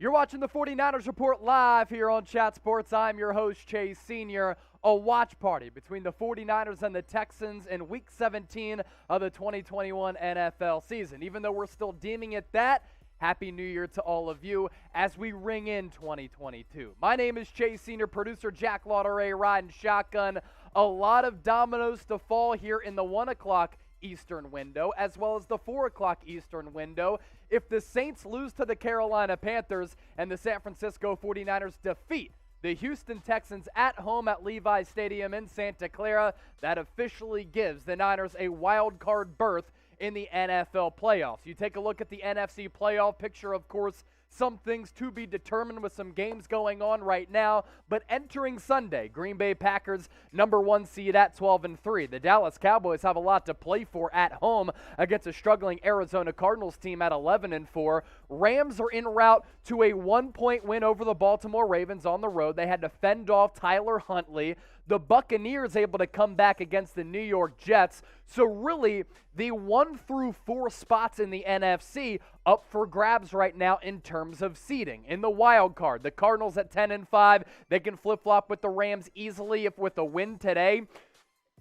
You're watching the 49ers Report live here on Chat Sports. I'm your host, Chase Sr. A watch party between the 49ers and the Texans in Week 17 of the 2021 NFL season. Even though we're still deeming it that, Happy New Year to all of you as we ring in 2022. My name is Chase Sr., producer Jack Lauderay, riding shotgun. A lot of dominoes to fall here in the 1 o'clock Eastern window, as well as the 4 o'clock Eastern window. If the Saints lose to the Carolina Panthers and the San Francisco 49ers defeat the Houston Texans at home at Levi's Stadium in Santa Clara, that officially gives the Niners a wild card berth in the NFL playoffs. You take a look at the NFC playoff picture, of course, some things to be determined with some games going on right now, but entering Sunday, Green Bay Packers #1 seed at 12-3. The Dallas Cowboys have a lot to play for at home against a struggling Arizona Cardinals team at 11-4. Rams are en route to a 1-point win over the Baltimore Ravens on the road. They had to fend off Tyler Huntley. The Buccaneers able to come back against the New York Jets. So really, the 1 through 4 spots in the NFC up for grabs right now in terms of seeding. In the wild card, the Cardinals at 10-5, they can flip-flop with the Rams easily if with a win today.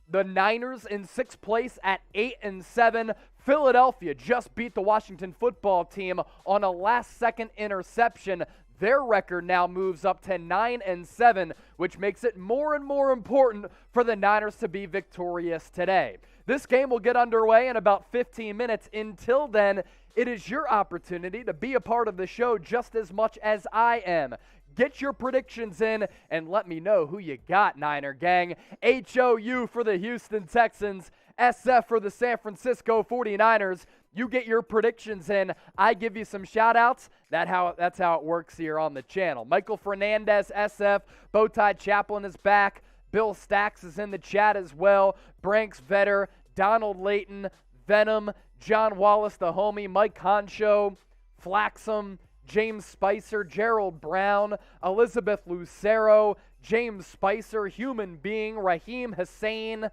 The Niners in 6th place at 8-7. Philadelphia just beat the Washington football team on a last-second interception. Their record now moves up to 9-7, which makes it more and more important for the Niners to be victorious today. This game will get underway in about 15 minutes. Until then, it is your opportunity to be a part of the show just as much as I am. Get your predictions in and let me know who you got, Niner Gang. HOU for the Houston Texans, SF for the San Francisco 49ers. You get your predictions in. I give you some shout-outs. That's how it works here on the channel. Michael Fernandez, SF. Bowtie Chaplin is back. Bill Stacks is in the chat as well. Branks Vetter, Donald Layton, Venom, John Wallace the homie, Mike Concho, Flaxum, James Spicer, Gerald Brown, Elizabeth Lucero, James Spicer, Human Being, Raheem Hussein,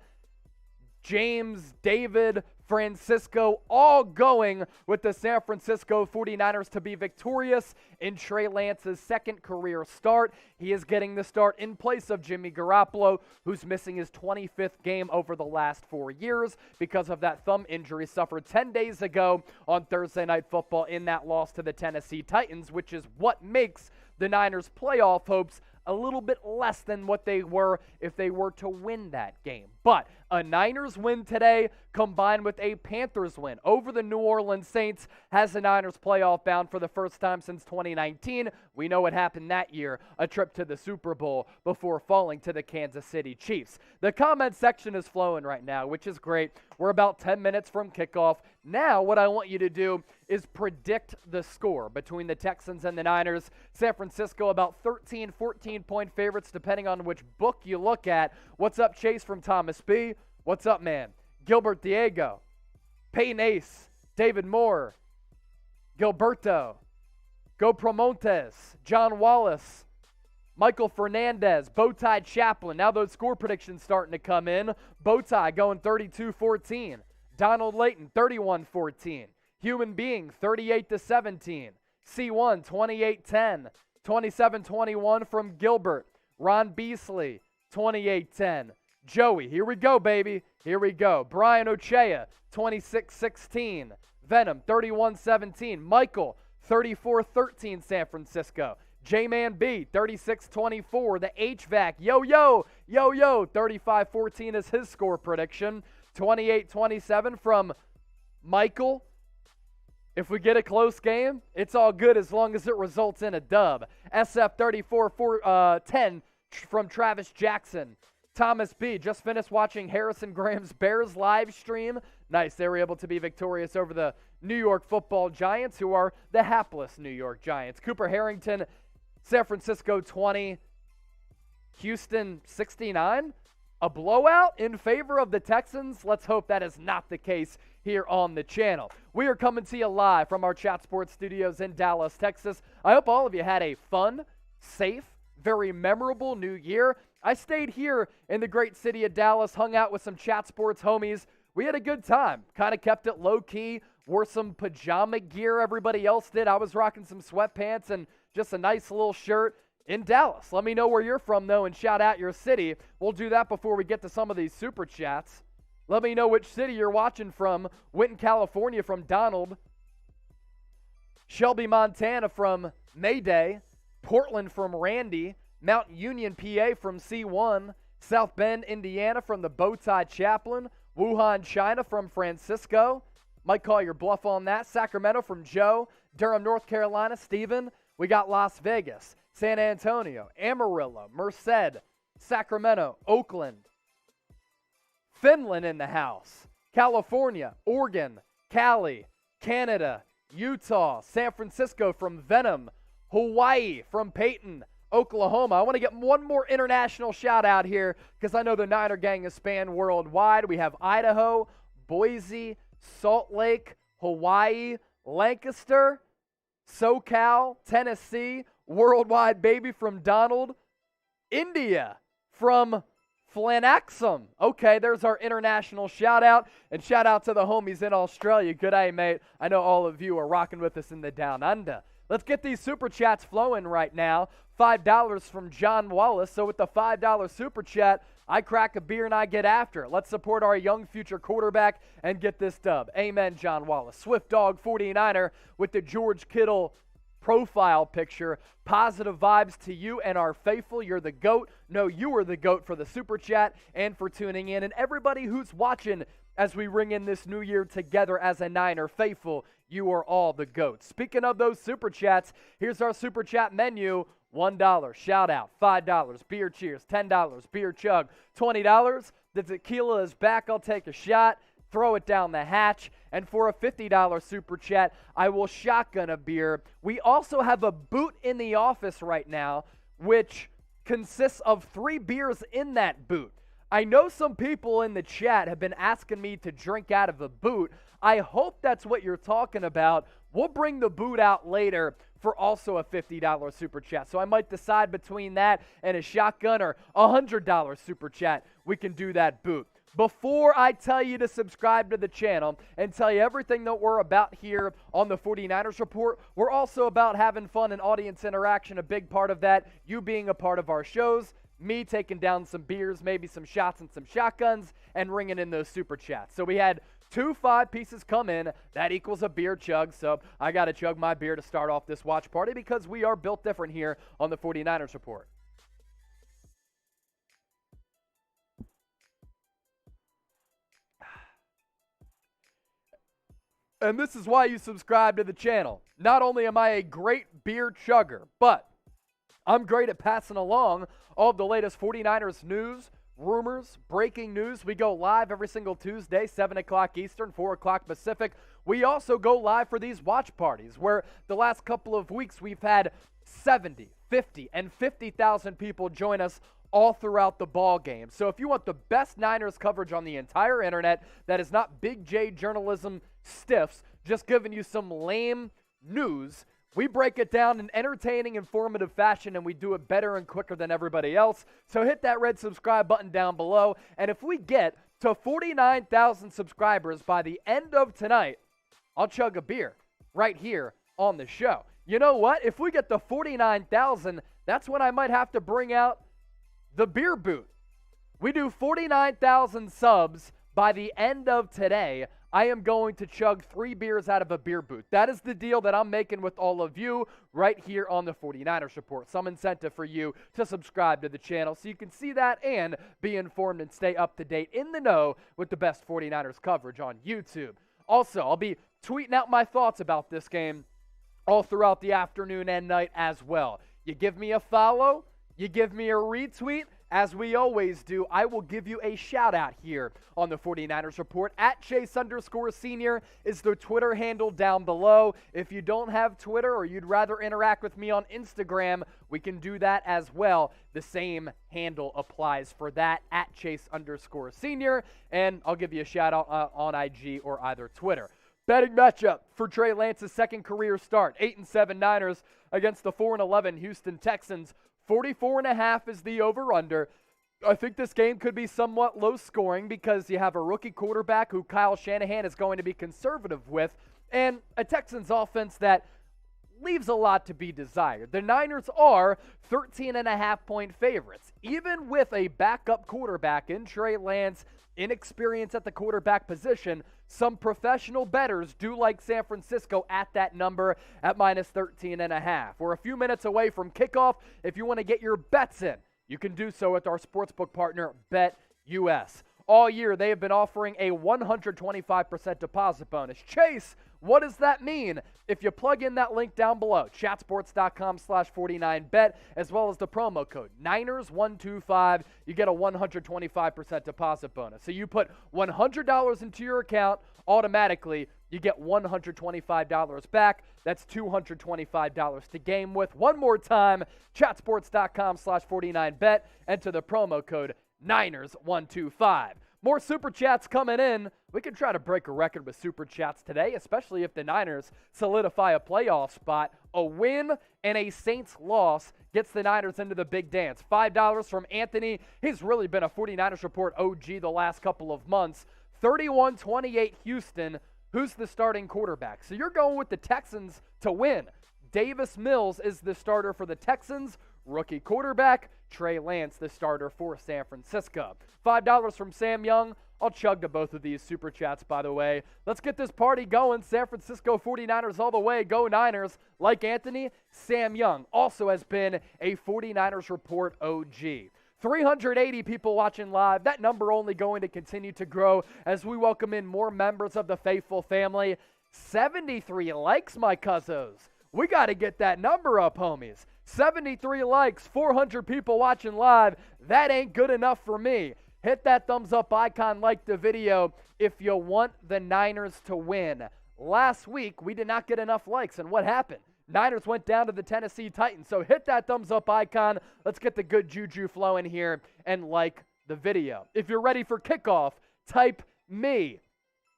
James, David, Francisco, all going with the San Francisco 49ers to be victorious in Trey Lance's second career start. He is getting the start in place of Jimmy Garoppolo, who's missing his 25th game over the last 4 years because of that thumb injury suffered 10 days ago on Thursday Night Football in that loss to the Tennessee Titans, which is what makes the Niners' playoff hopes a little bit less than what they were if they were to win that game. But a Niners win today combined with a Panthers win over the New Orleans Saints has the Niners playoff bound for the first time since 2019. We know what happened that year, a trip to the Super Bowl before falling to the Kansas City Chiefs. The comment section is flowing right now, which is great. We're about 10 minutes from kickoff. Now what I want you to do is predict the score between the Texans and the Niners. San Francisco about 13, 14-point favorites depending on which book you look at. What's up, Chase from Thomas B? What's up, man? Gilbert Diego, Peyton Ace, David Moore, Gilberto, Go Promontes, John Wallace, Michael Fernandez, Bowtie Chaplin. Now those score predictions starting to come in. Bowtie going 32-14. Donald Layton, 31-14. Human Being, 38-17. C1, 28-10. 27-21 from Gilbert. Ron Beasley, 28-10. Joey, here we go, baby. Here we go. Brian Ochea, 26-16. Venom, 31-17. Michael, 34-13 San Francisco. J-Man B, 36-24. The HVAC, yo, 35-14 is his score prediction. 28-27 from Michael. If we get a close game, it's all good as long as it results in a dub. SF 34-10 from Travis Jackson. Thomas B. just finished watching Harrison Graham's Bears live stream. Nice, they were able to be victorious over the New York Football Giants, who are the hapless New York Giants. Cooper Harrington, San Francisco 20, Houston 69. A blowout in favor of the Texans? Let's hope that is not the case here on the channel. We are coming to you live from our Chat Sports studios in Dallas, Texas. I hope all of you had a fun, safe, very memorable new year. I stayed here in the great city of Dallas, hung out with some Chat Sports homies. We had a good time, kind of kept it low-key, wore some pajama gear. Everybody else did. I was rocking some sweatpants and just a nice little shirt in Dallas. Let me know where you're from, though, and shout out your city. We'll do that before we get to some of these super chats. Let me know which city you're watching from. Winton, California from Donald. Shelby, Montana from Mayday. Portland from Randy. Mount Union, PA from C1. South Bend, Indiana from the Bowtie Chaplain. Wuhan, China from Francisco. Might call your bluff on that. Sacramento from Joe. Durham, North Carolina, Stephen. We got Las Vegas, San Antonio, Amarillo, Merced, Sacramento, Oakland. Finland in the house. California, Oregon, Cali, Canada, Utah, San Francisco from Venom, Hawaii from Peyton, Oklahoma. I want to get one more international shout out here because I know the Niner gang is spanned worldwide. We have Idaho, Boise, Salt Lake, Hawaii, Lancaster, SoCal, Tennessee, worldwide baby from Donald, India from Flanaxum. Okay, there's our international shout out. And shout out to the homies in Australia. Good day, mate. I know all of you are rocking with us in the Down Under. Let's get these super chats flowing right now. $5 from John Wallace. So with the $5 super chat, I crack a beer and I get after it. Let's support our young future quarterback and get this dub. Amen, John Wallace. Swift Dog 49er with the George Kittle profile picture. Positive vibes to you and our faithful. You're the GOAT. No, you are the GOAT for the super chat and for tuning in. And everybody who's watching as we ring in this new year together as a Niner faithful, you are all the GOAT. Speaking of those super chats, here's our super chat menu. $1, shout out. $5, beer cheers. $10, beer chug. $20, the tequila is back. I'll take a shot. Throw it down the hatch. And for a $50 super chat, I will shotgun a beer. We also have a boot in the office right now, which consists of 3 beers in that boot. I know some people in the chat have been asking me to drink out of a boot. I hope that's what you're talking about. We'll bring the boot out later for also a $50 super chat. So I might decide between that and a shotgun or a $100 super chat. We can do that boot. Before I tell you to subscribe to the channel and tell you everything that we're about here on the 49ers Report, we're also about having fun and audience interaction. A big part of that, you being a part of our shows, me taking down some beers, maybe some shots and some shotguns, and ringing in those super chats. So we had 2 5-pieces come in. That equals a beer chug. So I got to chug my beer to start off this watch party because we are built different here on the 49ers Report. And this is why you subscribe to the channel. Not only am I a great beer chugger, but I'm great at passing along all of the latest 49ers news, rumors, breaking news. We go live every single Tuesday, 7 o'clock Eastern, 4 o'clock Pacific. We also go live for these watch parties where the last couple of weeks we've had 70, 50, and 50,000 people join us all throughout the ball game. So if you want the best Niners coverage on the entire internet that is not Big J journalism stiffs, just giving you some lame news, we break it down in entertaining, informative fashion, and we do it better and quicker than everybody else. So hit that red subscribe button down below. And if we get to 49,000 subscribers by the end of tonight, I'll chug a beer right here on the show. You know what? If we get to 49,000, that's when I might have to bring out the beer boot. We do 49,000 subs by the end of today. I am going to chug 3 beers out of a beer boot. That is the deal that I'm making with all of you right here on the 49ers Report. Some incentive for you to subscribe to the channel so you can see that and be informed and stay up to date in the know with the best 49ers coverage on YouTube. Also, I'll be tweeting out my thoughts about this game all throughout the afternoon and night as well. You give me a follow, you give me a retweet, as we always do, I will give you a shout out here on the 49ers Report. At Chase_Senior is the Twitter handle down below. If you don't have Twitter or you'd rather interact with me on Instagram, we can do that as well. The same handle applies for that, at Chase_Senior. And I'll give you a shout out on IG or either Twitter. Betting matchup for Trey Lance's second career start. 8-7 Niners against the 4-11 Houston Texans. 44.5 is the over-under. I think this game could be somewhat low scoring because you have a rookie quarterback who Kyle Shanahan is going to be conservative with and a Texans offense that leaves a lot to be desired. The Niners are 13.5-point favorites. Even with a backup quarterback in Trey Lance, inexperience at the quarterback position, some professional bettors do like San Francisco at that number at minus 13.5. We're a few minutes away from kickoff. If you want to get your bets in, you can do so with our sportsbook partner, BetUS. All year, they have been offering a 125% deposit bonus. Chase, what does that mean? If you plug in that link down below, chatsports.com/49bet, as well as the promo code Niners125, you get a 125% deposit bonus. So you put $100 into your account, automatically you get $125 back. That's $225 to game with. One more time, chatsports.com/49bet, enter the promo code Niners125. More Super Chats coming in. We can try to break a record with Super Chats today, especially if the Niners solidify a playoff spot. A win and a Saints loss gets the Niners into the big dance. $5 from Anthony. He's really been a 49ers Report OG the last couple of months. 31-28 Houston. Who's the starting quarterback? So you're going with the Texans to win. Davis Mills is the starter for the Texans. Rookie quarterback, Trey Lance, the starter for San Francisco. $5 from Sam Young. I'll chug to both of these Super Chats, by the way. Let's get this party going. San Francisco 49ers all the way. Go Niners. Like Anthony, Sam Young also has been a 49ers Report OG. 380 people watching live. That number only going to continue to grow as we welcome in more members of the faithful family. 73 likes, my cousins. We got to get that number up, homies. 73 likes, 400 people watching live. That ain't good enough for me. Hit that thumbs up icon, like the video if you want the Niners to win. Last week, we did not get enough likes, and what happened? Niners went down to the Tennessee Titans. So hit that thumbs up icon. Let's get the good juju flowing here and like the video. If you're ready for kickoff, type me.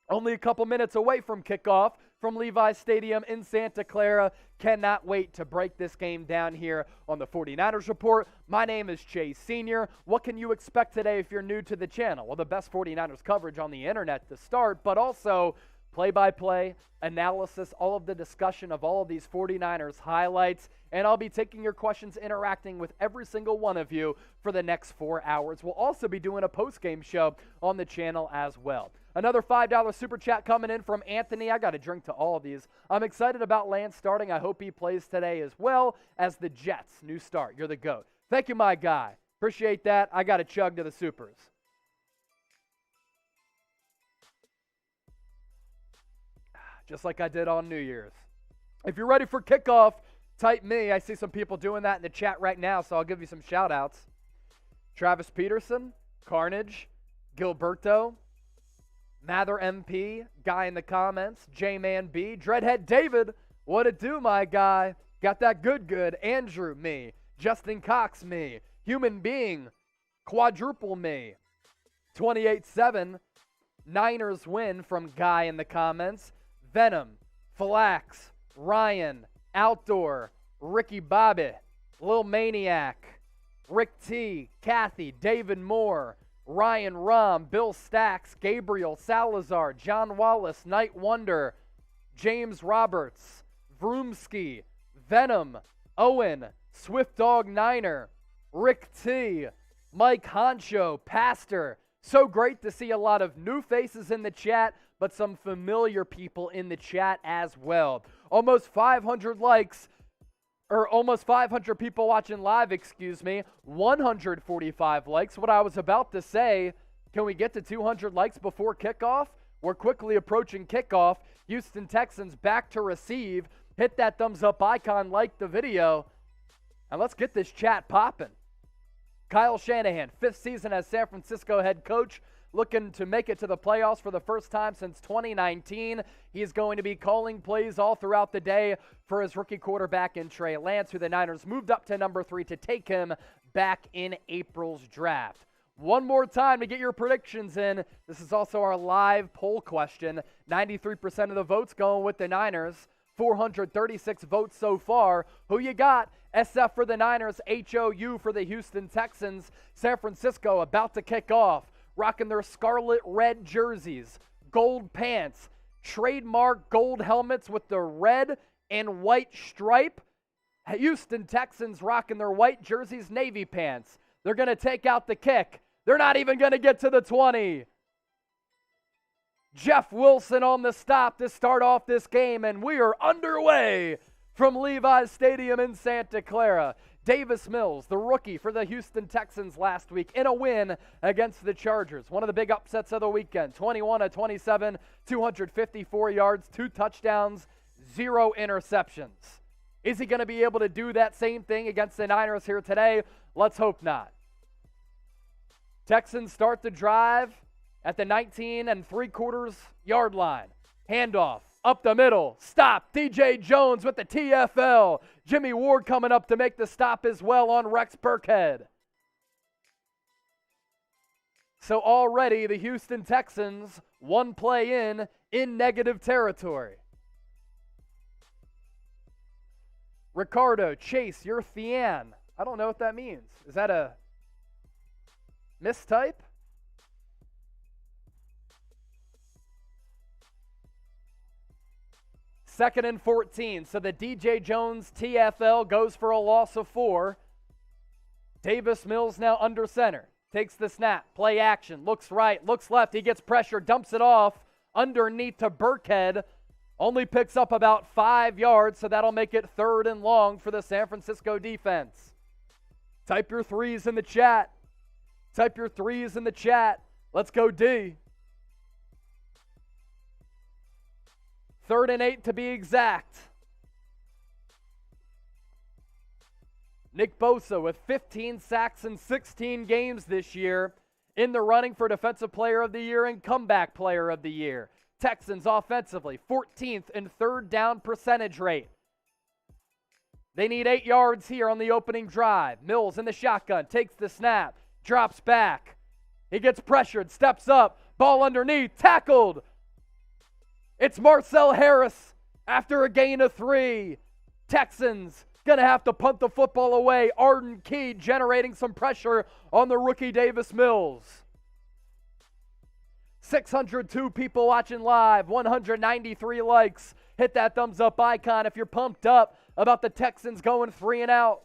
Only a couple minutes away from kickoff from Levi's Stadium in Santa Clara. Cannot wait to break this game down here on the 49ers Report. My name is Chase Sr. What can you expect today if you're new to the channel? Well, the best 49ers coverage on the internet to start, but also play-by-play, analysis, all of the discussion of all of these 49ers highlights, and I'll be taking your questions, interacting with every single one of you for the next 4 hours. We'll also be doing a post-game show on the channel as well. Another $5 Super Chat coming in from Anthony. I got to drink to all of these. I'm excited about Lance starting. I hope he plays today as well as the Jets. New start. You're the GOAT. Thank you, my guy. Appreciate that. I got to chug to the Supers. Just like I did on New Year's. If you're ready for kickoff, type me. I see some people doing that in the chat right now, so I'll give you some shout-outs. Travis Peterson, Carnage, Gilberto, Mather MP, guy in the comments, J-Man B, Dreadhead David, what it do, my guy? Got that good, Andrew, me, Justin Cox, me, Human Being, Quadruple me, 28-7, Niners win from guy in the comments, Venom, Flax, Ryan, Outdoor, Ricky Bobby, Lil Maniac, Rick T, Kathy, David Moore, Ryan Rom, Bill Stacks, Gabriel Salazar, John Wallace, Night Wonder, James Roberts, Vroomski, Venom, Owen, Swift Dog Niner, Rick T, Mike Honcho, Pastor. So great to see a lot of new faces in the chat, but some familiar people in the chat as well. Almost 500 likes, or almost 500 people watching live, 145 likes. What I was about to say, can we get to 200 likes before kickoff? We're quickly approaching kickoff. Houston Texans back to receive. Hit that thumbs up icon, like the video, and let's get this chat popping. Kyle Shanahan, 5th season as San Francisco head coach, looking to make it to the playoffs for the first time since 2019. He's going to be calling plays all throughout the day for his rookie quarterback in Trey Lance, who the Niners moved up to number 3 to take him back in April's draft. One more time to get your predictions in. This is also our live poll question. 93% of the votes going with the Niners. 436 votes so far. Who you got? SF for the Niners, HOU for the Houston Texans. San Francisco about to kick off, rocking their scarlet red jerseys, gold pants, trademark gold helmets with the red and white stripe. Houston Texans rocking their white jerseys, navy pants. They're going to take out the kick. They're not even going to get to the 20. Jeff Wilson on the stop to start off this game, and we are underway from Levi's Stadium in Santa Clara. Davis Mills, the rookie for the Houston Texans last week, in a win against the Chargers. One of the big upsets of the weekend. 21-27, 254 yards, 2 touchdowns, 0 interceptions. Is he going to be able to do that same thing against the Niners here today? Let's hope not. Texans start the drive at the 19 3/4 yard line. Handoff up the middle. Stop. DJ Jones with the TFL. Jimmy Ward coming up to make the stop as well on Rex Burkhead. So already the Houston Texans, one play in negative territory. Ricardo, Chase, you're Thean. I don't know what that means. Is that a mistype? Second and 14. So the DJ Jones TFL goes for a loss of 4. Davis Mills now under center. Takes the snap. Play action. Looks right. Looks left. He gets pressure. Dumps it off underneath to Burkhead. Only picks up about 5 yards, so that'll make it 3rd and long for the San Francisco defense. Type your threes in the chat. Type your threes in the chat. Let's go D. 3rd and 8 to be exact. Nick Bosa with 15 sacks in 16 games this year, in the running for Defensive Player of the Year and Comeback Player of the Year. Texans offensively, 14th in 3rd down percentage rate. They need 8 yards here on the opening drive. Mills in the shotgun, takes the snap, drops back. He gets pressured, steps up, ball underneath, tackled. It's Marcel Harris after a gain of 3. Texans going to have to punt the football away. Arden Key generating some pressure on the rookie Davis Mills. 602 people watching live, 193 likes. Hit that thumbs up icon if you're pumped up about the Texans going 3 and out.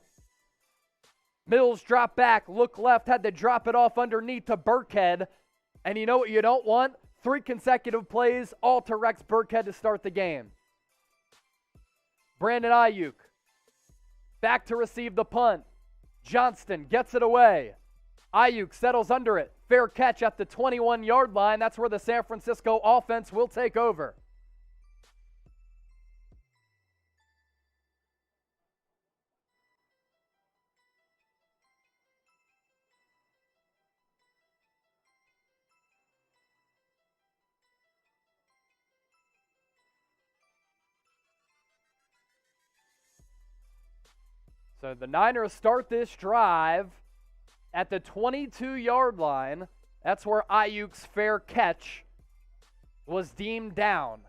Mills dropped back, look left, had to drop it off underneath to Burkhead. And you know what you don't want? 3 consecutive plays, all to Rex Burkhead to start the game. Brandon Ayuk, back to receive the punt. Johnston gets it away. Ayuk settles under it. Fair catch at the 21-yard line. That's where the San Francisco offense will take over. So the Niners start this drive at the 22-yard line. That's where Ayuk's fair catch was deemed down.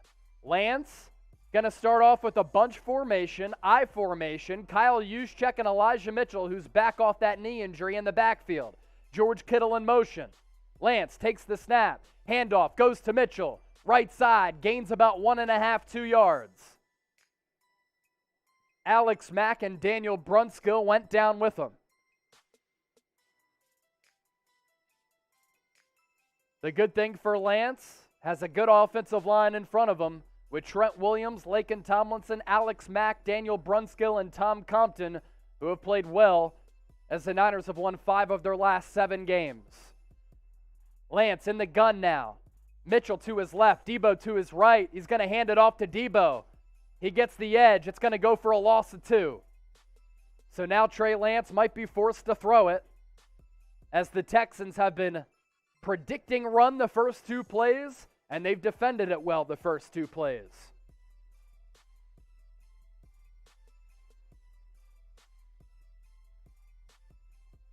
Lance going to start off with a bunch formation, I formation. Kyle Juszczyk and Elijah Mitchell, who's back off that knee injury, in the backfield. George Kittle in motion. Lance takes the snap. Handoff goes to Mitchell. Right side, gains about 1.5, 2 yards. Alex Mack and Daniel Brunskill went down with him. The good thing for Lance, has a good offensive line in front of him with Trent Williams, Laken Tomlinson, Alex Mack, Daniel Brunskill, and Tom Compton, who have played well as the Niners have won 5 of their last 7 games. Lance in the gun now. Mitchell to his left, Debo to his right. He's going to hand it off to Debo. He gets the edge. It's going to go for a loss of 2. So now Trey Lance might be forced to throw it, as the Texans have been predicting run the first 2 plays, and they've defended it well the first 2 plays.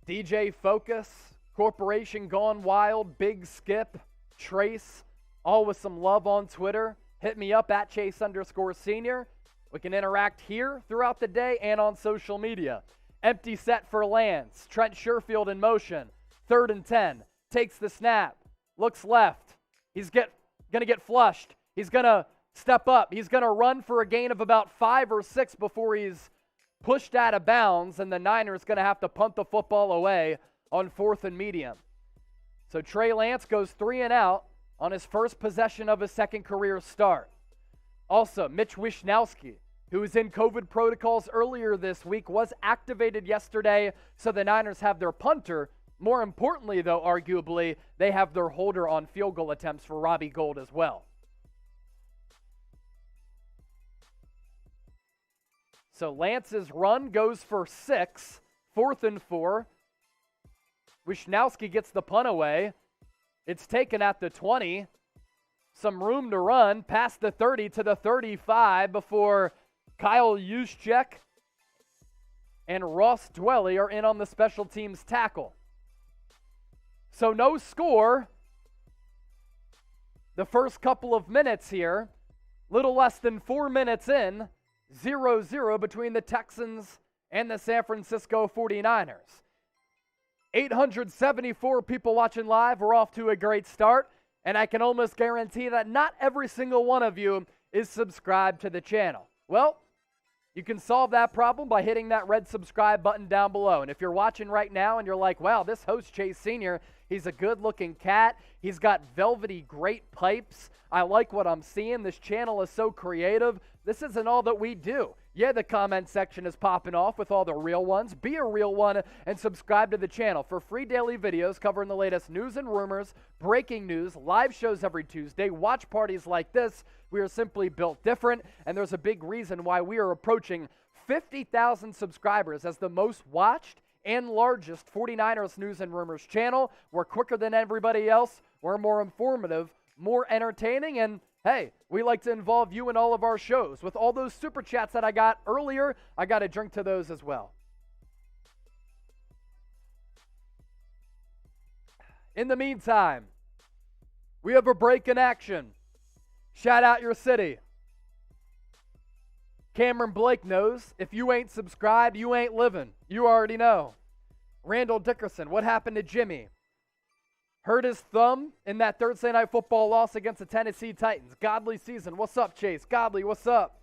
DJ Focus, Corporation Gone Wild, Big Skip, Trace, all with some love on Twitter. Hit me up at Chase_Senior. We can interact here throughout the day and on social media. Empty set for Lance. Trent Sherfield in motion. 3rd and 10. Takes the snap. Looks left. He's going to get flushed. He's going to step up. He's going to run for a gain of about 5 or 6 before he's pushed out of bounds, and the Niners going to have to punt the football away on 4th and medium. So Trey Lance goes 3 and out on his first possession of his second career start. Also, Mitch Wishnowsky, who was in COVID protocols earlier this week, was activated yesterday, so the Niners have their punter. More importantly, though, arguably, they have their holder on field goal attempts for Robbie Gould as well. So Lance's run goes for 6, 4th and 4. Wishnowsky gets the punt away. It's taken at the 20. Some room to run past the 30 to the 35 before Kyle Juszczyk and Ross Dwelly are in on the special teams tackle. So no score. The first couple of minutes here, little less than 4 minutes in, 0-0 between the Texans and the San Francisco 49ers. 874 people watching live. We're off to a great start, and I can almost guarantee that not every single one of you is subscribed to the channel. Well, you can solve that problem by hitting that red subscribe button down below. And if you're watching right now and you're like, wow, this host Chase Sr., he's a good-looking cat. He's got velvety great pipes. I like what I'm seeing. This channel is so creative. This isn't all that we do. Yeah, the comment section is popping off with all the real ones. Be a real one and subscribe to the channel for free daily videos covering the latest news and rumors, breaking news, live shows every Tuesday, watch parties like this. We are simply built different, and there's a big reason why we are approaching 50,000 subscribers as the most watched and largest 49ers news and rumors channel. We're quicker than everybody else. We're more informative, more entertaining, and hey, we like to involve you in all of our shows. With all those super chats that I got earlier, I got to drink to those as well. In the meantime, we have a break in action. Shout out your city. Cameron Blake knows if you ain't subscribed, you ain't living. You already know. Randall Dickerson, what happened to Jimmy? Hurt his thumb in that Thursday Night Football loss against the Tennessee Titans. Godly season. What's up, Chase? Godly, what's up?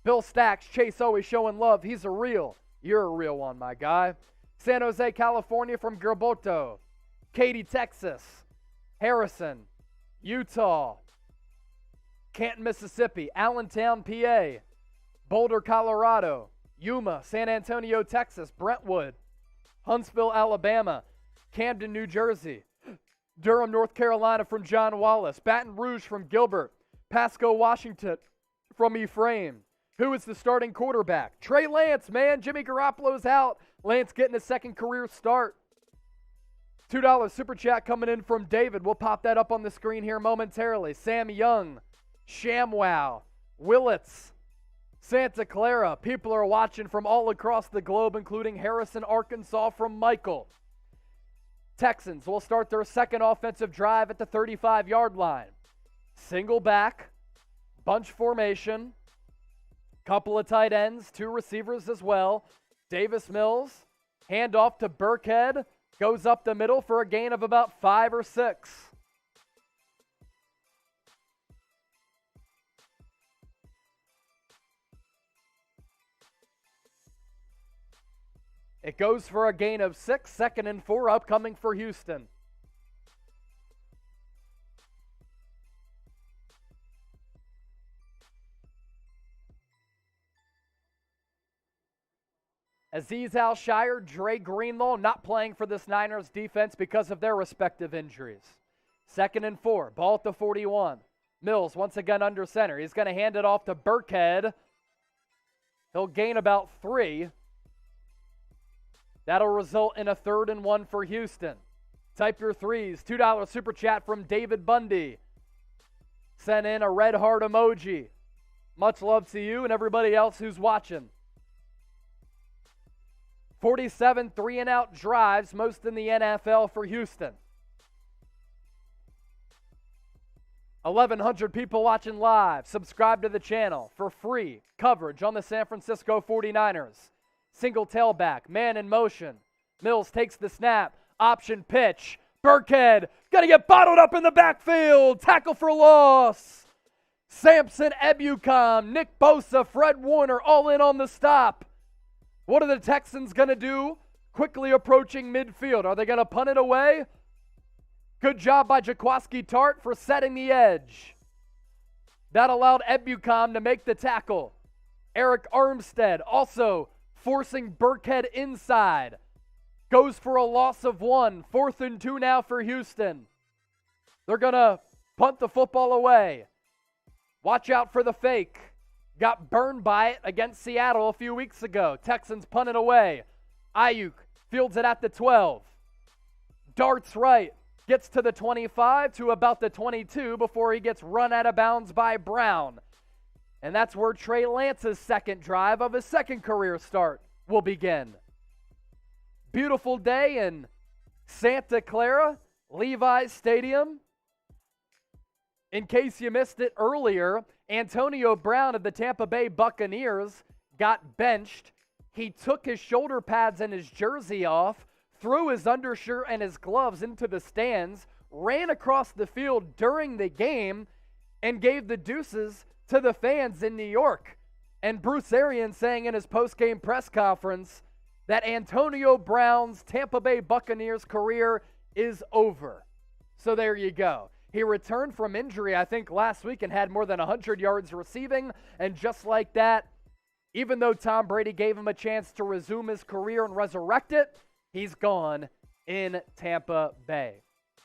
Bill Stacks, Chase always showing love. He's a real. You're a real one, my guy. San Jose, California from Gerboto. Katy, Texas. Harrison, Utah. Canton, Mississippi. Allentown, PA. Boulder, Colorado. Yuma, San Antonio, Texas. Brentwood. Huntsville, Alabama. Camden, New Jersey. Durham, North Carolina from John Wallace. Baton Rouge from Gilbert. Pasco, Washington from Ephraim. Who is the starting quarterback? Trey Lance, man. Jimmy Garoppolo's out. Lance getting his second career start. $2 super chat coming in from David. We'll pop that up on the screen here momentarily. Sam Young, ShamWow, Willits, Santa Clara. People are watching from all across the globe, including Harrison, Arkansas from Michael. Texans will start their second offensive drive at the 35-yard line. Single back, bunch formation, couple of tight ends, 2 receivers as well. Davis Mills, handoff to Burkhead, goes up the middle for a gain of about 5 or 6. It goes for a gain of 6, 2nd and 4 upcoming for Houston. Azeez Al-Shire, Dre Greenlaw not playing for this Niners defense because of their respective injuries. 2nd and 4, ball at the 41. Mills once again under center. He's going to hand it off to Burkhead. He'll gain about 3. That'll result in a 3rd and 1 for Houston. Type your threes. $2 super chat from David Bundy. Sent in a red heart emoji. Much love to you and everybody else who's watching. 47 3-and-out drives, most in the NFL for Houston. 1,100 people watching live. Subscribe to the channel for free coverage on the San Francisco 49ers. Single tailback, man in motion. Mills takes the snap, option pitch, Burkhead going to get bottled up in the backfield. Tackle for loss. Samson Ebukam, Nick Bosa, Fred Warner all in on the stop. What are the Texans going to do? Quickly approaching midfield. Are they going to punt it away? Good job by Jaquaski Tart for setting the edge. That allowed Ebukam to make the tackle. Eric Armstead also forcing Burkhead inside. Goes for a loss of 1. 4th and 2 now for Houston. They're going to punt the football away. Watch out for the fake. Got burned by it against Seattle a few weeks ago. Texans punt it away. Ayuk fields it at the 12. Darts right. Gets to the 25 to about the 22 before he gets run out of bounds by Brown. And that's where Trey Lance's second drive of his second career start will begin. Beautiful day in Santa Clara, Levi's Stadium. In case you missed it earlier, Antonio Brown of the Tampa Bay Buccaneers got benched. He took his shoulder pads and his jersey off, threw his undershirt and his gloves into the stands, ran across the field during the game, and gave the deuces to the fans in New York. And Bruce Arians saying in his post-game press conference that Antonio Brown's Tampa Bay Buccaneers career is over. So there you go. He returned from injury, I think, last week and had more than 100 yards receiving. And just like that, even though Tom Brady gave him a chance to resume his career and resurrect it, he's gone in Tampa Bay.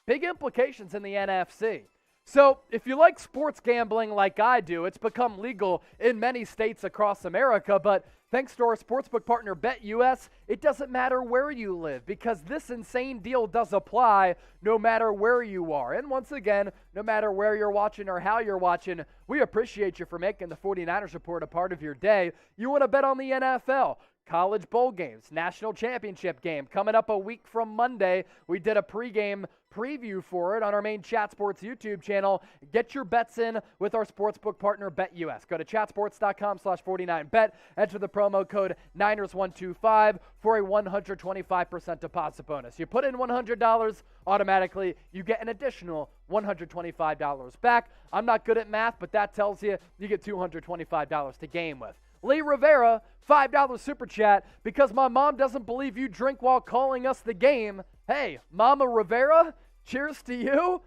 Big implications in the NFC. So if you like sports gambling like I do, it's become legal in many states across America, but thanks to our sportsbook partner BetUS, it doesn't matter where you live because this insane deal does apply no matter where you are. And once again, no matter where you're watching or how you're watching, we appreciate you for making the 49ers Report a part of your day. You want to bet on the NFL, college bowl games, national championship game coming up a week from Monday. We did a pregame preview for it on our main Chat Sports YouTube channel. Get your bets in with our sportsbook partner BetUS. Go to chatsports.com/49bet. Enter the promo code Niners125 for a 125% deposit bonus. You put in $100, automatically you get an additional $125 back. I'm not good at math, but that tells you you get $225 to game with. Lee Rivera, $5 super chat, because my mom doesn't believe you drink while calling us the game. Hey, Mama Rivera, cheers to you.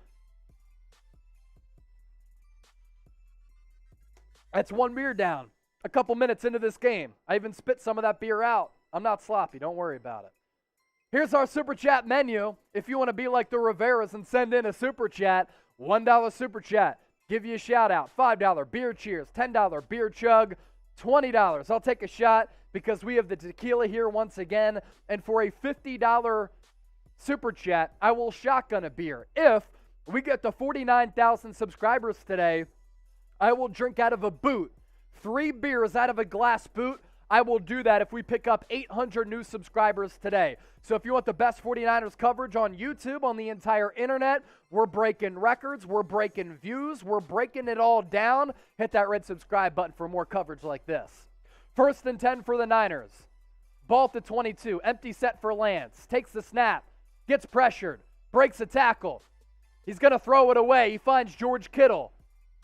That's one beer down. A couple minutes into this game. I even spit some of that beer out. I'm not sloppy. Don't worry about it. Here's our super chat menu. If you want to be like the Riveras and send in a super chat, $1 super chat. Give you a shout out. $5 beer cheers. $10 beer chug. $20. I'll take a shot because we have the tequila here once again. And for a $50 super chat, I will shotgun a beer. If we get to 49,000 subscribers today, I will drink out of a boot. 3 beers out of a glass boot. I will do that if we pick up 800 new subscribers today. So if you want the best 49ers coverage on YouTube, on the entire internet, we're breaking records, we're breaking views, we're breaking it all down. Hit that red subscribe button for more coverage like this. 1st and 10 for the Niners. Ball at the 22, empty set for Lance. Takes the snap, gets pressured, breaks a tackle. He's going to throw it away. He finds George Kittle.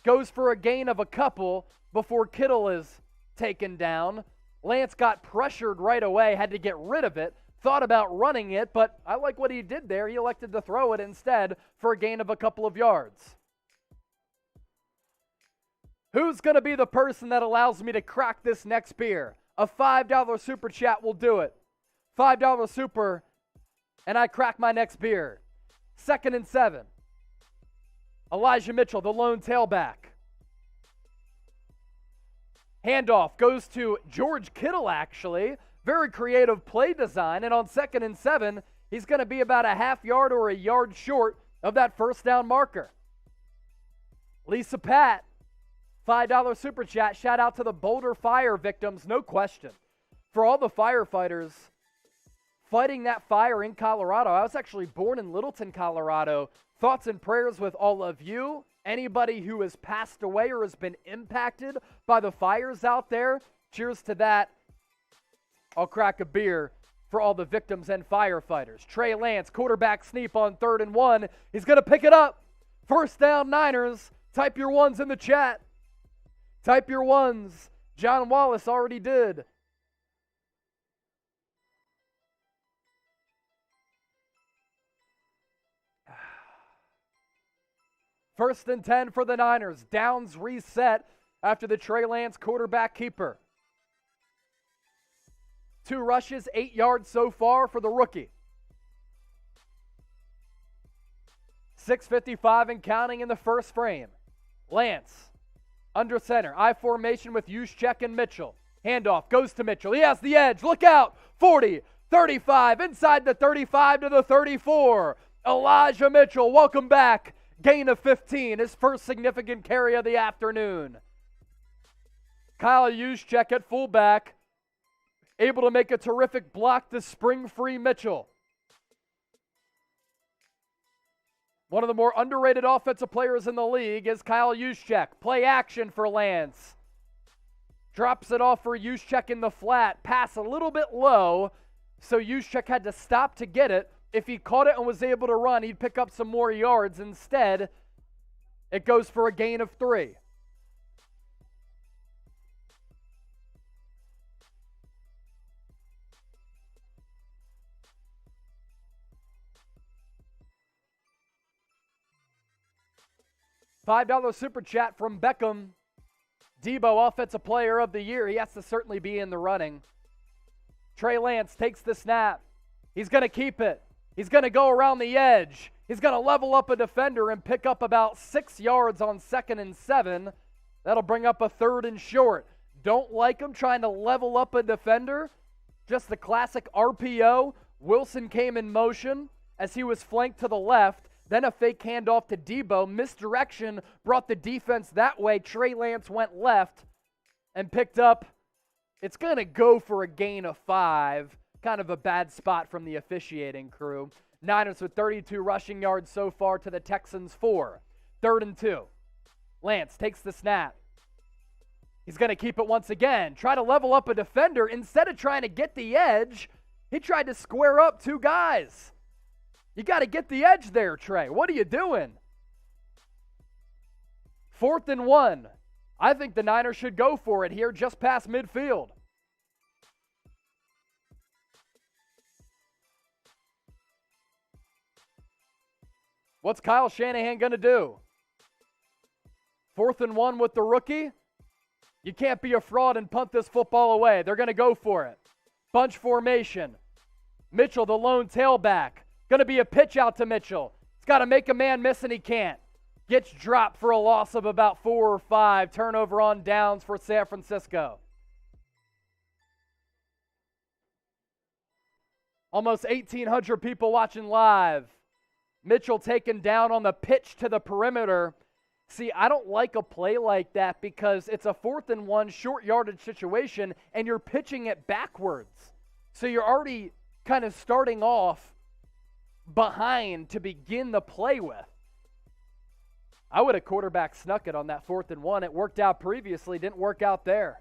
Goes for a gain of a couple before Kittle is taken down. Lance got pressured right away, had to get rid of it, thought about running it, but I like what he did there. He elected to throw it instead for a gain of a couple of yards. Who's going to be the person that allows me to crack this next beer? A $5 super chat will do it. $5 super, and I crack my next beer. 2nd and 7. Elijah Mitchell, the lone tailback. Handoff goes to George Kittle, actually. Very creative play design. And on 2nd and 7, he's going to be about a half yard or a yard short of that first down marker. Lisa Pat, $5 super chat. Shout out to the Boulder fire victims, no question. For all the firefighters fighting that fire in Colorado. I was actually born in Littleton, Colorado. Thoughts and prayers with all of you. Anybody who has passed away or has been impacted by the fires out there, cheers to that. I'll crack a beer for all the victims and firefighters. Trey Lance, quarterback sneak on 3rd and 1. He's going to pick it up. First down, Niners. Type your ones in the chat. Type your ones. John Wallace already did. First and 10 for the Niners. Downs reset after the Trey Lance quarterback keeper. 2 rushes, 8 yards so far for the rookie. 6:55 and counting in the first frame. Lance, under center, I formation with Juszczyk and Mitchell. Handoff goes to Mitchell. He has the edge. Look out. 40, 35, inside the 35 to the 34. Elijah Mitchell, welcome back. Gain of 15, his first significant carry of the afternoon. Kyle Juszczyk at fullback, able to make a terrific block to spring-free Mitchell. One of the more underrated offensive players in the league is Kyle Juszczyk. Play action for Lance. Drops it off for Juszczyk in the flat. Pass a little bit low, so Juszczyk had to stop to get it. If he caught it and was able to run, he'd pick up some more yards. Instead, it goes for a gain of 3. $5 super chat from Beckham. Debo, offensive player of the year. He has to certainly be in the running. Trey Lance takes the snap. He's going to keep it. He's going to go around the edge. He's going to level up a defender and pick up about 6 yards on 2nd and 7. That'll bring up a 3rd and short. Don't like him trying to level up a defender. Just the classic RPO. Wilson came in motion as he was flanked to the left. Then a fake handoff to Debo. Misdirection brought the defense that way. Trey Lance went left and picked up. It's going to go for a gain of 5. Kind of a bad spot from the officiating crew. Niners with 32 rushing yards so far to the Texans 4. 3rd and 2. Lance takes the snap. He's going to keep it once again. Try to level up a defender. Instead of trying to get the edge, he tried to square up 2 guys. You got to get the edge there, Trey. What are you doing? 4th and 1. I think the Niners should go for it here just past midfield. What's Kyle Shanahan going to do? 4th and 1 with the rookie? You can't be a fraud and punt this football away. They're going to go for it. Bunch formation. Mitchell, the lone tailback. Going to be a pitch out to Mitchell. He's got to make a man miss and he can't. Gets dropped for a loss of about 4 or 5. Turnover on downs for San Francisco. Almost 1,800 people watching live. Mitchell taken down on the pitch to the perimeter. See, I don't like a play like that because it's a 4th and 1 short yardage situation and you're pitching it backwards. So you're already kind of starting off behind to begin the play with. I would have quarterback snuck it on that 4th and 1. It worked out previously, didn't work out there.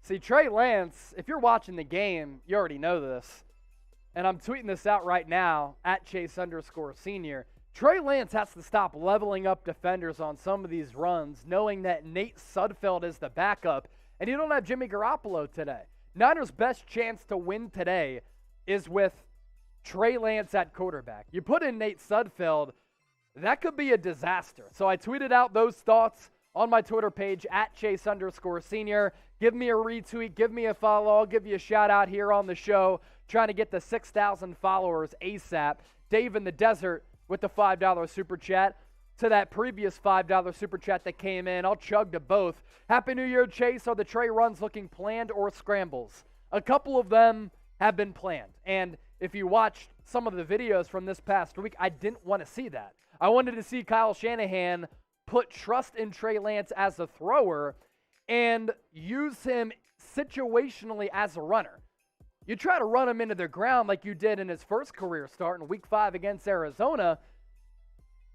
See, Trey Lance, if you're watching the game, you already know this. And I'm tweeting this out right now, at Chase_senior. Trey Lance has to stop leveling up defenders on some of these runs, knowing that Nate Sudfeld is the backup, and you don't have Jimmy Garoppolo today. Niners' best chance to win today is with Trey Lance at quarterback. You put in Nate Sudfeld, that could be a disaster. So I tweeted out those thoughts on my Twitter page, at Chase_senior. Give me a retweet, give me a follow. I'll give you a shout out here on the show, trying to get the 6,000 followers ASAP. Dave in the desert with the $5 super chat. To that previous $5 super chat that came in, I'll chug to both. Happy New Year, Chase. Are the Trey runs looking planned or scrambles? A couple of them have been planned. And if you watched some of the videos from this past week, I didn't want to see that. I wanted to see Kyle Shanahan put trust in Trey Lance as a thrower and use him situationally as a runner. You try to run him into the ground like you did in his first career start in Week 5 against Arizona,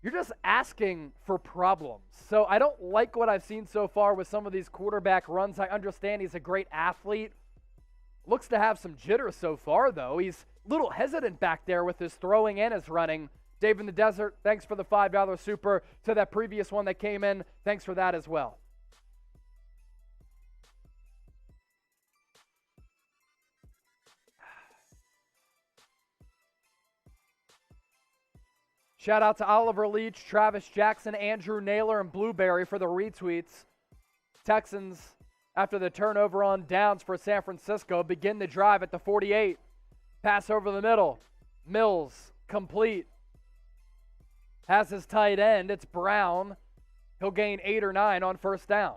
you're just asking for problems. So I don't like what I've seen so far with some of these quarterback runs. I understand he's a great athlete. Looks to have some jitters so far, though. He's a little hesitant back there with his throwing and his running. Dave in the Desert, thanks for the $5 super. To that previous one that came in, thanks for that as well. Shout out to Oliver Leach, Travis Jackson, Andrew Naylor, and Blueberry for the retweets. Texans, after the turnover on downs for San Francisco, begin the drive at the 48. Pass over the middle. Mills, complete. Has his tight end. It's Brown. He'll gain 8 or 9 on first down.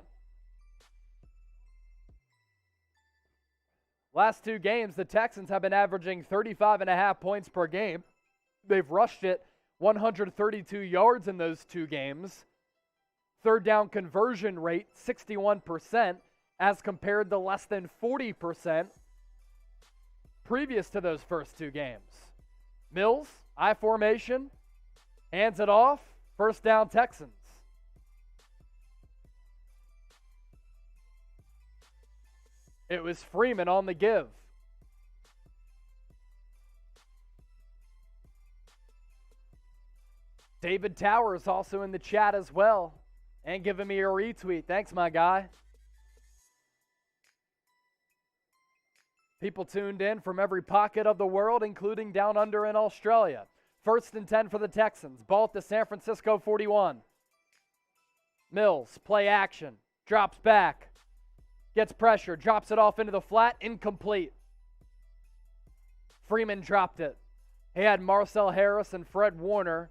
Last 2 games, the Texans have been averaging 35.5 points per game. They've rushed it 132 yards in those 2 games. Third down conversion rate, 61%, as compared to less than 40% previous to those first 2 games. Mills, I formation, hands it off, first down Texans. It was Freeman on the give. David Towers also in the chat as well and giving me a retweet. Thanks, my guy. People tuned in from every pocket of the world, including down under in Australia. 1st and 10 for the Texans. Ball at the San Francisco 41. Mills, play action. Drops back. Gets pressure. Drops it off into the flat. Incomplete. Freeman dropped it. He had Marcel Harris and Fred Warner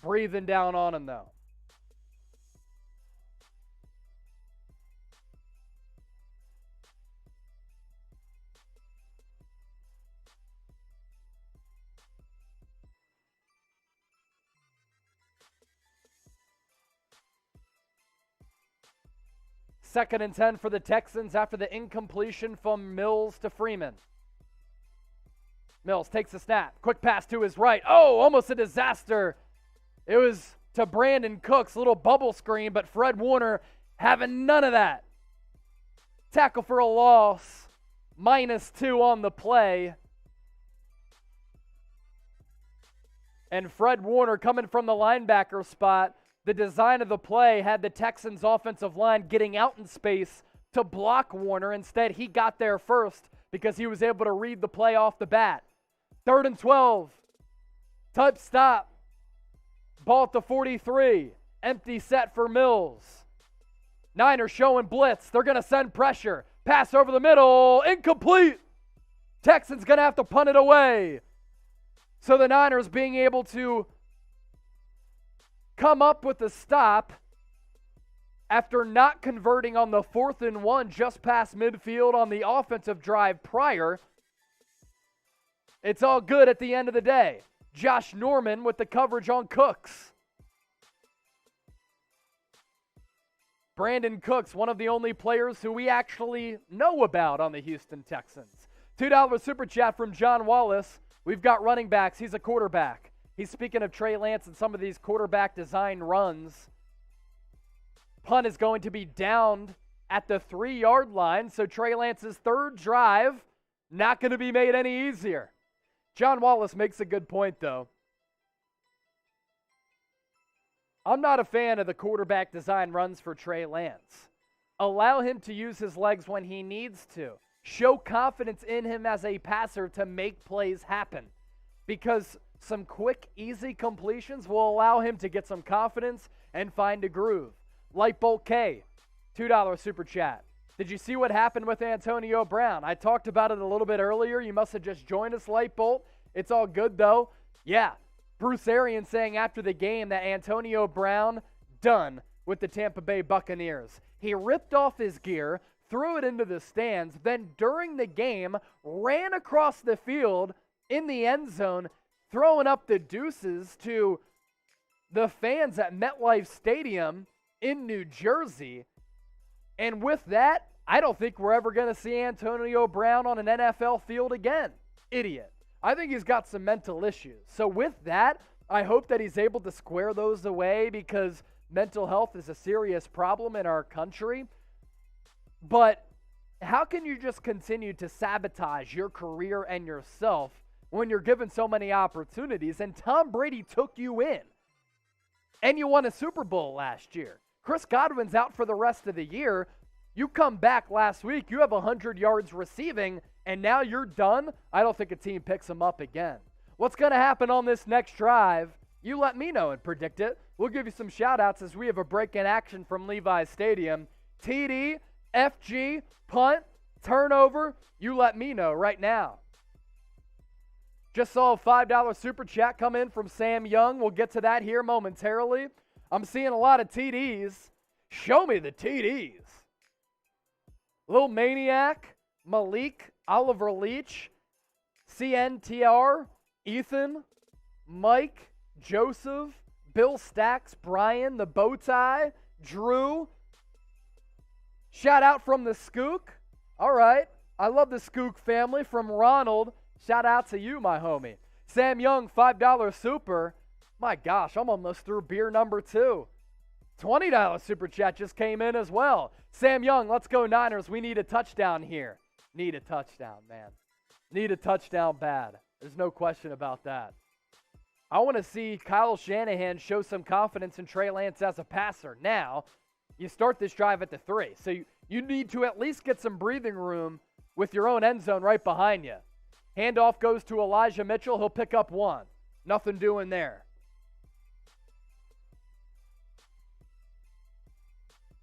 breathing down on him, though. Second and 10 for the Texans after the incompletion from Mills to Freeman. Mills takes the snap. Quick pass to his right. Oh, almost a disaster. It was to Brandon Cooks, little bubble screen, but Fred Warner having none of that. Tackle for a loss, -2 on the play. And Fred Warner coming from the linebacker spot. The design of the play had the Texans' offensive line getting out in space to block Warner. Instead, he got there first because he was able to read the play off the bat. 3rd and 12. Type stop. Ball at the 43. Empty set for Mills. Niners showing blitz. They're going to send pressure. Pass over the middle. Incomplete. Texans going to have to punt it away. So the Niners being able to come up with a stop after not converting on the 4th and 1 just past midfield on the offensive drive prior. It's all good at the end of the day. Josh Norman with the coverage on Cooks. Brandon Cooks, one of the only players who we actually know about on the Houston Texans. $2 super chat from John Wallace. We've got running backs. He's a quarterback. He's speaking of Trey Lance and some of these quarterback design runs. Punt is going to be downed at the 3-yard line, so Trey Lance's 3rd drive not going to be made any easier. John Wallace makes a good point, though. I'm not a fan of the quarterback design runs for Trey Lance. Allow him to use his legs when he needs to. Show confidence in him as a passer to make plays happen. Because some quick, easy completions will allow him to get some confidence and find a groove. Lightbolt K, $2 super chat. Did you see what happened with Antonio Brown? I talked about it a little bit earlier. You must have just joined us, Lightbolt. It's all good, though. Yeah, Bruce Arians saying after the game that Antonio Brown done with the Tampa Bay Buccaneers. He ripped off his gear, threw it into the stands, then during the game ran across the field in the end zone, throwing up the deuces to the fans at MetLife Stadium in New Jersey. And with that, I don't think we're ever going to see Antonio Brown on an NFL field again. Idiot. I think he's got some mental issues. So with that, I hope that he's able to square those away, because mental health is a serious problem in our country. But how can you just continue to sabotage your career and yourself when you're given so many opportunities? And Tom Brady took you in, and you won a Super Bowl last year. Chris Godwin's out for the rest of the year. You come back last week, you have 100 yards receiving, and now you're done? I don't think a team picks him up again. What's going to happen on this next drive? You let me know and predict it. We'll give you some shout-outs as we have a break in action from Levi's Stadium. TD, FG, punt, turnover, you let me know right now. Just saw a $5 super chat come in from Sam Young. We'll get to that here momentarily. I'm seeing a lot of TDs. Show me the TDs. Lil Maniac, Malik, Oliver Leach, CNTR, Ethan, Mike, Joseph, Bill Stacks, Brian, the Bowtie, Drew. Shout out from the Skook. All right. I love the Skook family. From Ronald. Shout out to you, my homie. Sam Young, $5 super. My gosh, I'm almost through beer number 2. $20 super chat just came in as well. Sam Young, let's go Niners. We need a touchdown here. Need a touchdown, man. Need a touchdown bad. There's no question about that. I want to see Kyle Shanahan show some confidence in Trey Lance as a passer. Now, you start this drive at the 3. So you need to at least get some breathing room with your own end zone right behind you. Handoff goes to Elijah Mitchell. He'll pick up 1. Nothing doing there.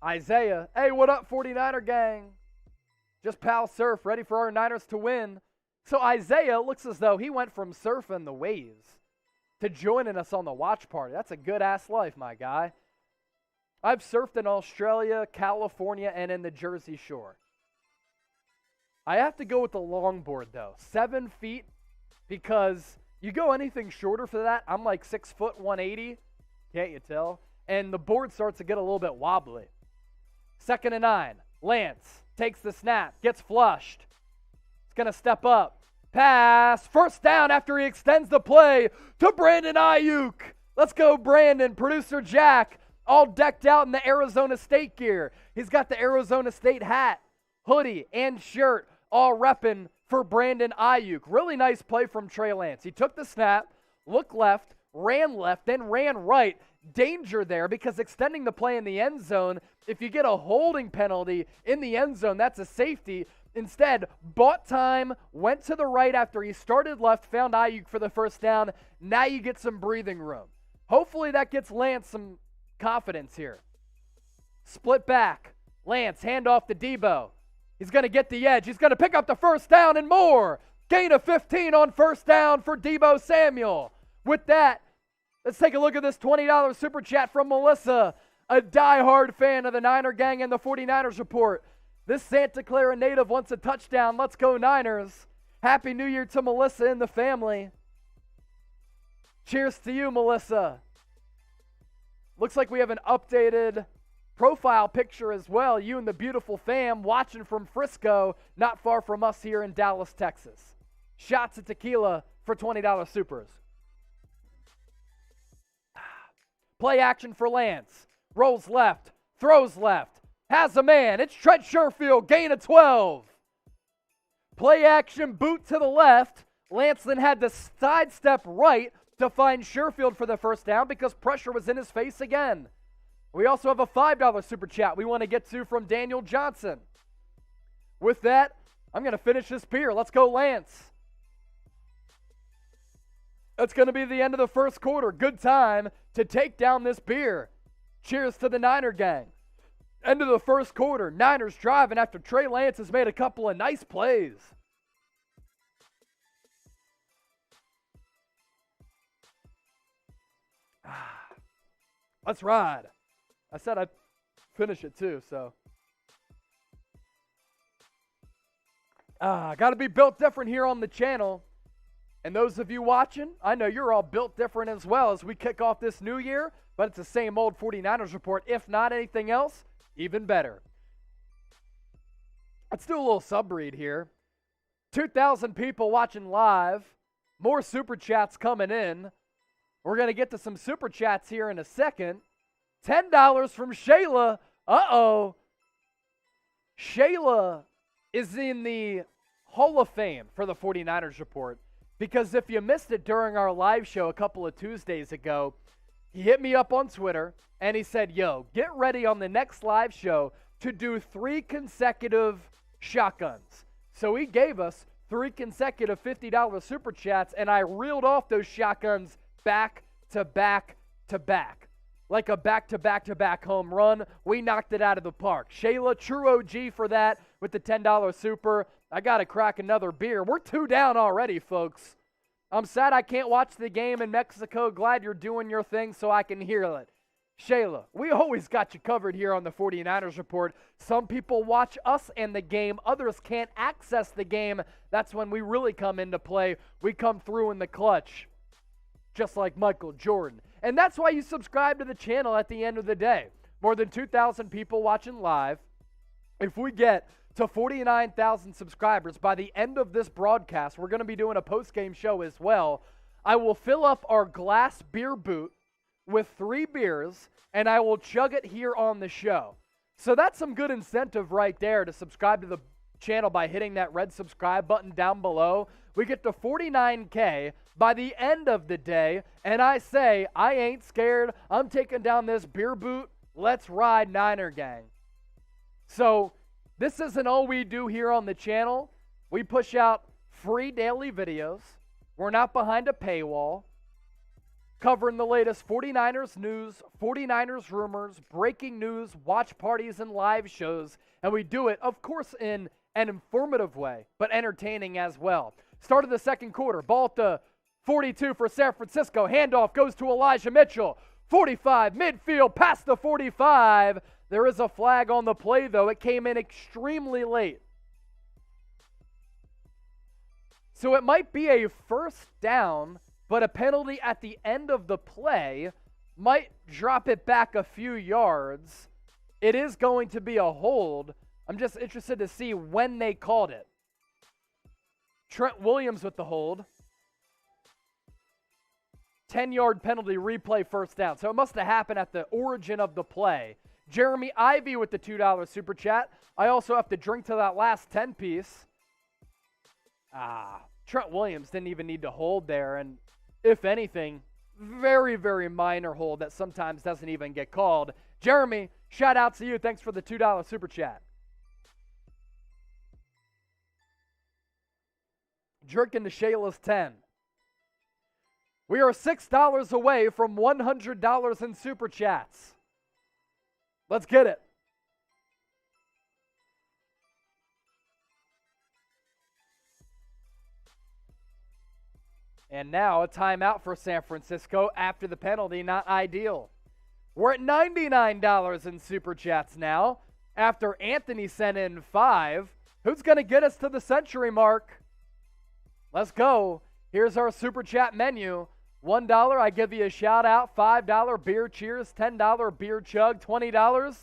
Isaiah, hey, what up, 49er gang? Just pal surf, ready for our Niners to win. So Isaiah looks as though he went from surfing the waves to joining us on the watch party. That's a good-ass life, my guy. I've surfed in Australia, California, and in the Jersey Shore. I have to go with the longboard, though. 7 feet, because you go anything shorter for that, I'm like 6 foot 180. Can't you tell? And the board starts to get a little bit wobbly. 2nd and 9. Lance takes the snap, gets flushed. He's going to step up. Pass. First down after he extends the play to Brandon Ayuk. Let's go, Brandon. Producer Jack, all decked out in the Arizona State gear. He's got the Arizona State hat, hoodie, and shirt, all repping for Brandon Ayuk. Really nice play from Trey Lance. He took the snap, looked left, then ran right. Danger there, because extending the play in the end zone, if you get a holding penalty in the end zone, that's a safety. Instead, bought time, went to the right after he started left, found Ayuk for the first down. Now you get some breathing room. Hopefully that gets Lance some confidence here. Split back. Lance, hand off to Debo. He's going to get the edge. He's going to pick up the first down and more. Gain of 15 on first down for Debo Samuel. With that, let's take a look at this $20 super chat from Melissa, a diehard fan of the Niner gang and the 49ers report. This Santa Clara native wants a touchdown. Let's go Niners. Happy New Year to Melissa and the family. Cheers to you, Melissa. Looks like we have an updated profile picture as well. You and the beautiful fam watching from Frisco, not far from us here in Dallas, Texas. Shots of tequila for $20 supers. Play action for Lance. Rolls left, throws left, has a man. It's Trent Sherfield, gain of 12. Play action, boot to the left. Lance then had to sidestep right to find Sherfield for the first down because pressure was in his face again. We also have a $5 super chat we want to get to from Daniel Johnson. With that, I'm going to finish this beer. Let's go, Lance. That's going to be the end of the first quarter. Good time to take down this beer. Cheers to the Niner gang. End of the first quarter. Niners driving after Trey Lance has made a couple of nice plays. Let's ride. I said I'd finish it too, so. Got to be built different here on the channel. And those of you watching, I know you're all built different as well as we kick off this new year, but it's the same old 49ers report. If not anything else, even better. Let's do a little sub-read here. 2,000 people watching live. More super chats coming in. We're going to get to some super chats here in a second. $10 from Shayla. Uh-oh. Shayla is in the Hall of Fame for the 49ers report. Because if you missed it during our live show a couple of Tuesdays ago, he hit me up on Twitter and he said, yo, get ready on the next live show to do 3 consecutive shotguns. So he gave us 3 consecutive $50 super chats, and I reeled off those shotguns back to back to back. Like a back-to-back-to-back home run. We knocked it out of the park. Shayla, true OG for that with the $10 super. I got to crack another beer. We're 2 down already, folks. I'm sad I can't watch the game in Mexico. Glad you're doing your thing so I can hear it. Shayla, we always got you covered here on the 49ers report. Some people watch us and the game. Others can't access the game. That's when we really come into play. We come through in the clutch, just like Michael Jordan. And that's why you subscribe to the channel at the end of the day. More than 2,000 people watching live. If we get to 49,000 subscribers by the end of this broadcast, we're going to be doing a post-game show as well. I will fill up our glass beer boot with 3 beers, and I will chug it here on the show. So that's some good incentive right there to subscribe to the channel by hitting that red subscribe button down below. We get to 49K by the end of the day, and I say, I ain't scared. I'm taking down this beer boot. Let's ride, Niner gang. So this isn't all we do here on the channel. We push out free daily videos. We're not behind a paywall. Covering the latest 49ers news, 49ers rumors, breaking news, watch parties, and live shows. And we do it, of course, in an informative way, but entertaining as well. Start of the second quarter. Ball at the 42 for San Francisco. Handoff goes to Elijah Mitchell. 45, midfield, past the 45. There is a flag on the play, though. It came in extremely late. So it might be a first down, but a penalty at the end of the play might drop it back a few yards. It is going to be a hold. I'm just interested to see when they called it. Trent Williams with the hold. 10-yard penalty, replay, first down. So it must have happened at the origin of the play. Jeremy Ivy with the $2 super chat. I also have to drink to that last 10-piece. Trent Williams didn't even need to hold there, and if anything, very, very minor hold that sometimes doesn't even get called. Jeremy, shout out to you. Thanks for the $2 super chat. Drinking to Shayla's 10. We are $6 away from $100 in super chats. Let's get it. And now a timeout for San Francisco after the penalty. Not ideal. We're at $99 in super chats now after Anthony sent in 5. Who's going to get us to the century mark? Let's go. Here's our super chat menu. $1, I give you a shout out. $5 beer cheers. $10 beer chug. $20.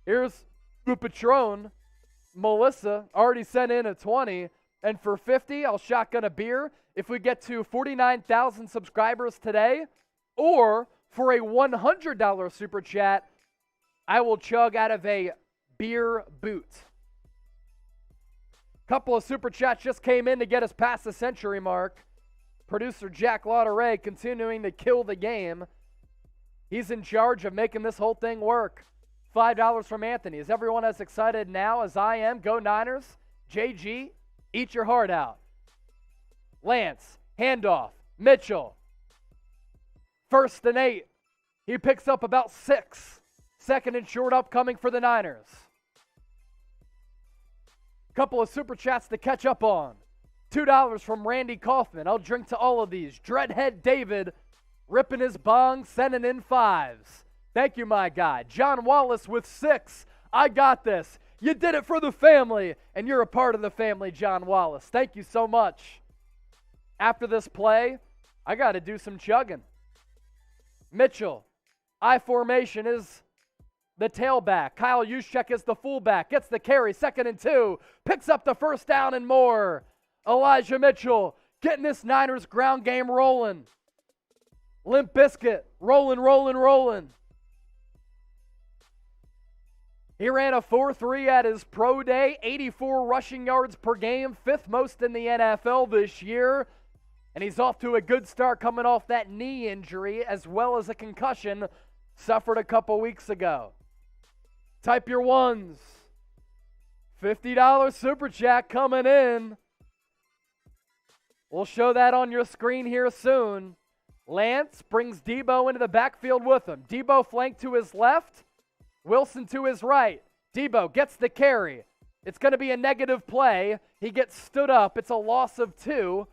Here's the Patron. Melissa already sent in a 20. And for $50, I'll shotgun a beer if we get to 49,000 subscribers today. Or for a $100 super chat, I will chug out of a beer boot. Couple of super chats just came in to get us past the century mark. Producer Jack Lauderay continuing to kill the game. He's in charge of making this whole thing work. $5 from Anthony. Is everyone as excited now as I am? Go Niners. JG, eat your heart out. Lance, handoff. Mitchell. 1st and 8. He picks up about 6. 2nd and short upcoming for the Niners. Couple of super chats to catch up on. $2 from Randy Kaufman. I'll drink to all of these. Dreadhead David ripping his bong, sending in 5s. Thank you, my guy. John Wallace with 6. I got this. You did it for the family, and you're a part of the family, John Wallace. Thank you so much. After this play, I got to do some chugging. Mitchell, I formation is the tailback. Kyle Juszczyk is the fullback. Gets the carry, 2nd and 2. Picks up the first down and more. Elijah Mitchell getting this Niners ground game rolling. Limp Bizkit, rolling. He ran a 4.3 at his pro day, 84 rushing yards per game, 5th most in the NFL this year. And he's off to a good start coming off that knee injury as well as a concussion suffered a couple weeks ago. Type your ones. $50 Super Chat coming in. We'll show that on your screen here soon. Lance brings Debo into the backfield with him. Debo flanked to his left. Wilson to his right. Debo gets the carry. It's going to be a negative play. He gets stood up. It's a loss of 2.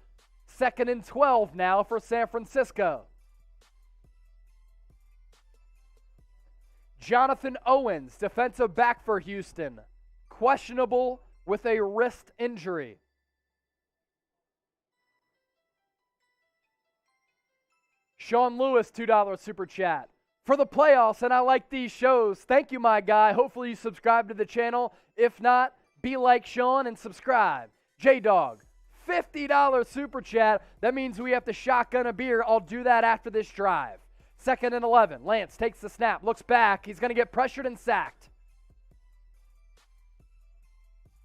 2nd and 12 now for San Francisco. Jonathan Owens, defensive back for Houston, questionable with a wrist injury. Sean Lewis, $2 Super Chat. For the playoffs, and I like these shows. Thank you, my guy. Hopefully you subscribe to the channel. If not, be like Sean and subscribe. J-Dog, $50 Super Chat. That means we have to shotgun a beer. I'll do that after this drive. 2nd and 11. Lance takes the snap, looks back. He's going to get pressured and sacked.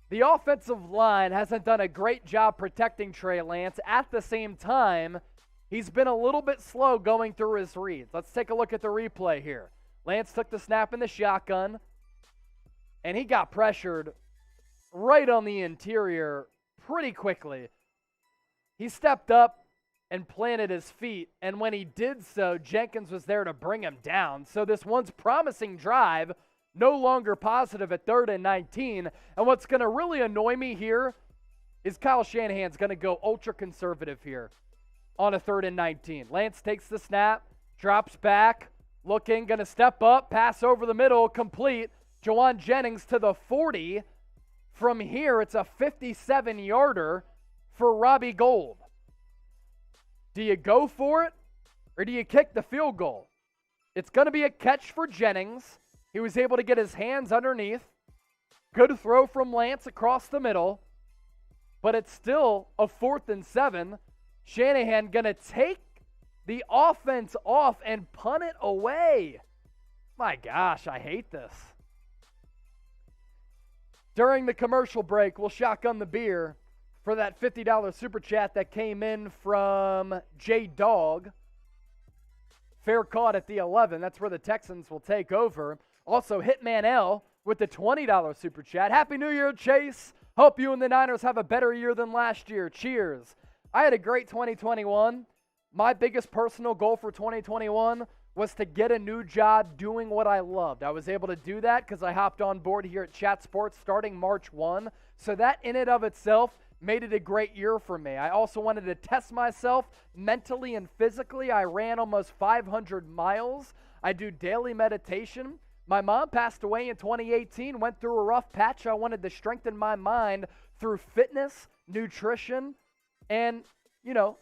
The offensive line hasn't done a great job protecting Trey Lance. At the same time, he's been a little bit slow going through his reads. Let's take a look at the replay here. Lance took the snap in the shotgun, and he got pressured right on the interior pretty quickly. He stepped up and planted his feet, and when he did so, Jenkins was there to bring him down. So this once promising drive, no longer positive at 3rd and 19. And what's going to really annoy me here is Kyle Shanahan's going to go ultra-conservative here on a 3rd and 19. Lance takes the snap, drops back, looking, going to step up, pass over the middle, complete. Jawan Jennings to the 40. From here, it's a 57-yarder for Robbie Gould. Do you go for it, or do you kick the field goal? It's going to be a catch for Jennings. He was able to get his hands underneath. Good throw from Lance across the middle, but it's still a 4th and 7. Shanahan going to take the offense off and punt it away. My gosh, I hate this. During the commercial break, we'll shotgun the beer for that $50 Super Chat that came in from J-Dog. Fair caught at the 11. That's where the Texans will take over. Also, Hitman L with the $20 Super Chat. Happy New Year, Chase. Hope you and the Niners have a better year than last year. Cheers. I had a great 2021. My biggest personal goal for 2021 was to get a new job doing what I loved. I was able to do that because I hopped on board here at Chat Sports starting March 1. So that in and of itself made it a great year for me. I also wanted to test myself mentally and physically. I ran almost 500 miles. I do daily meditation. My mom passed away in 2018, went through a rough patch. I wanted to strengthen my mind through fitness, nutrition, and,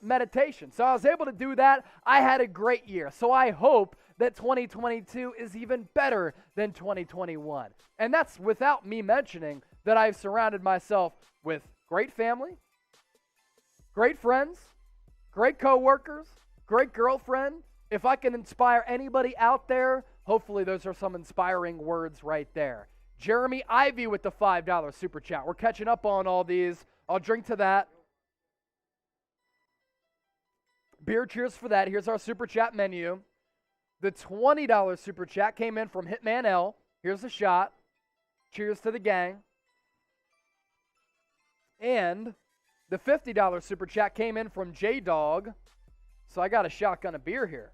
meditation. So I was able to do that. I had a great year. So I hope that 2022 is even better than 2021. And that's without me mentioning that I've surrounded myself with great family, great friends, great coworkers, great girlfriend. If I can inspire anybody out there, hopefully those are some inspiring words right there. Jeremy Ivy with the $5 Super Chat. We're catching up on all these. I'll drink to that. Beer cheers for that. Here's our Super Chat menu. The $20 Super Chat came in from Hitman L. Here's a shot. Cheers to the gang. And the $50 Super Chat came in from J-Dog. So I got a shotgun of beer here.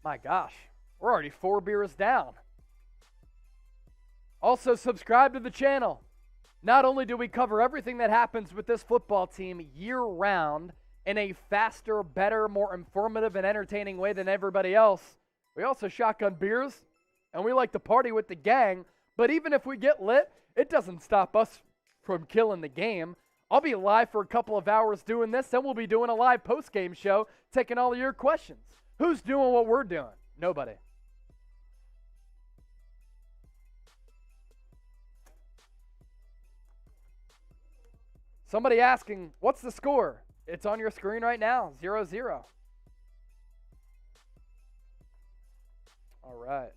My gosh, we're already 4 beers down. Also, subscribe to the channel. Not only do we cover everything that happens with this football team year-round, in a faster, better, more informative, and entertaining way than everybody else. We also shotgun beers, and we like to party with the gang. But even if we get lit, it doesn't stop us from killing the game. I'll be live for a couple of hours doing this, then we'll be doing a live post-game show, taking all of your questions. Who's doing what we're doing? Nobody. Somebody asking, what's the score? It's on your screen right now, 0-0. All right.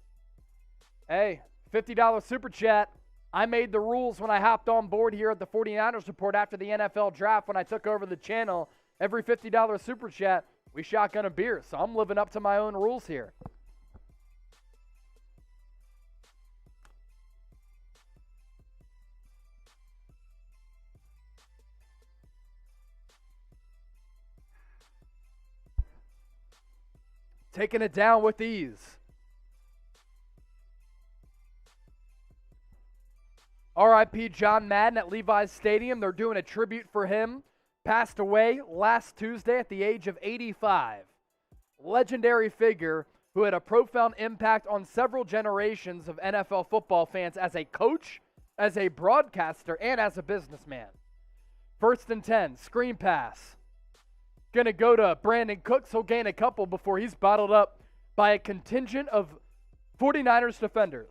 Hey, $50 super chat. I made the rules when I hopped on board here at the 49ers Report after the NFL draft when I took over the channel. Every $50 super chat, we shotgun a beer. So I'm living up to my own rules here. Taking it down with ease. R.I.P. John Madden at Levi's Stadium. They're doing a tribute for him. Passed away last Tuesday at the age of 85. Legendary figure who had a profound impact on several generations of NFL football fans as a coach, as a broadcaster, and as a businessman. 1st and 10, screen pass. Going to go to Brandon Cooks. He'll gain a couple before he's bottled up by a contingent of 49ers defenders.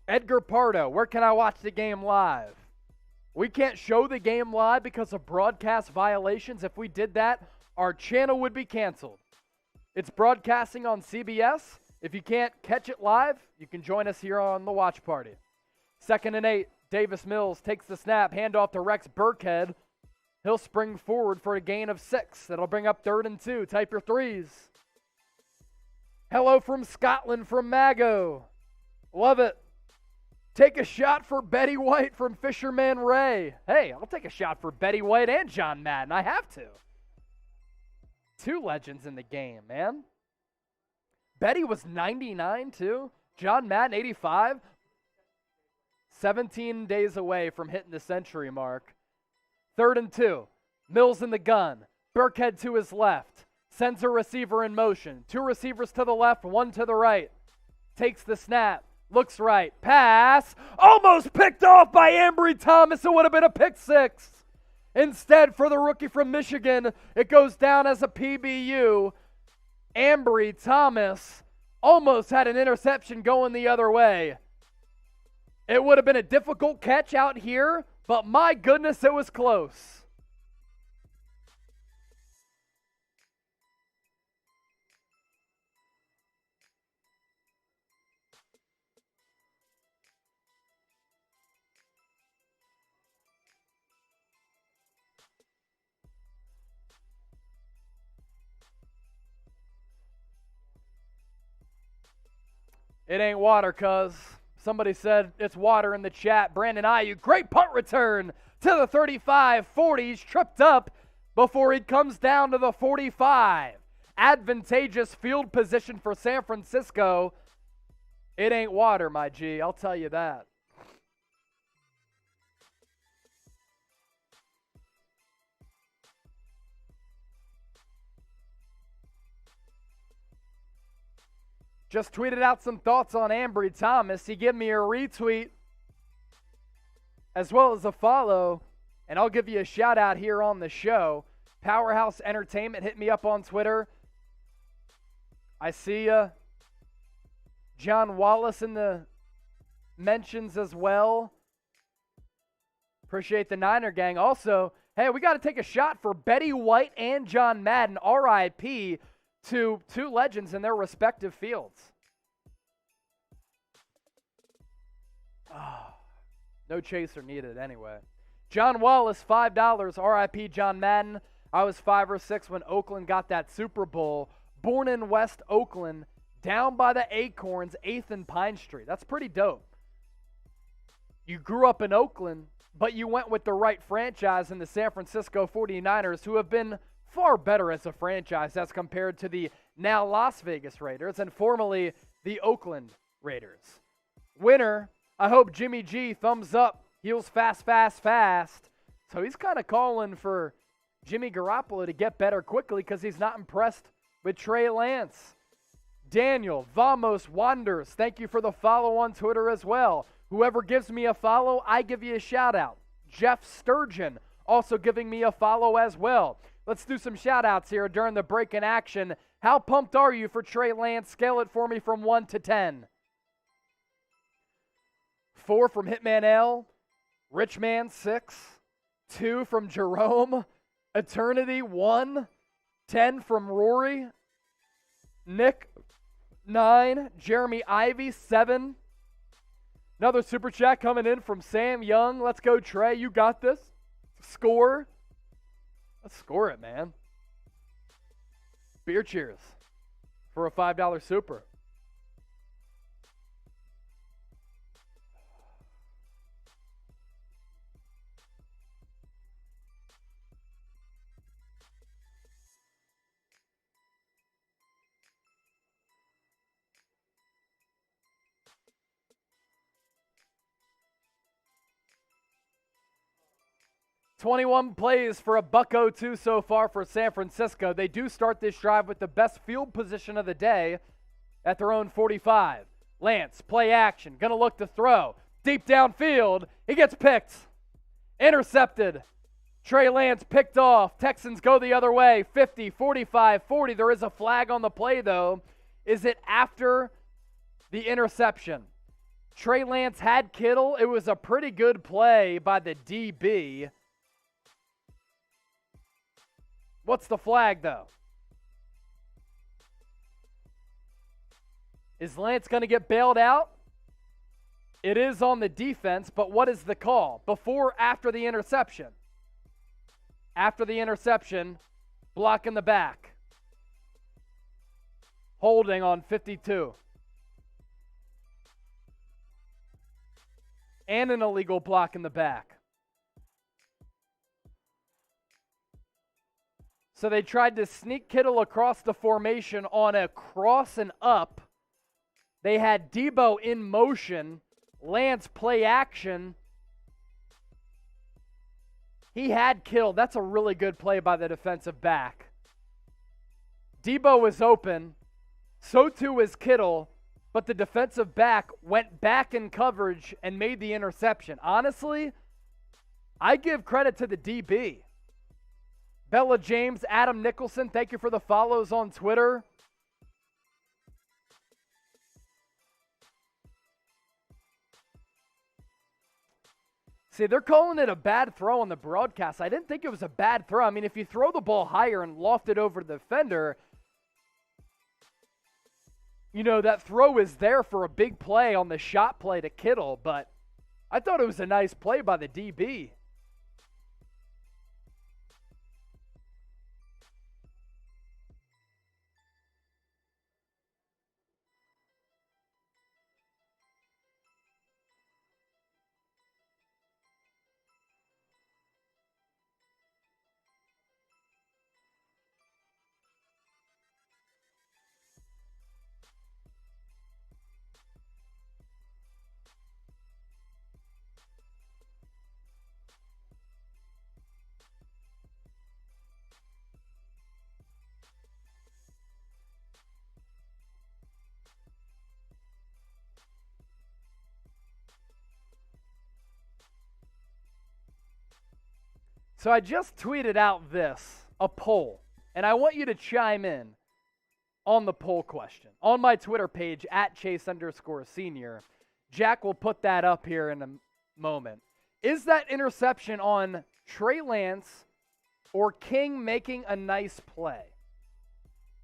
Edgar Pardo, where can I watch the game live? We can't show the game live because of broadcast violations. If we did that, our channel would be canceled. It's broadcasting on CBS. If you can't catch it live, you can join us here on the watch party. 2nd and 8, Davis Mills takes the snap, handoff to Rex Burkhead. He'll spring forward for a gain of 6. That'll bring up 3rd and 2. Type your threes. Hello from Scotland from Mago. Love it. Take a shot for Betty White from Fisherman Ray. Hey, I'll take a shot for Betty White and John Madden. I have to. 2 legends in the game, man. Betty was 99 too. John Madden, 85. 17 days away from hitting the century mark. 3rd and 2. Mills in the gun. Burkhead to his left. Sends a receiver in motion. 2 receivers to the left, 1 to the right. Takes the snap. Looks right. Pass. Almost picked off by Ambry Thomas. It would have been a pick 6. Instead, for the rookie from Michigan, it goes down as a PBU. Ambry Thomas almost had an interception going the other way. It would have been a difficult catch out here, but my goodness, it was close. It ain't water, cuz. Somebody said it's water in the chat. Brandon Ayuk, great punt return to the 35, 40s, tripped up before he comes down to the 45. Advantageous field position for San Francisco. It ain't water, my G, I'll tell you that. Just tweeted out some thoughts on Ambry Thomas. He gave me a retweet as well as a follow, and I'll give you a shout out here on the show. Powerhouse Entertainment hit me up on Twitter. I see you. John Wallace in the mentions as well. Appreciate the Niner gang. Also, hey, we got to take a shot for Betty White and John Madden, RIP, to 2 legends in their respective fields. Oh, no chaser needed anyway. John Wallace, $5, RIP John Madden. I was 5 or 6 when Oakland got that Super Bowl. Born in West Oakland, down by the Acorns, 8th and Pine Street. That's pretty dope. You grew up in Oakland, but you went with the right franchise in the San Francisco 49ers, who have been far better as a franchise as compared to the now Las Vegas Raiders and formerly the Oakland Raiders. Winner, I hope Jimmy G, thumbs up, heels fast, fast, fast. So he's kind of calling for Jimmy Garoppolo to get better quickly because he's not impressed with Trey Lance. Daniel Vamos Wanders, thank you for the follow on Twitter as well. Whoever gives me a follow, I give you a shout out. Jeff Sturgeon also giving me a follow as well. Let's do some shout outs here during the break in action. How pumped are you for Trey Lance? Scale it for me from 1 to 10. 4 from Hitman L. Richman 6. 2 from Jerome. Eternity 1. 10 from Rory. Nick 9. Jeremy Ivy 7. Another super chat coming in from Sam Young. Let's go, Trey. You got this. Score. Let's score it, man. Beer cheers for a $5 super. $21 plays for a $1.02 so far for San Francisco. They do start this drive with the best field position of the day at their own 45. Lance, play action, gonna look to throw. Deep downfield, he gets picked. Intercepted. Trey Lance picked off. Texans go the other way, 50, 45, 40. There is a flag on the play, though. Is it after the interception? Trey Lance had Kittle. It was a pretty good play by the DB. What's the flag, though? Is Lance going to get bailed out? It is on the defense, but what is the call? Before or after the interception? After the interception, block in the back. Holding on 52. And an illegal block in the back. So they tried to sneak Kittle across the formation on a cross and up. They had Debo in motion. Lance play action. He had Kittle. That's a really good play by the defensive back. Debo was open. So too was Kittle. But the defensive back went back in coverage and made the interception. Honestly, I give credit to the DB. Bella James, Adam Nicholson, thank you for the follows on Twitter. See, they're calling it a bad throw on the broadcast. I didn't think it was a bad throw. I mean, if you throw the ball higher and loft it over the defender, you know, that throw is there for a big play on the shot play to Kittle, but I thought it was a nice play by the DB. So I just tweeted out a poll, and I want you to chime in on the poll question on my Twitter page at Chase_Senior. Jack will put that up here in a moment. Is that interception on Trey Lance or King making a nice play?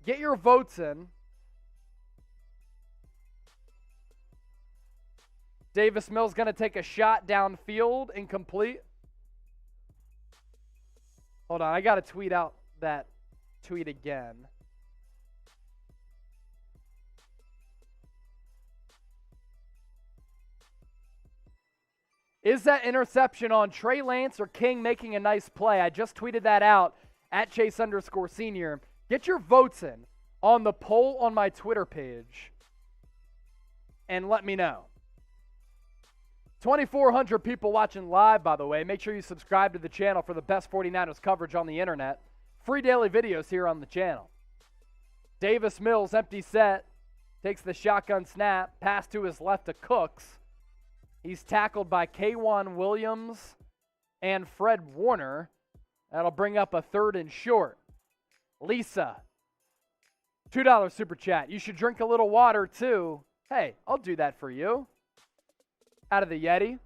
Get your votes in. Davis Mills going to take a shot downfield, incomplete. Hold on, I got to tweet out that tweet again. Is that interception on Trey Lance or King making a nice play? I just tweeted that out at Chase_Senior. Get your votes in on the poll on my Twitter page and let me know. 2,400 people watching live, by the way. Make sure you subscribe to the channel for the best 49ers coverage on the internet. Free daily videos here on the channel. Davis Mills, empty set, takes the shotgun snap, pass to his left to Cooks. He's tackled by K'Wan Williams and Fred Warner. That'll bring up a 3rd and short. Lisa, $2 super chat. You should drink a little water too. Hey, I'll do that for you. Out of the Yeti.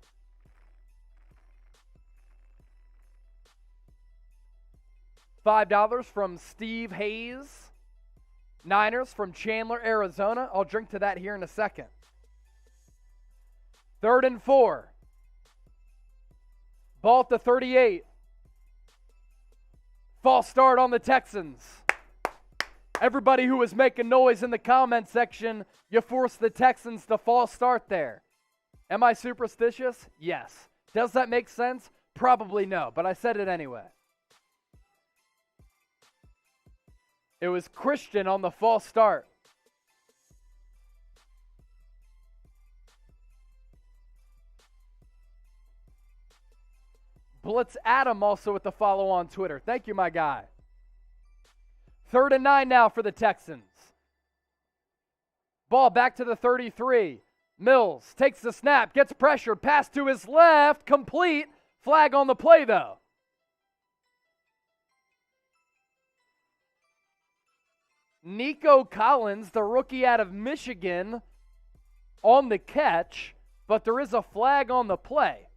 $5 from Steve Hayes. Niners from Chandler, Arizona. I'll drink to that here in a second. 3rd and 4. Ball at the 38. False start on the Texans. Everybody who was making noise in the comment section, you forced the Texans to false start there. Am I superstitious? Yes. Does that make sense? Probably no, but I said it anyway. It was Christian on the false start. Blitz Adam also with the follow on Twitter. Thank you, my guy. 3rd and 9 now for the Texans. Ball back to the 33. Mills takes the snap, gets pressure, pass to his left, complete. Flag on the play, though. Nico Collins, the rookie out of Michigan, on the catch, but there is a flag on the play.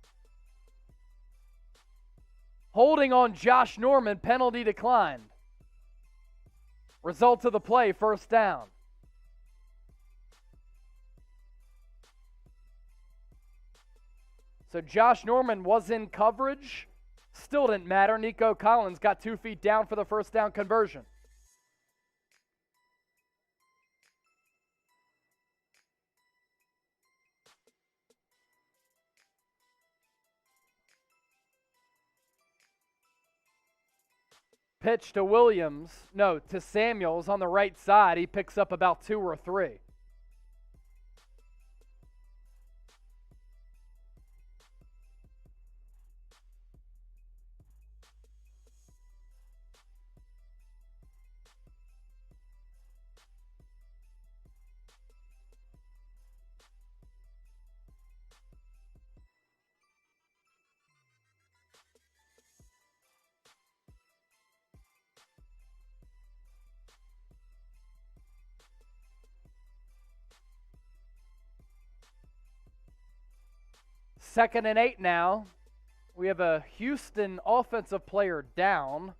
Holding on Josh Norman, penalty declined. Result of the play, 1st down. So Josh Norman was in coverage. Still didn't matter. Nico Collins got 2 feet down for the 1st down conversion. Pitch to Williams. No, to Samuels on the right side. He picks up about 2 or 3. Second and 8 now. We have a Houston offensive player down.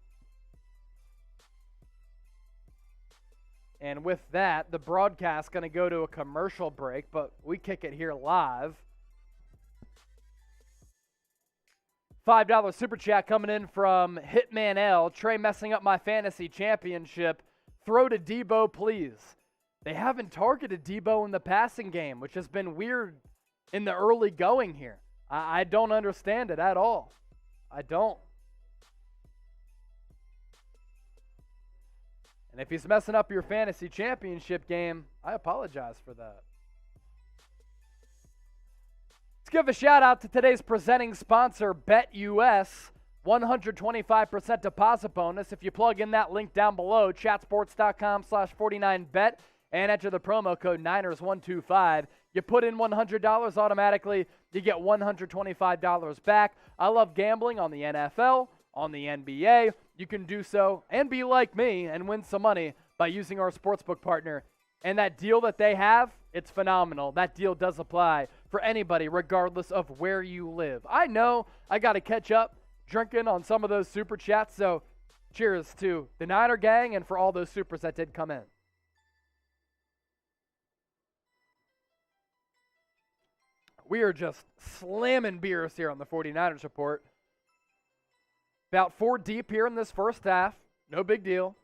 And with that, the broadcast going to go to a commercial break, but we kick it here live. $5 super chat coming in from Hitman L. Trey messing up my fantasy championship. Throw to Debo, please. They haven't targeted Debo in the passing game, which has been weird in the early going here. I don't understand it at all. I don't. And if he's messing up your fantasy championship game, I apologize for that. Let's give a shout out to today's presenting sponsor, BetUS. 125% deposit bonus if you plug in that link down below, chatsports.com/49bet, and enter the promo code Niners125. You put in $100 automatically, you get $125 back. I love gambling on the NFL, on the NBA. You can do so and be like me and win some money by using our sportsbook partner. And that deal that they have, it's phenomenal. That deal does apply for anybody regardless of where you live. I know I got to catch up drinking on some of those super chats, so cheers to the Niner gang and for all those supers that did come in. We are just slamming beers here on the 49ers Report. About 4 deep here in this first half. No big deal.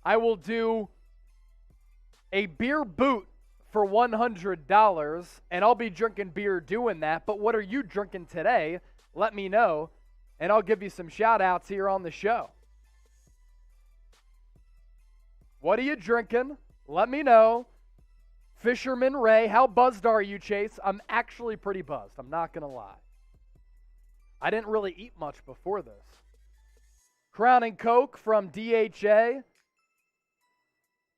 I will do a beer boot for $100, and I'll be drinking beer doing that. But what are you drinking today? Let me know, and I'll give you some shout-outs here on the show. What are you drinking? Let me know. Fisherman Ray, how buzzed are you, Chase? I'm actually pretty buzzed. I'm not going to lie. I didn't really eat much before this. Crown and Coke from DHA.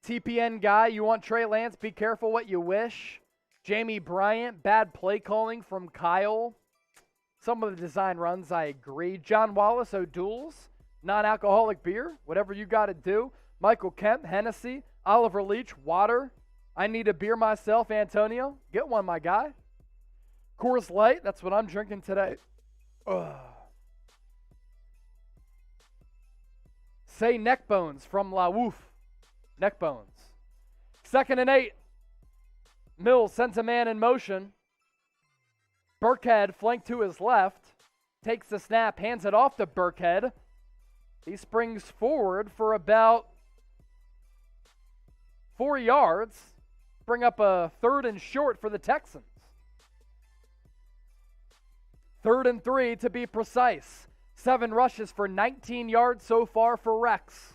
TPN guy, you want Trey Lance? Be careful what you wish. Jamie Bryant, bad play calling from Kyle. Some of the design runs, I agree. John Wallace, O'Doul's, non-alcoholic beer, whatever you got to do. Michael Kemp, Hennessy, Oliver Leach, water. I need a beer myself, Antonio. Get one, my guy. Coors Light, that's what I'm drinking today. Ugh. Say neck bones from La Woof. Neck bones. 2nd and 8. Mills sends a man in motion. Burkhead flanked to his left. Takes the snap, hands it off to Burkhead. He springs forward for about 4 yards. Bring up a 3rd and short for the Texans. 3rd and 3 to be precise. 7 rushes for 19 yards so far for Rex.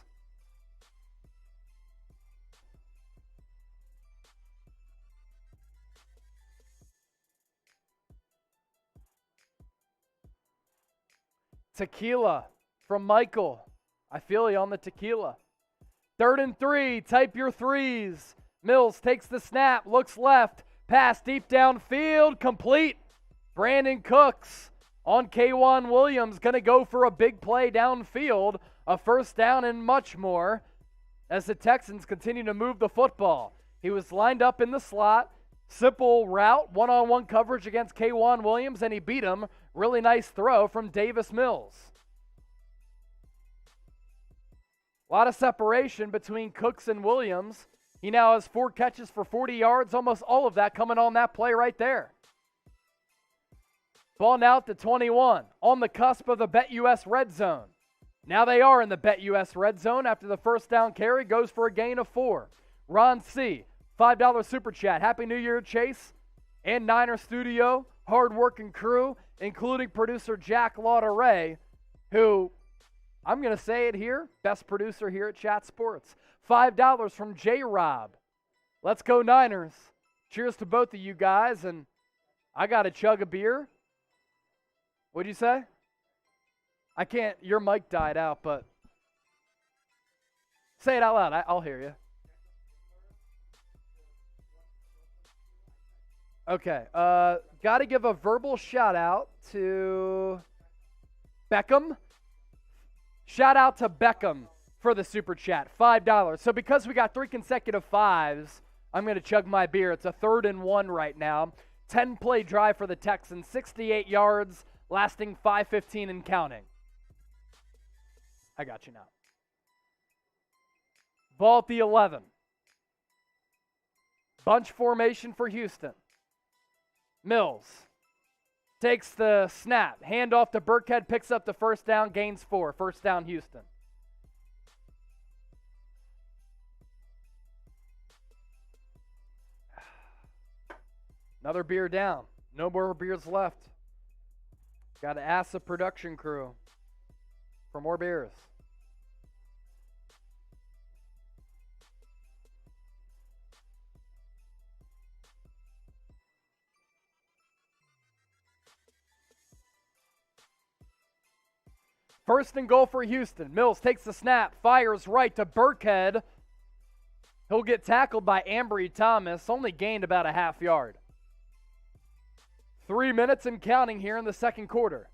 Tequila from Michael. I feel you on the tequila. 3rd and 3. Type your threes. Mills takes the snap. Looks left. Pass deep downfield. Complete. Brandon Cooks on K'Wan Williams. Going to go for a big play downfield. A first down and much more as the Texans continue to move the football. He was lined up in the slot. Simple route. One-on-one coverage against K'Wan Williams, and he beat him. Really nice throw from Davis Mills. A lot of separation between Cooks and Williams. He now has 4 catches for 40 yards, almost all of that coming on that play right there. Ball now to 21, on the cusp of the BetUS red zone. Now they are in the BetUS red zone after the first down carry goes for a gain of 4. Ron C., $5 super chat. Happy New Year, Chase and Niner Studio, hard-working crew, including producer Jack Lauderay, who, I'm going to say it here, best producer here at Chat Sports. $5 from J-Rob. Let's go Niners. Cheers to both of you guys, and I got to chug a beer. What'd you say? I can't, your mic died out, but say it out loud. I'll hear you. Okay, got to give a verbal shout out to Beckham. Shout out to Beckham for the super chat, $5. So because we got 3 consecutive 5s, I'm going to chug my beer. It's a 3rd and 1 right now. 10-play drive for the Texans, 68 yards, lasting 5:15 and counting. I got you now. Ball at the 11. Bunch formation for Houston. Mills takes the snap. Hand off to Burkhead, picks up the first down, gains 4. First down, Houston. Another beer down. No more beers left. Got to ask the production crew for more beers. First and goal for Houston. Mills takes the snap, fires right to Burkhead. He'll get tackled by Ambry Thomas, only gained about a half yard. 3 minutes and counting here in the second quarter.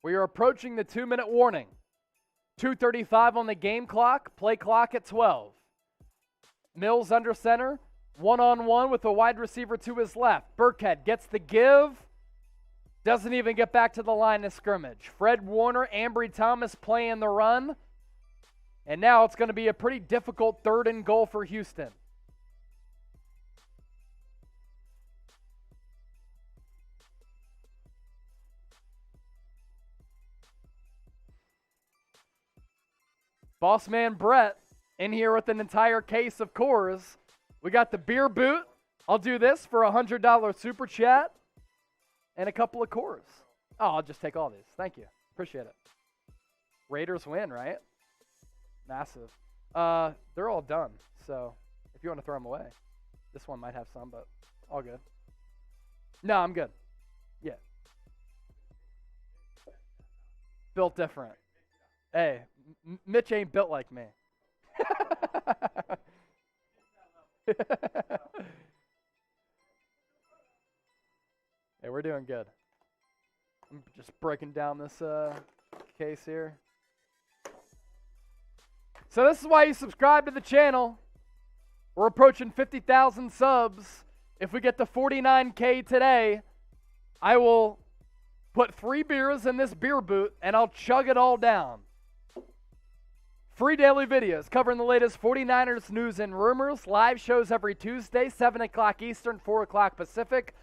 We are approaching the 2-minute warning. 2:35 on the game clock, play clock at 12. Mills under center, one-on-one with a wide receiver to his left. Burkhead gets the give, doesn't even get back to the line of scrimmage. Fred Warner, Ambry Thomas playing the run, and now it's going to be a pretty difficult 3rd and goal for Houston. Boss man Brett in here with an entire case of Coors. We got the beer boot. I'll do this for a $100 super chat and a couple of Coors. Oh, I'll just take all these. Thank you. Appreciate it. Raiders win, right? Massive. They're all done, so if you want to throw them away. This one might have some, but all good. No, I'm good. Yeah. Built different. Hey, Mitch ain't built like me. Hey, we're doing good. I'm just breaking down this case here. So this is why you subscribe to the channel. We're approaching 50,000 subs. If we get to 49K today, I will put 3 beers in this beer boot and I'll chug it all down. Free daily videos covering the latest 49ers news and rumors. Live shows every Tuesday, 7 o'clock Eastern, 4 o'clock Pacific.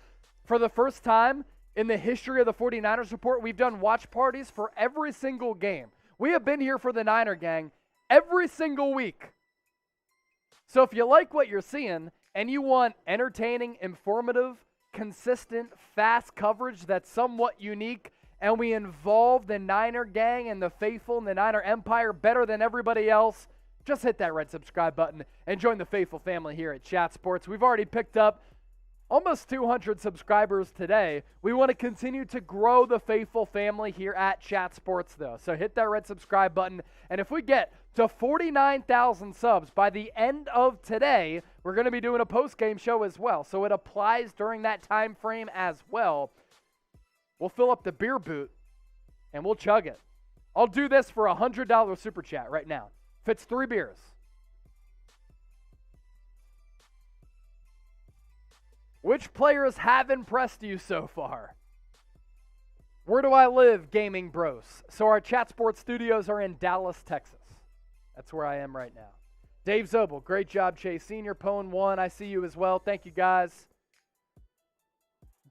For the first time in the history of the 49ers Report, we've done watch parties for every single game. We have been here for the Niner Gang every single week. So if you like what you're seeing and you want entertaining, informative, consistent, fast coverage that's somewhat unique, and we involve the Niner Gang and the faithful and the Niner Empire better than everybody else, just hit that red subscribe button and join the faithful family here at Chat Sports. We've already picked up almost 200 subscribers today. We want to continue to grow the faithful family here at Chat Sports, though. So hit that red subscribe button. And if we get to 49,000 subs by the end of today, we're going to be doing a post-game show as well. So it applies during that time frame as well. We'll fill up the beer boot, and we'll chug it. I'll do this for a $100 super chat right now. Fits 3 beers. Which players have impressed you so far? Where do I live, Gaming Bros? So our Chat Sports studios are in Dallas, Texas. That's where I am right now. Dave Zobel, great job, Chase Sr. Pone 1, I see you as well. Thank you, guys.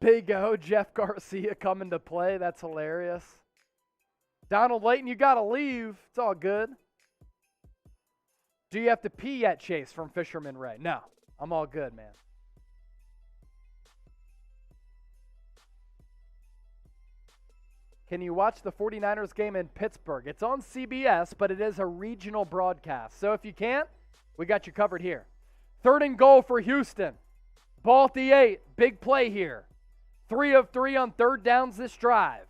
Big O, Jeff Garcia coming to play. That's hilarious. Donald Layton, you got to leave. It's all good. Do you have to pee yet, Chase, from Fisherman Ray? No, I'm all good, man. Can you watch the 49ers game in Pittsburgh? It's on CBS, but it is a regional broadcast. So if you can't, we got you covered here. 3rd and goal for Houston. Ball at the 8. Big play here. 3 of 3 on 3rd downs this drive.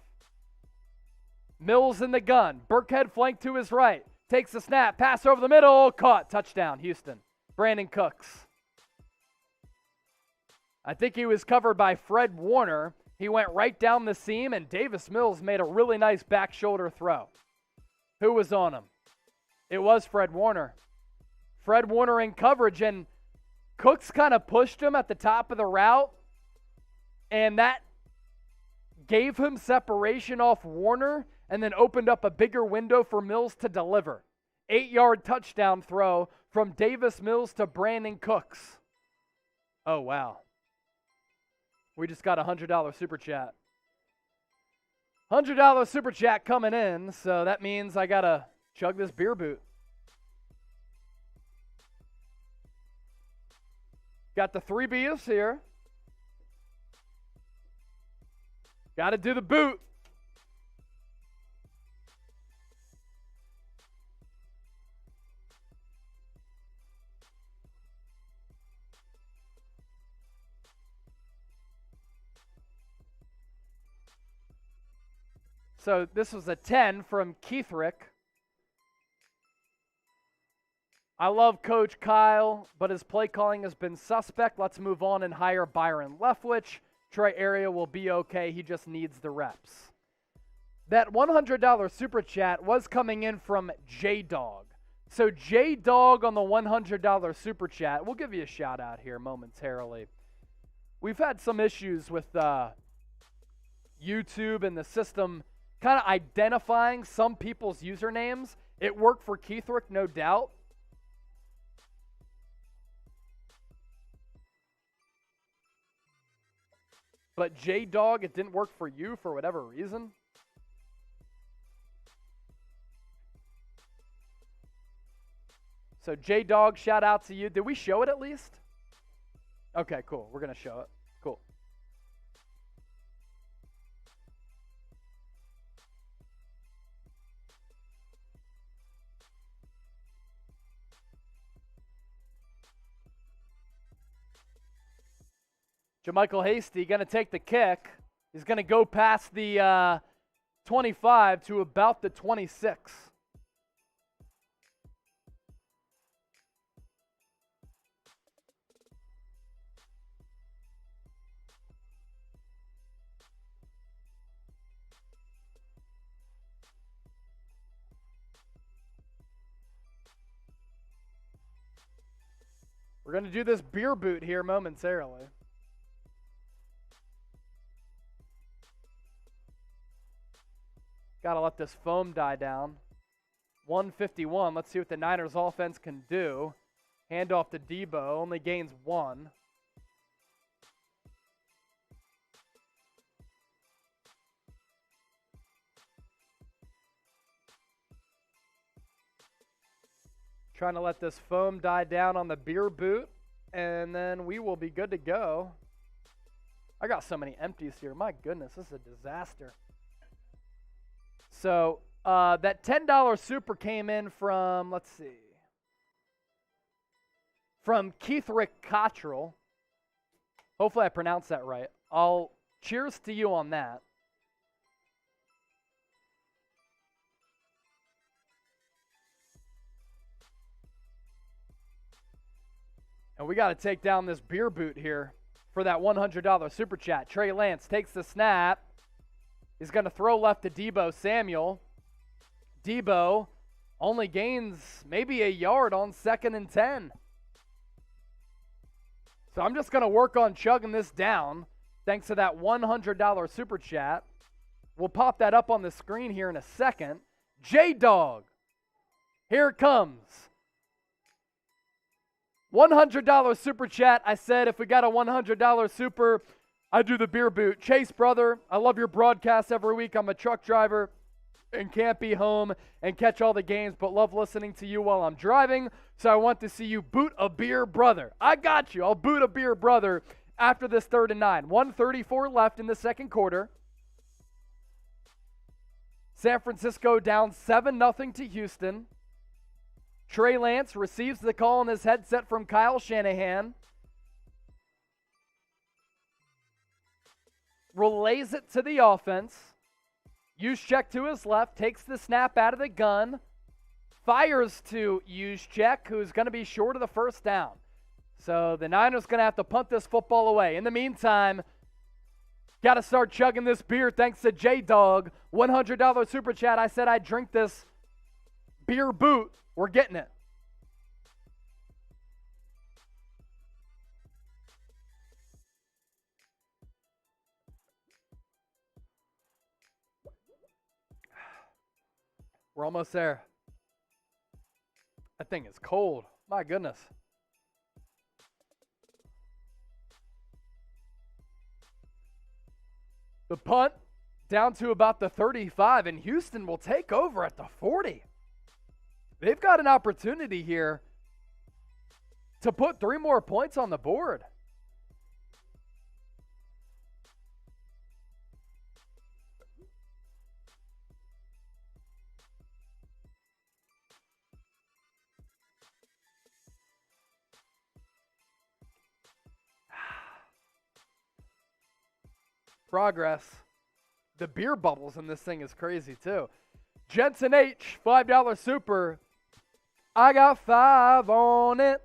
Mills in the gun. Burkhead flank to his right. Takes the snap. Pass over the middle. Caught. Touchdown, Houston. Brandon Cooks. I think he was covered by Fred Warner. He went right down the seam, and Davis Mills made a really nice back shoulder throw. Who was on him? It was Fred Warner. Fred Warner in coverage, and Cooks kind of pushed him at the top of the route, and that gave him separation off Warner and then opened up a bigger window for Mills to deliver. 8-yard touchdown throw from Davis Mills to Brandon Cooks. Oh, wow. We just got a $100 super chat. $100 super chat coming in, so that means I got to chug this beer boot. Got the 3 beers here. Got to do the boot. So this was a 10 from Keithrick. I love Coach Kyle, but his play calling has been suspect. Let's move on and hire Byron Leftwich. Trey Area will be okay. He just needs the reps. That $100 super chat was coming in from J-Dog. So J-Dog on the $100 super chat. We'll give you a shout out here momentarily. We've had some issues with YouTube and the system kind of identifying some people's usernames. It worked for Keithrick, no doubt. But J-Dog, it didn't work for you for whatever reason. So J-Dog, shout out to you. Did we show it at least? Okay, cool. We're going to show it. Cool. JaMychal Hasty going to take the kick. He's going to go past the 25 to about the 26. We're going to do this beer boot here momentarily. Got to let this foam die down. 151. Let's see what the Niners offense can do. Handoff to Debo. Only gains 1. Trying to let this foam die down on the beer boot, and then we will be good to go. I got so many empties here. My goodness, this is a disaster. So that $10 super came in from, let's see, from Keith Rick Cottrell. Hopefully I pronounced that right. I'll cheers to you on that. And we got to take down this beer boot here for that $100 super chat. Trey Lance takes the snap. He's going to throw left to Debo Samuel. Debo only gains maybe a yard on 2nd and 10. So I'm just going to work on chugging this down thanks to that $100 super chat. We'll pop that up on the screen here in a second. J-Dog, here it comes. $100 super chat. I said if we got a $100 super, I do the beer boot. Chase, brother, I love your broadcast every week. I'm a truck driver and can't be home and catch all the games, but love listening to you while I'm driving. So I want to see you boot a beer, brother. I got you. I'll boot a beer, brother, after this 3rd and 9. 1:34 left in the second quarter. San Francisco down 7-0 to Houston. Trey Lance receives the call on his headset from Kyle Shanahan. Relays it to the offense. Juszczyk to his left, takes the snap out of the gun. Fires to Juszczyk, who's going to be short of the first down. So the Niners going to have to punt this football away. In the meantime, got to start chugging this beer thanks to J-Dog. $100 super chat. I said I'd drink this beer boot. We're getting it. We're almost there. That thing is cold. My goodness. The punt down to about the 35, and Houston will take over at the 40. They've got an opportunity here to put 3 more points on the board. Progress. The beer bubbles in this thing is crazy too. Jensen H, $5 super. I got 5 on it.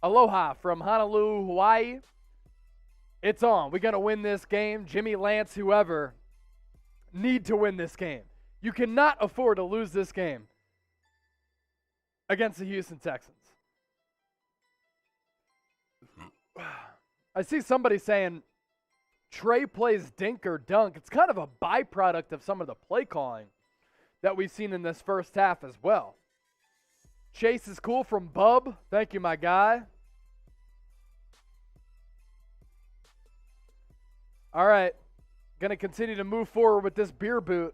Aloha from Honolulu, Hawaii. It's on. We're going to win this game. Jimmy Lance, whoever, need to win this game. You cannot afford to lose this game against the Houston Texans. I see somebody saying Trey plays dink or dunk. It's kind of a byproduct of some of the play calling that we've seen in this first half as well. Chase is cool from Bub. Thank you, my guy. All right. Going to continue to move forward with this beer boot.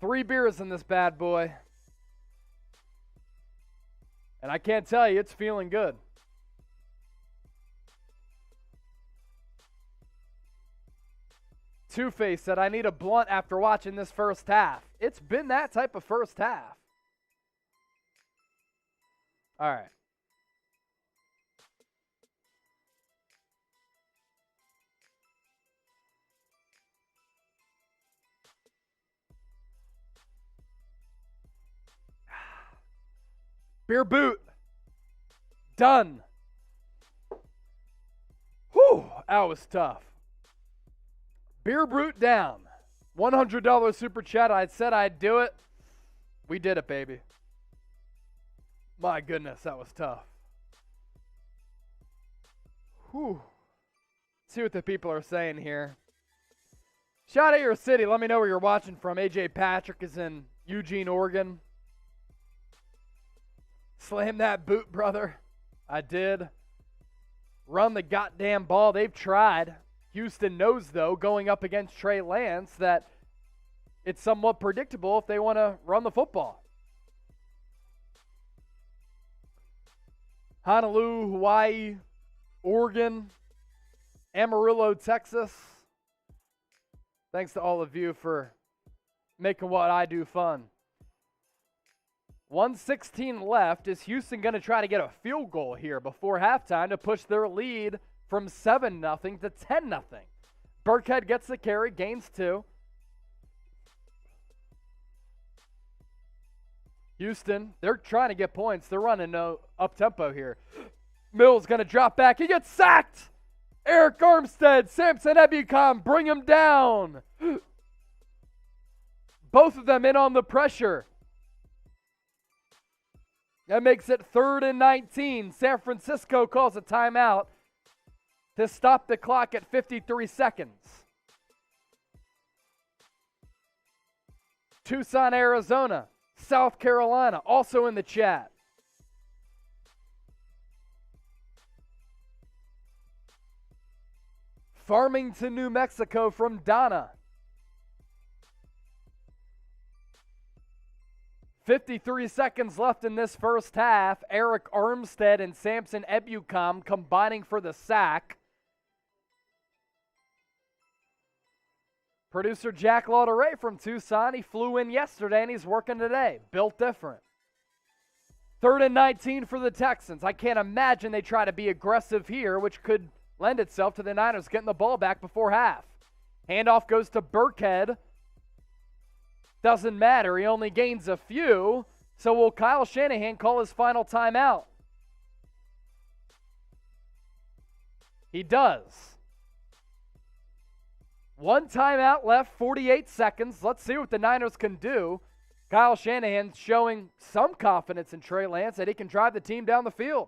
3 beers in this bad boy. And I can't tell you, it's feeling good. Two-Face said, I need a blunt after watching this first half. It's been that type of first half. All right. Beer boot. Done. Whew, that was tough. Beer boot down. $100 super chat. I said I'd do it. We did it, baby. My goodness, that was tough. Whew. See what the people are saying here. Shout out your city. Let me know where you're watching from. AJ Patrick is in Eugene, Oregon. Slam that boot, brother. I did. Run the goddamn ball. They've tried. Houston knows, though, going up against Trey Lance, that it's somewhat predictable if they want to run the football. Honolulu, Hawaii, Oregon, Amarillo, Texas. Thanks to all of you for making what I do fun. 1:16 left. Is Houston going to try to get a field goal here before halftime to push their lead from 7-0 to 10-0? Burkhead gets the carry, gains 2. Houston, they're trying to get points. They're running no up-tempo here. Mills going to drop back. He gets sacked. Eric Armstead, Samson Ebukam, bring him down. Both of them in on the pressure. That makes it 3rd and 19. San Francisco calls a timeout to stop the clock at 53 seconds. Tucson, Arizona, South Carolina, also in the chat. Farmington, New Mexico from Donna. 53 seconds left in this first half. Eric Armstead and Samson Ebukam combining for the sack. Producer Jack Lauderay from Tucson, he flew in yesterday and he's working today. Built different. 3rd and 19 for the Texans. I can't imagine they try to be aggressive here, which could lend itself to the Niners getting the ball back before half. Handoff goes to Burkhead. Doesn't matter. He only gains a few. So will Kyle Shanahan call his final timeout? He does. 1 timeout left, 48 seconds. Let's see what the Niners can do. Kyle Shanahan's showing some confidence in Trey Lance that he can drive the team down the field.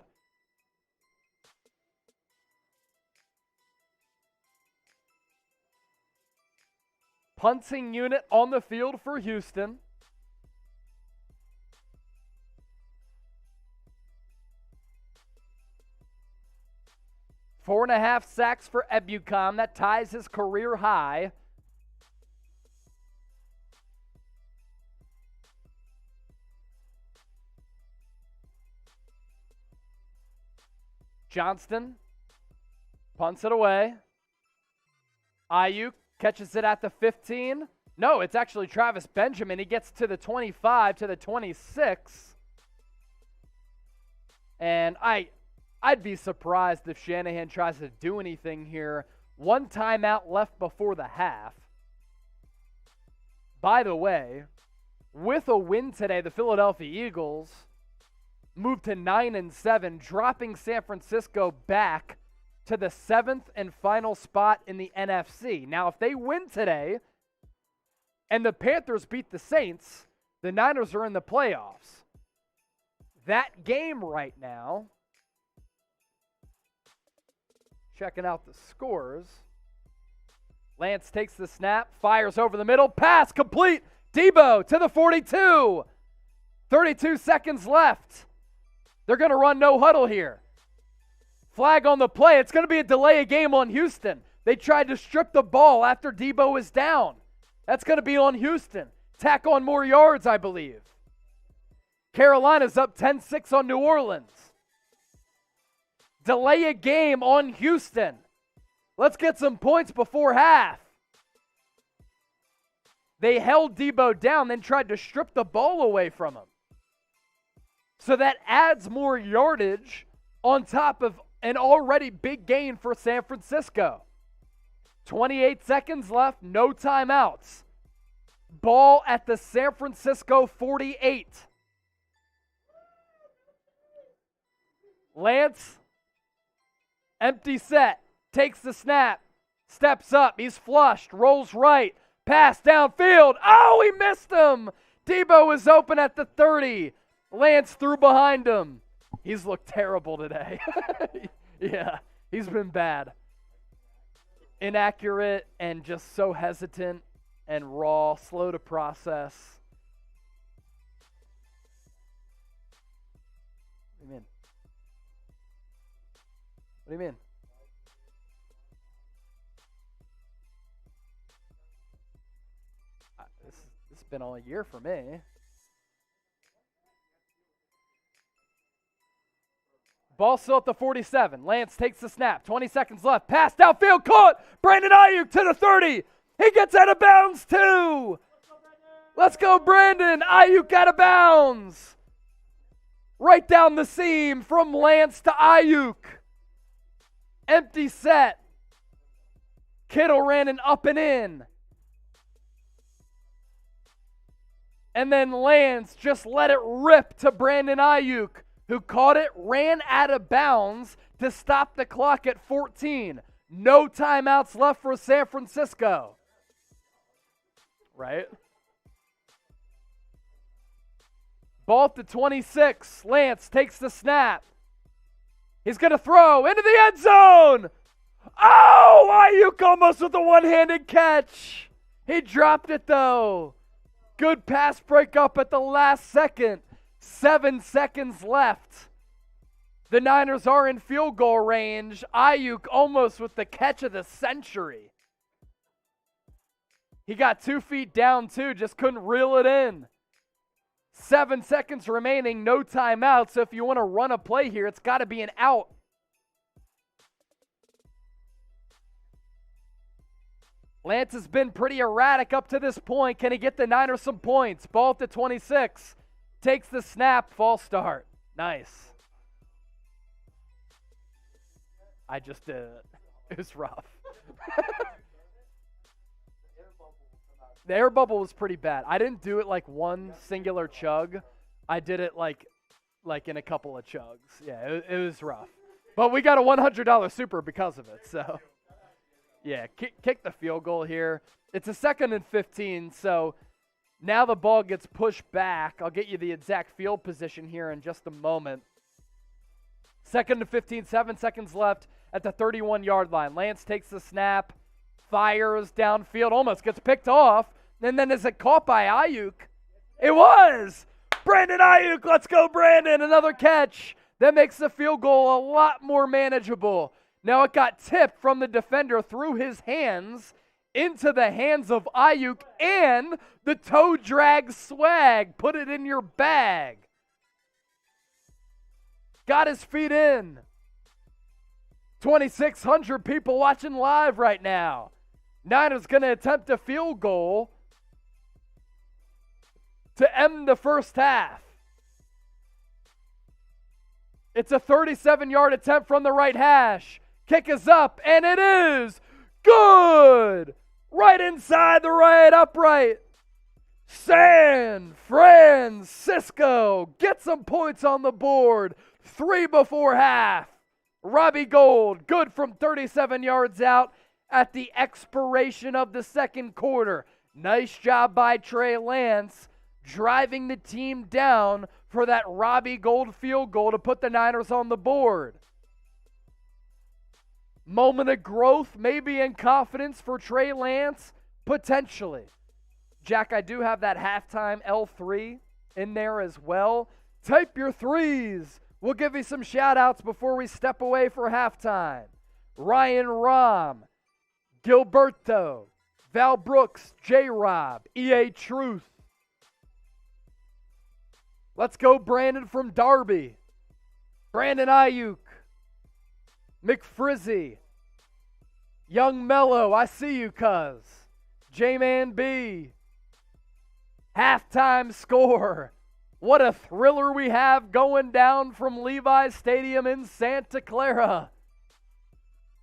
Punting unit on the field for Houston. Four and a half sacks for Ebukam. That ties his career high. Johnston punts it away. Ayuk catches it at the 15. No, it's actually Travis Benjamin. He gets to the 25, to the 26. And I'd be surprised if Shanahan tries to do anything here. 1 timeout left before the half. By the way, with a win today, the Philadelphia Eagles moved to 9-7, dropping San Francisco back to the 7th and final spot in the NFC. Now, if they win today and the Panthers beat the Saints, the Niners are in the playoffs. That game right now, checking out the scores. Lance takes the snap, fires over the middle, pass complete. Debo to the 42. 32 seconds left. They're going to run no huddle here. Flag on the play. It's going to be a delay of game on Houston. They tried to strip the ball after Debo was down. That's going to be on Houston. Tack on more yards, I believe. Carolina's up 10-6 on New Orleans. Delay a game on Houston. Let's get some points before half. They held Debo down, then tried to strip the ball away from him. So that adds more yardage on top of an already big gain for San Francisco. 28 seconds left, no timeouts. Ball at the San Francisco 48. Lance, empty set, takes the snap, steps up, he's flushed, rolls right, pass downfield. Oh, he missed him. Debo is open at the 30. Lance threw behind him. He's looked terrible today. Yeah, he's been bad. Inaccurate and just so hesitant and raw, slow to process. What do you mean? What do you mean? This has been all year for me. Ball still at the 47. Lance takes the snap. 20 seconds left. Pass downfield. Caught. Brandon Ayuk to the 30. He gets out of bounds too. Let's go, Brandon. Ayuk out of bounds. Right down the seam from Lance to Ayuk. Empty set. Kittle ran an up and in. And then Lance just let it rip to Brandon Ayuk, who caught it, ran out of bounds to stop the clock at 14. No timeouts left for San Francisco. Right? Ball at the 26. Lance takes the snap. He's going to throw into the end zone. Oh, Ayuk almost with a one-handed catch. He dropped it, though. Good pass breakup at the last second. 7 seconds left. The Niners are in field goal range. Ayuk almost with the catch of the century. He got 2 feet down too, just couldn't reel it in. 7 seconds remaining, no timeout. So if you want to run a play here, it's got to be an out. Lance has been pretty erratic up to this point. Can he get the Niners some points? Ball at the 26. Takes the snap, false start. Nice. I just did it. It was rough. The air bubble was pretty bad. I didn't do it like one singular chug. I did it like in a couple of chugs. Yeah, it was rough. But we got a $100 super because of it. So, yeah, kick the field goal here. It's a 2nd and 15, so now the ball gets pushed back. I'll get you the exact field position here in just a moment. 2nd and 15, 7 seconds left at the 31-yard line. Lance takes the snap, fires downfield, almost gets picked off, and then is it caught by Ayuk? It was! Brandon Ayuk, let's go Brandon, another catch. That makes the field goal a lot more manageable. Now it got tipped from the defender through his hands into the hands of Ayuk, and the toe drag swag. Put it in your bag. Got his feet in. 2,600 people watching live right now. Niners going to attempt a field goal to end the first half. It's a 37-yard attempt from the right hash. Kick is up, and it is good. Right inside the right upright. San Francisco gets some points on the board. 3 before half. Robbie Gould, good from 37 yards out at the expiration of the second quarter. Nice job by Trey Lance, driving the team down for that Robbie Gould field goal to put the Niners on the board. Moment of growth, maybe in confidence for Trey Lance, potentially. Jack, I do have that halftime L3 in there as well. Type your threes. We'll give you some shout-outs before we step away for halftime. Ryan Rahm, Gilberto, Val Brooks, J-Rob, EA Truth, Let's go Brandon from Darby. Brandon Ayuk. McFrizzy. Young Mello, I see you, cuz. J-Man B. Halftime score. What a thriller we have going down from Levi's Stadium in Santa Clara.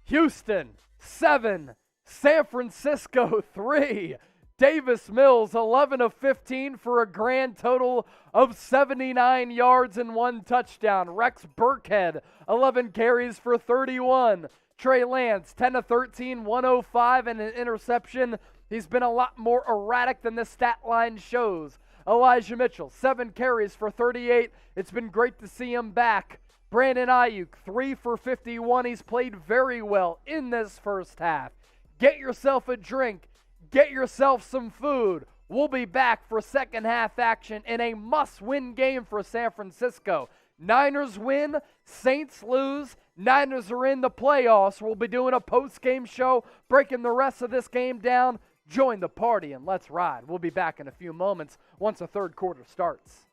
Houston, 7. San Francisco, 3. Davis Mills, 11 of 15 for a grand total of 79 yards and 1 touchdown. Rex Burkhead, 11 carries for 31. Trey Lance, 10 of 13, 105 and an interception. He's been a lot more erratic than the stat line shows. Elijah Mitchell, 7 carries for 38. It's been great to see him back. Brandon Ayuk, 3 for 51. He's played very well in this first half. Get yourself a drink. Get yourself some food. We'll be back for second half action in a must-win game for San Francisco. Niners win, Saints lose. Niners are in the playoffs. We'll be doing a post-game show, breaking the rest of this game down. Join the party and let's ride. We'll be back in a few moments once the third quarter starts.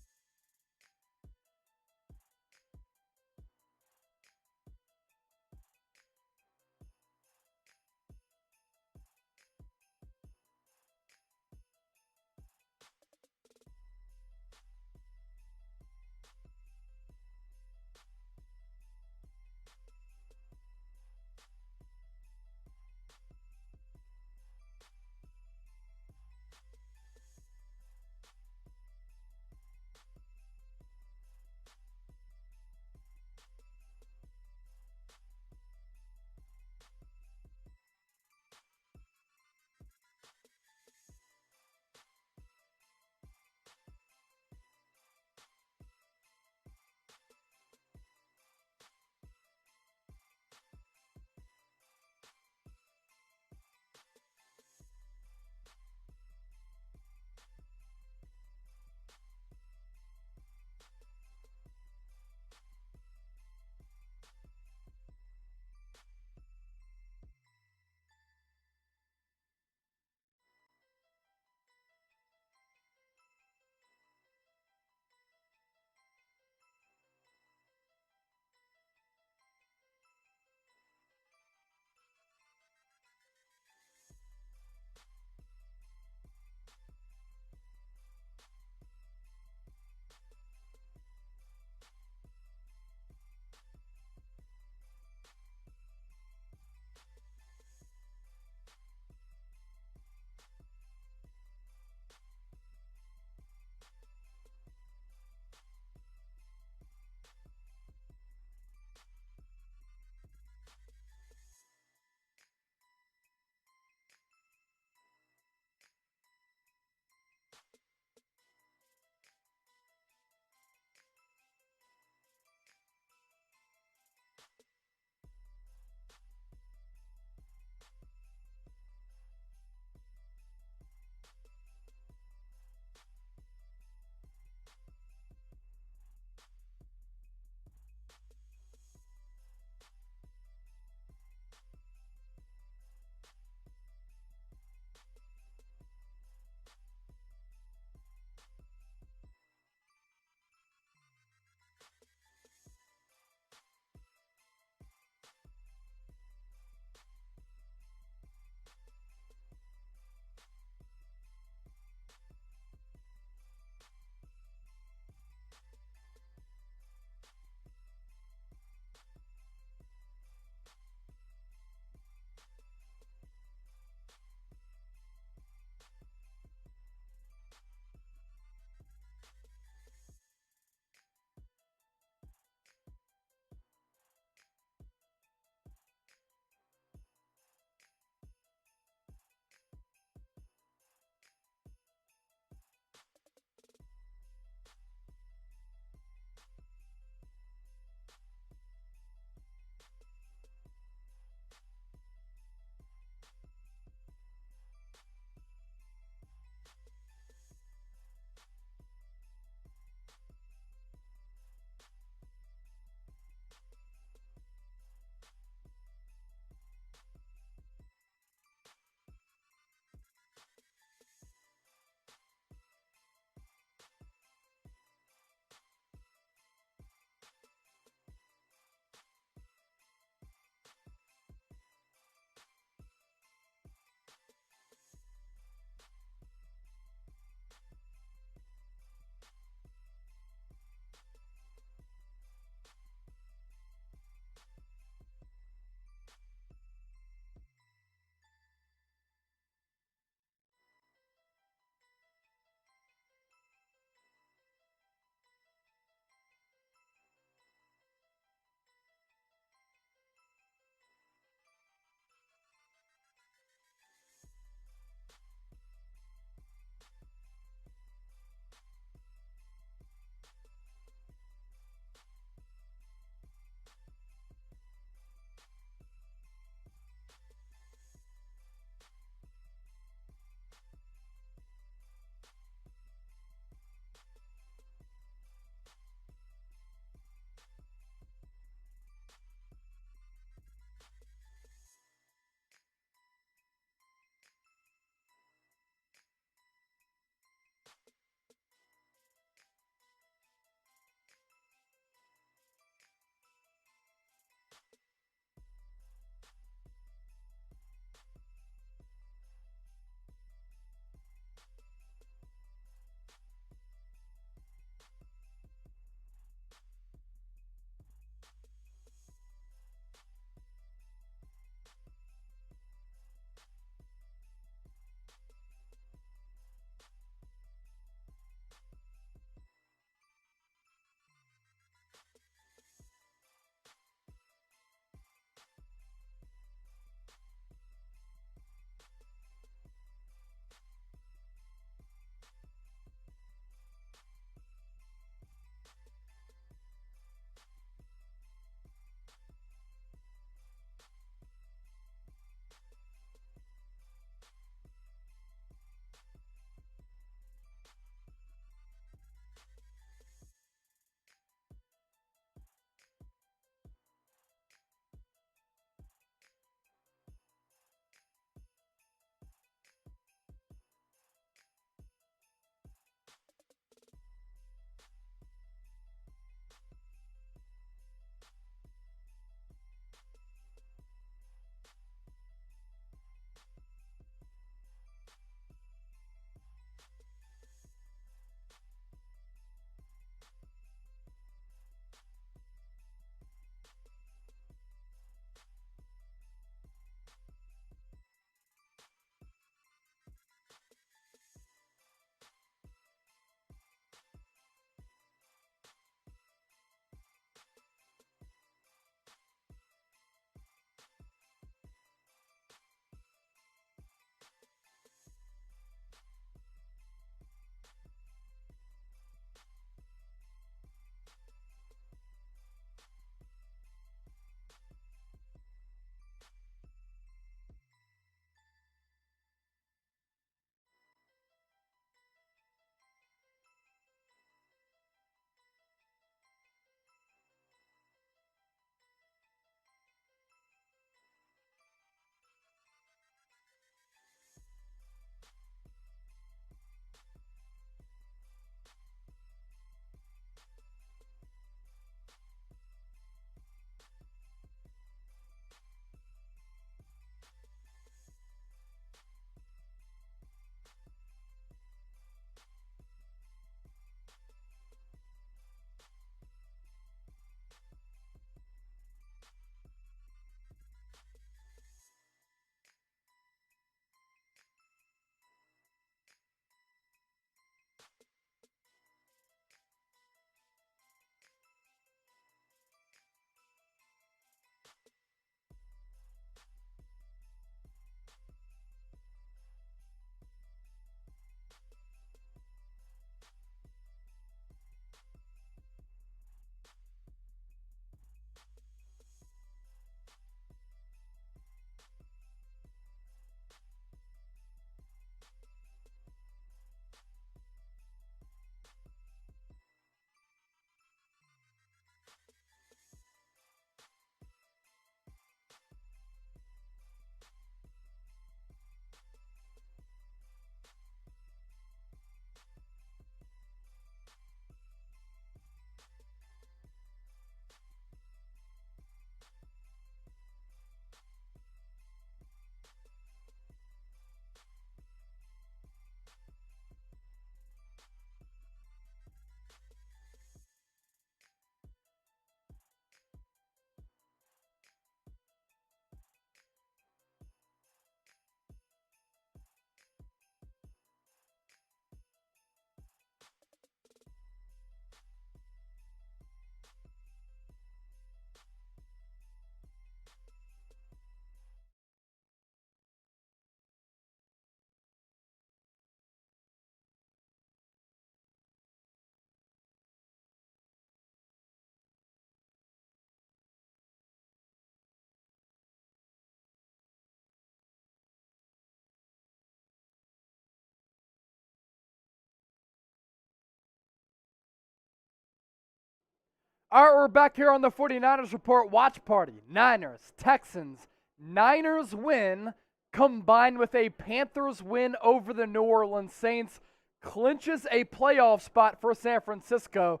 All right, we're back here on the 49ers Report watch party. Niners, Texans. Niners win combined with a Panthers win over the New Orleans Saints clinches a playoff spot for San Francisco.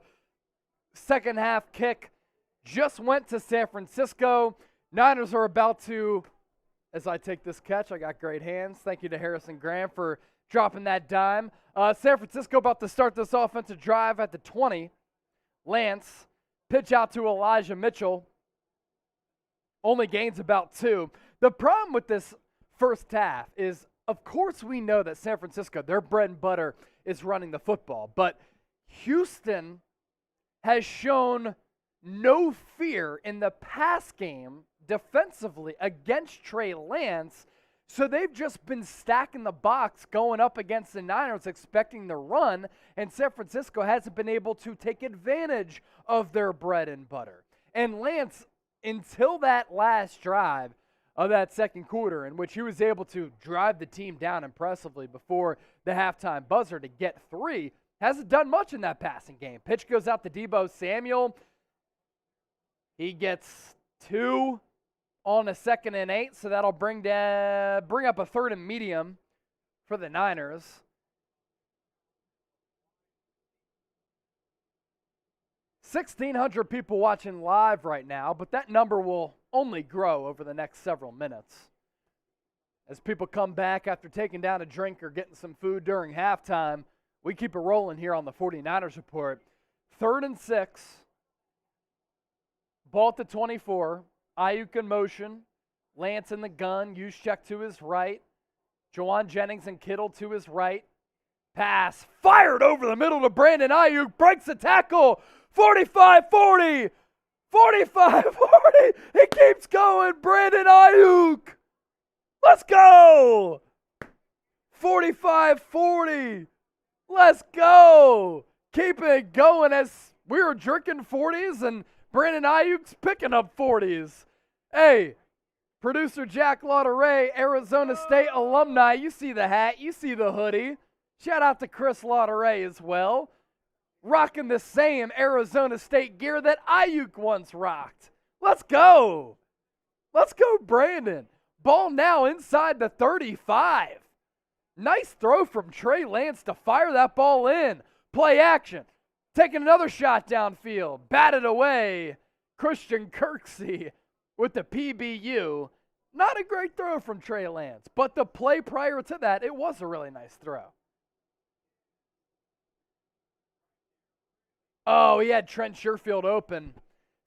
Second half kick just went to San Francisco. Niners are about to, as I take this catch, I got great hands. Thank you to Harrison Graham for dropping that dime. San Francisco about to start this offensive drive at the 20. Lance, pitch out to Elijah Mitchell. Only gains about 2. The problem with this first half is, of course we know that San Francisco, their bread and butter is running the football. But Houston has shown no fear in the pass game defensively against Trey Lance. So they've just been stacking the box going up against the Niners, expecting the run, and San Francisco hasn't been able to take advantage of their bread and butter. And Lance, until that last drive of that second quarter, in which he was able to drive the team down impressively before the halftime buzzer to get 3, hasn't done much in that passing game. Pitch goes out to Deebo Samuel. He gets 2 on a 2nd and 8, so that'll bring up a 3rd and medium for the Niners. $1,600 people watching live right now, but that number will only grow over the next several minutes. As people come back after taking down a drink or getting some food during halftime, we keep it rolling here on the 49ers Report. 3rd and 6. Ball at the 24. Ayuk in motion. Lance in the gun. Juszczyk to his right. Juwan Jennings and Kittle to his right. Pass fired over the middle to Brandon Ayuk. Breaks the tackle. 45-40. 45-40. He keeps going. Brandon Ayuk. Let's go. 45-40. Let's go. Keep it going as we were drinking 40s and Brandon Ayuk's picking up 40s. Hey, producer Jack Lauderay, Arizona State alumni. You see the hat. You see the hoodie. Shout out to Chris Lauderay as well. Rocking the same Arizona State gear that Ayuk once rocked. Let's go. Let's go, Brandon. Ball now inside the 35. Nice throw from Trey Lance to fire that ball in. Play action. Taking another shot downfield. Batted away. Christian Kirksey with the PBU. Not a great throw from Trey Lance, but the play prior to that, it was a really nice throw. Oh, he had Trent Sherfield open,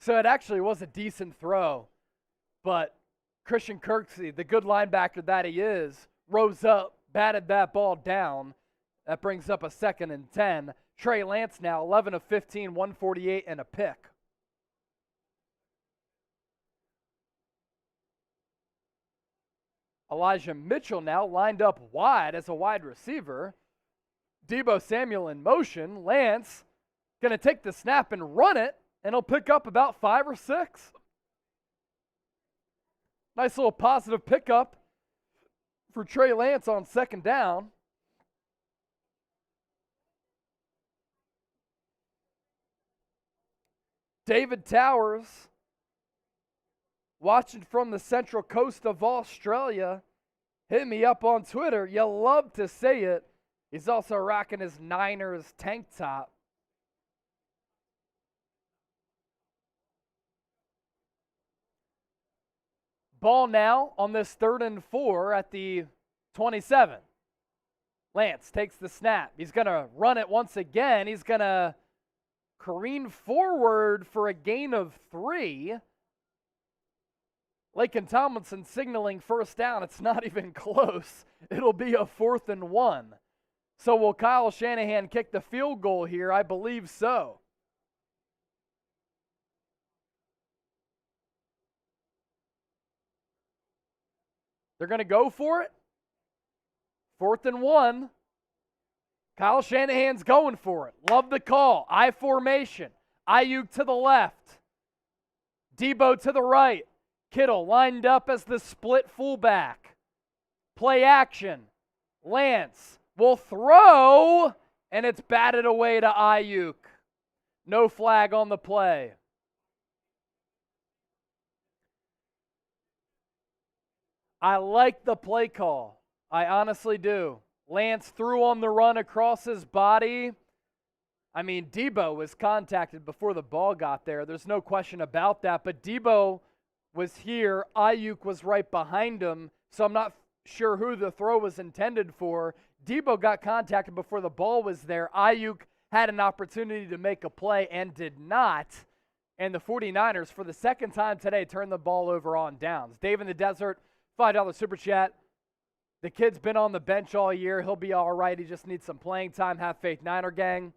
so it actually was a decent throw. But Christian Kirksey, the good linebacker that he is, rose up, batted that ball down. That brings up a 2nd and 10. Trey Lance now 11 of 15, 148 and a pick. Elijah Mitchell now lined up wide as a wide receiver. Deebo Samuel in motion. Lance going to take the snap and run it, and he'll pick up about 5 or 6. Nice little positive pickup for Trey Lance on 2nd down. David Towers, watching from the central coast of Australia, hit me up on Twitter. You love to see it. He's also rocking his Niners tank top. Ball now on this 3rd and 4 at the 27. Lance takes the snap. He's going to run it once again. He's going to careen forward for a gain of 3. Laken Tomlinson signaling 1st down. It's not even close. It'll be a 4th and 1. So will Kyle Shanahan kick the field goal here? I believe so. They're going to go for it. 4th and 1. Kyle Shanahan's going for it. Love the call. I formation. Ayuk to the left. Deebo to the right. Kittle lined up as the split fullback. Play action. Lance will throw, and it's batted away to Ayuk. No flag on the play. I like the play call. I honestly do. Lance threw on the run across his body. I mean, Debo was contacted before the ball got there. There's no question about that. But Debo was here. Ayuk was right behind him. So I'm not sure who the throw was intended for. Debo got contacted before the ball was there. Ayuk had an opportunity to make a play and did not. And the 49ers, for the second time today, turned the ball over on downs. Dave in the Desert, $5 super chat. The kid's been on the bench all year. He'll be all right. He just needs some playing time. Have faith, Niner gang.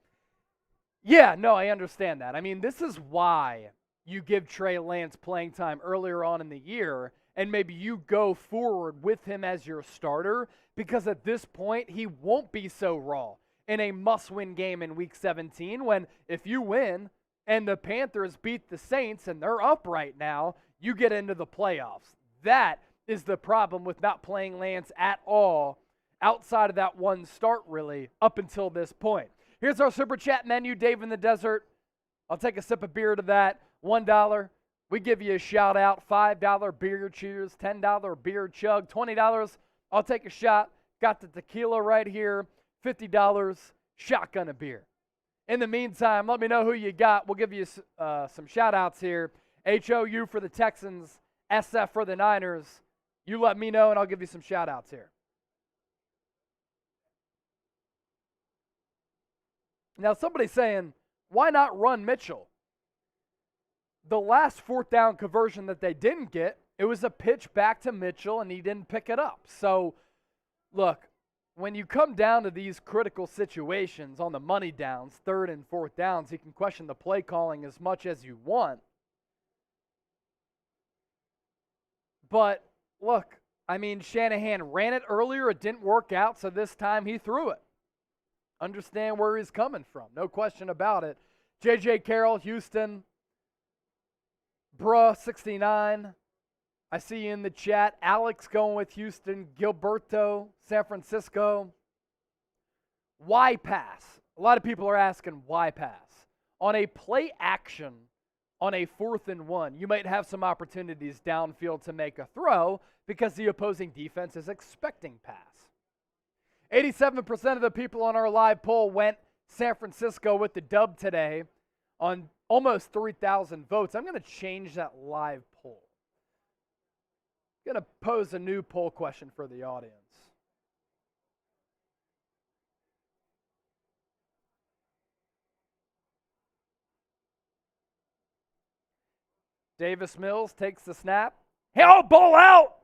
Yeah, no, I understand that. I mean, this is why you give Trey Lance playing time earlier on in the year, and maybe you go forward with him as your starter, because at this point, he won't be so raw in a must-win game in Week 17 when if you win and the Panthers beat the Saints and they're up right now, you get into the playoffs. That is the problem with not playing Lance at all outside of that one start, really, up until this point. Here's our Super Chat menu, Dave in the Desert. I'll take a sip of beer to that. $1, we give you a shout-out. $5 beer cheers, $10 beer chug, $20, I'll take a shot. Got the tequila right here. $50, shotgun a beer. In the meantime, let me know who you got. We'll give you some shout-outs here. HOU for the Texans, SF for the Niners. You let me know, and I'll give you some shout-outs here. Now, somebody's saying, why not run Mitchell? The last fourth down conversion that they didn't get, it was a pitch back to Mitchell, and he didn't pick it up. So, look, when you come down to these critical situations on the money downs, third and fourth downs, you can question the play calling as much as you want. But, look, I mean, Shanahan ran it earlier. It didn't work out, so this time he threw it. Understand where he's coming from. No question about it. J.J. Carroll, Houston. Bruh, 69. I see you in the chat. Alex going with Houston. Gilberto, San Francisco. Why pass? A lot of people are asking why pass. On a play action, on a 4th and 1, you might have some opportunities downfield to make a throw because the opposing defense is expecting pass. 87% of the people on our live poll went San Francisco with the dub today on almost 3,000 votes. I'm going to change that live poll. I'm going to pose a new poll question for the audience. Davis Mills takes the snap. Hell, ball out!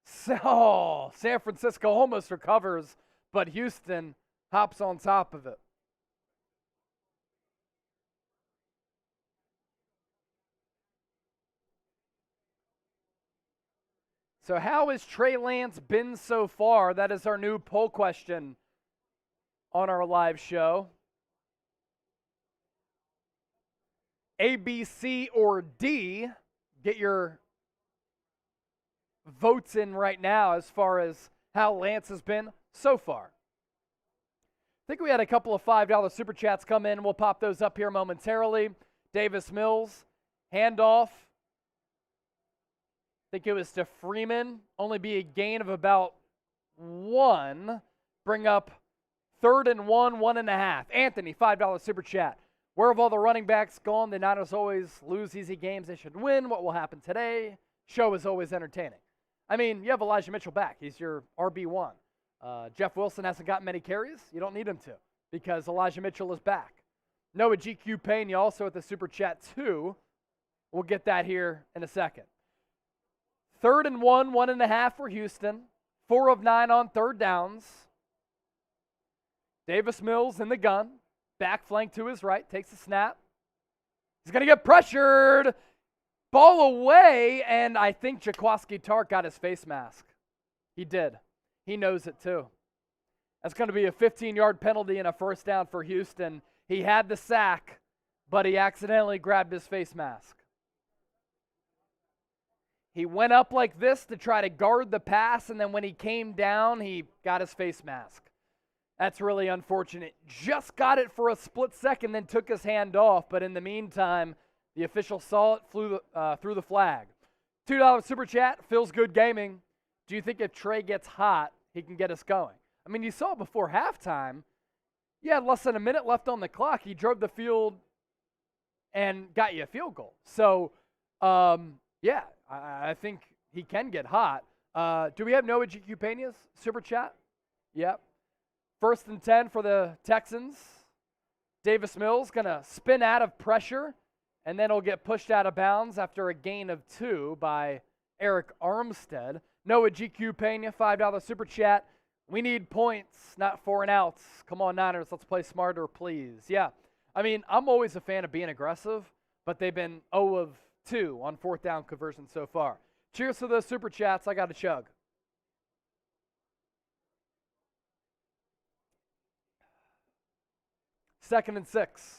So, San Francisco almost recovers, but Houston hops on top of it. So how has Trey Lance been so far? That is our new poll question on our live show. A, B, C, or D. Get your votes in right now as far as how Lance has been so far. I think we had a couple of $5 super chats come in. We'll pop those up here momentarily. Davis Mills, handoff. I think it was to Freeman. Only be a gain of about 1. Bring up 3rd and 1, 1.5. Anthony, $5 super chat. Where have all the running backs gone? The Niners always lose easy games they should win. What will happen today? Show is always entertaining. I mean, you have Elijah Mitchell back. He's your RB1. Jeff Wilson hasn't gotten many carries. You don't need him to because Elijah Mitchell is back. Noah GQ Payne, you also at the super chat too. We'll get that here in a second. 3rd and 1, 1.5 for Houston. 4 of 9 on 3rd downs. Davis Mills in the gun. Back flank to his right. Takes a snap. He's going to get pressured. Ball away, and I think Jaquiski Tartt got his face mask. He did. He knows it too. That's going to be a 15-yard penalty and a 1st down for Houston. He had the sack, but he accidentally grabbed his face mask. He went up like this to try to guard the pass, and then when he came down, he got his face mask. That's really unfortunate. Just got it for a split second, then took his hand off, but in the meantime, the official saw it, threw the flag. $2 super chat, feels good gaming. Do you think if Trey gets hot, he can get us going? I mean, you saw before halftime, you had less than a minute left on the clock. He drove the field and got you a field goal. So, yeah, I think he can get hot. Do we have Noah GQ Pena's super chat? Yep. 1st and 10 for the Texans. Davis Mills going to spin out of pressure, and then he'll get pushed out of bounds after a gain of 2 by Eric Armstead. Noah GQ Pena, $5 super chat. We need points, not 4 and outs. Come on, Niners, let's play smarter, please. Yeah, I mean, I'm always a fan of being aggressive, but they've been 0 of 2 on 4th down conversion so far. Cheers to those super chats. I got to chug. Second and 6.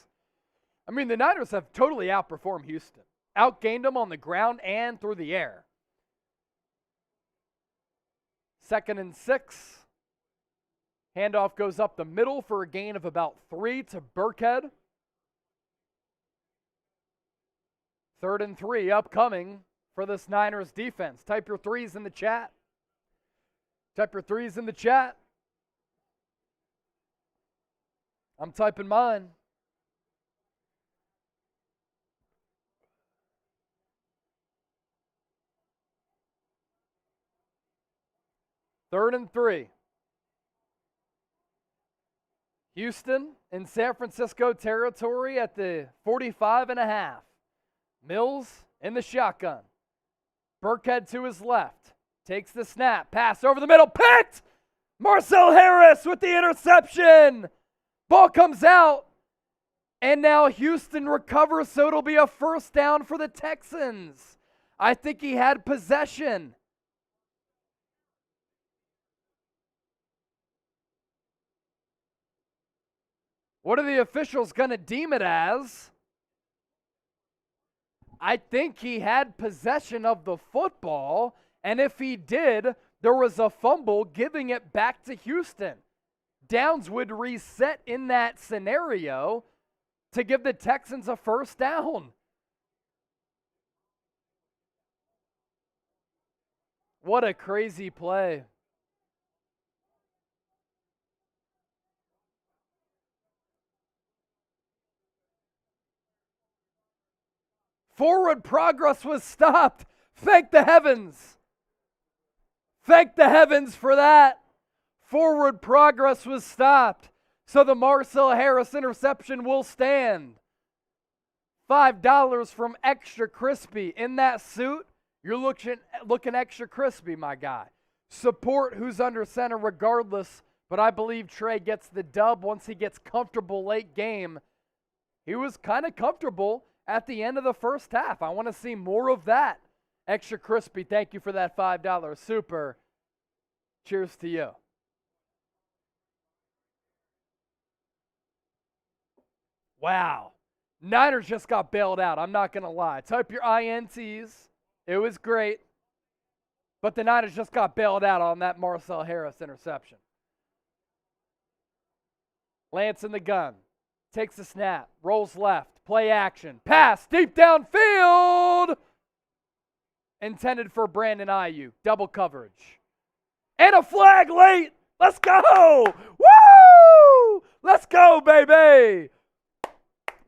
I mean, the Niners have totally outperformed Houston. Outgained them on the ground and through the air. 2nd and 6. Handoff goes up the middle for a gain of about 3 to Burkhead. 3rd and 3 upcoming for this Niners defense. Type your threes in the chat. Type your threes in the chat. I'm typing mine. Third and 3. Houston in San Francisco territory at the 45.5. Mills in the shotgun. Burkhead to his left. Takes the snap. Pass over the middle. Picked! Marcel Harris with the interception. Ball comes out. And now Houston recovers, so it'll be a 1st down for the Texans. I think he had possession. What are the officials going to deem it as? I think he had possession of the football, and if he did, there was a fumble giving it back to Houston. Downs would reset in that scenario to give the Texans a 1st down. What a crazy play. Forward progress was stopped. Thank the heavens. Thank the heavens for that. Forward progress was stopped. So the Marcel Harris interception will stand. $5 from Extra Crispy. In that suit, you're looking extra crispy, my guy. Support who's under center regardless, but I believe Trey gets the dub once he gets comfortable late game. He was kind of comfortable at the end of the first half. I want to see more of that. Extra Crispy, thank you for that $5 super. Cheers to you. Wow. Niners just got bailed out. I'm not going to lie. Type your INTs. It was great. But the Niners just got bailed out on that Marcel Harris interception. Lance in the gun. Takes the snap. Rolls left. Play action. Pass deep downfield. Intended for Brandon Ayuk. Double coverage. And a flag late. Let's go. Woo! Let's go, baby.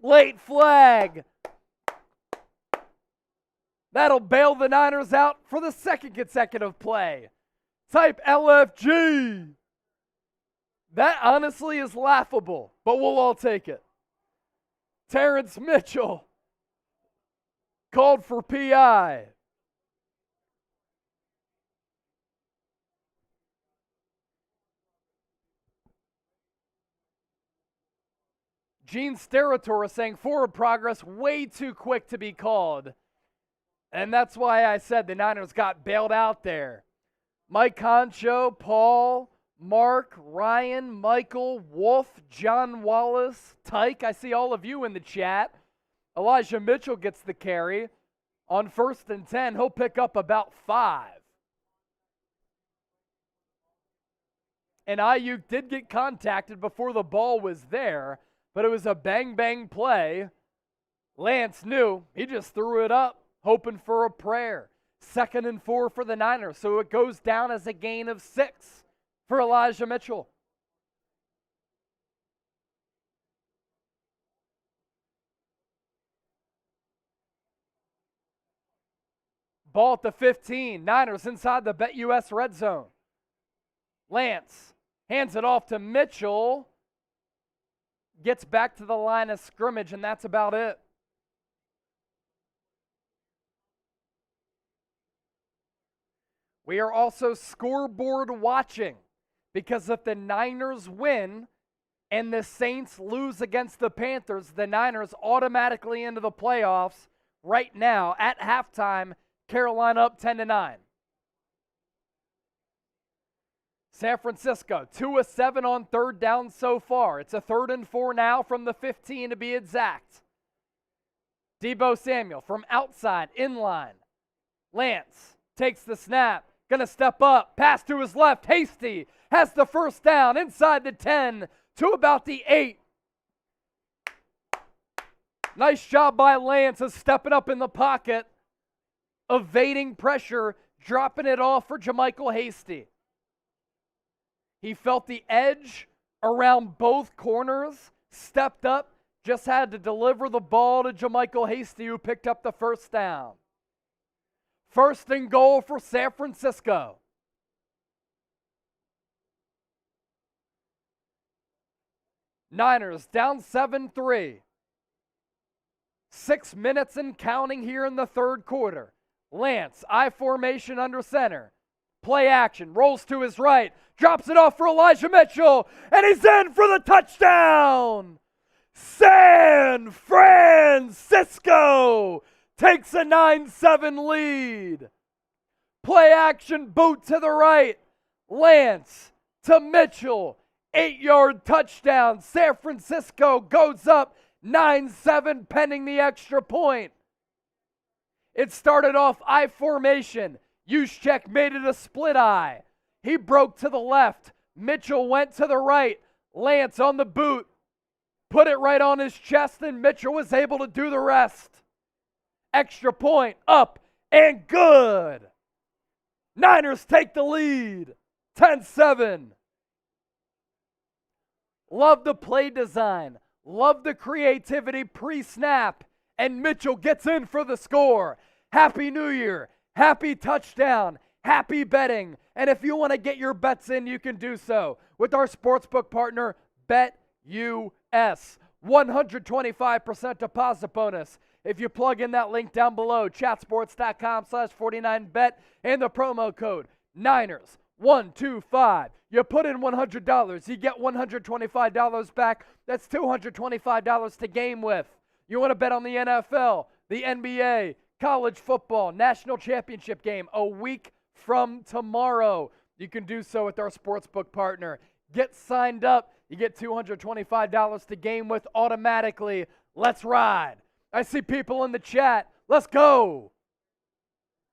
Late flag. That'll bail the Niners out for the 2nd consecutive play. Type LFG. That honestly is laughable, but we'll all take it. Terrence Mitchell called for PI. Gene Steratore saying forward progress way too quick to be called. And that's why I said the Niners got bailed out there. Mike Concho, Paul, Mark, Ryan, Michael, Wolf, John Wallace, Tyke. I see all of you in the chat. Elijah Mitchell gets the carry. On 1st and 10, he'll pick up about 5. And Ayuk did get contacted before the ball was there, but it was a bang-bang play. Lance knew. He just threw it up, hoping for a prayer. 2nd and 4 for the Niners. So it goes down as a gain of 6 for Elijah Mitchell. Ball at the 15. Niners inside the BetUS red zone. Lance hands it off to Mitchell. Gets back to the line of scrimmage, and that's about it. We are also scoreboard watching, because if the Niners win and the Saints lose against the Panthers, the Niners automatically into the playoffs right now at halftime. Carolina up 10-9. San Francisco, 2 of 7 on 3rd down so far. It's a 3rd and 4 now from the 15 to be exact. Deebo Samuel from outside, inline. Lance takes the snap, gonna step up, pass to his left. Hasty has the first down inside the 10 to about the 8. Nice job by Lance of stepping up in the pocket, evading pressure, dropping it off for JaMycal Hasty. He felt the edge around both corners, stepped up, just had to deliver the ball to JaMycal Hasty, who picked up the first down. 1st and goal for San Francisco. Niners down 7-3. 6 minutes and counting here in the 3rd quarter. Lance, I formation under center. Play action, rolls to his right, drops it off for Elijah Mitchell, and he's in for the touchdown! San Francisco takes a 9-7 lead. Play action, boot to the right. Lance to Mitchell, 8-yard touchdown. San Francisco goes up 9-7 pending the extra point. It started off I formation. Juszczyk made it a split I. He broke to the left. Mitchell went to the right. Lance on the boot. Put it right on his chest, and Mitchell was able to do the rest. Extra point, up and good. Niners take the lead, 10-7. Love the play design. Love the creativity pre-snap. And Mitchell gets in for the score. Happy New Year. Happy touchdown. Happy betting. And if you want to get your bets in, you can do so with our sportsbook partner, BetUS. 125% deposit bonus if you plug in that link down below, chatsports.com/49bet, and the promo code Niners125. You put in $100, you get $125 back. That's $225 to game with. You want to bet on the NFL, the NBA, college football, national championship game a week from tomorrow. You can do so with our sportsbook partner. Get signed up. You get $225 to game with automatically. Let's ride. I see people in the chat. Let's go.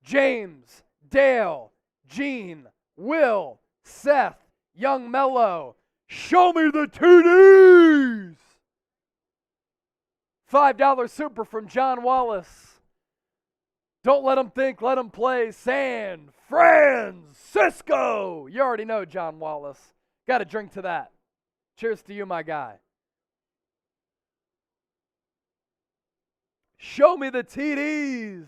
James, Dale, Gene, Will, Seth, Young Mello. Show me the TDs. $5 super from John Wallace. Don't let them think, let them play. San Francisco. You already know John Wallace. Got to drink to that. Cheers to you, my guy. Show me the TDs.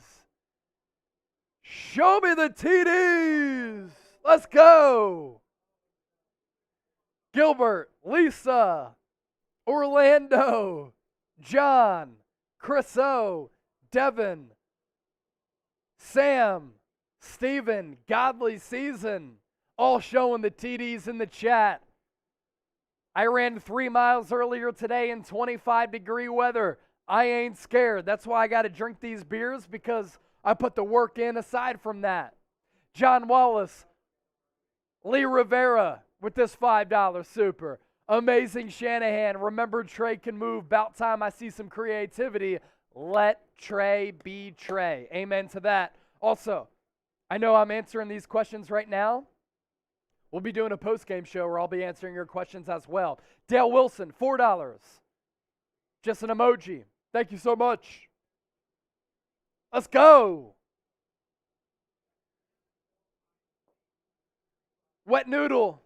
Show me the TDs. Let's go. Gilbert, Lisa, Orlando, John, Chris O, Devin, Sam, Steven, Godly Season, all showing the TDs in the chat. I ran 3 miles earlier today in 25-degree weather. I ain't scared. That's why I got to drink these beers, because I put the work in aside from that. John Wallace, Lee Rivera with this $5 super. Amazing Shanahan. Remember, Trey can move. About time I see some creativity. Let Trey be Trey. Amen to that. Also, I know I'm answering these questions right now. We'll be doing a post-game show where I'll be answering your questions as well. Dale Wilson, $4. Just an emoji. Thank you so much. Let's go. Wet Noodle,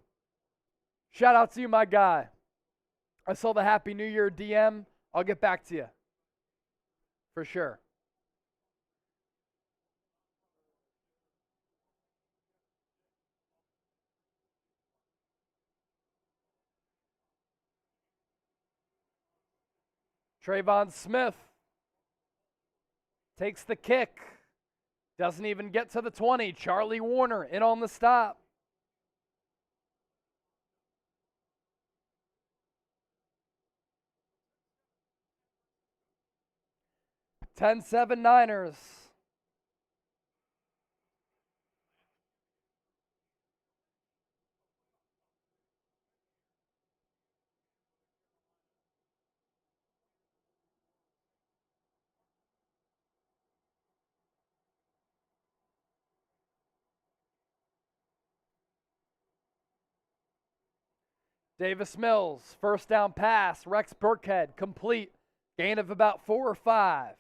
shout out to you, my guy. I saw the Happy New Year DM. I'll get back to you. For sure. Trayvon Smith takes the kick. Doesn't even get to the 20. Charlie Warner in on the stop. (10-7) Niners. Davis Mills, first down pass. Rex Burkhead, complete. Gain of about 4 or 5.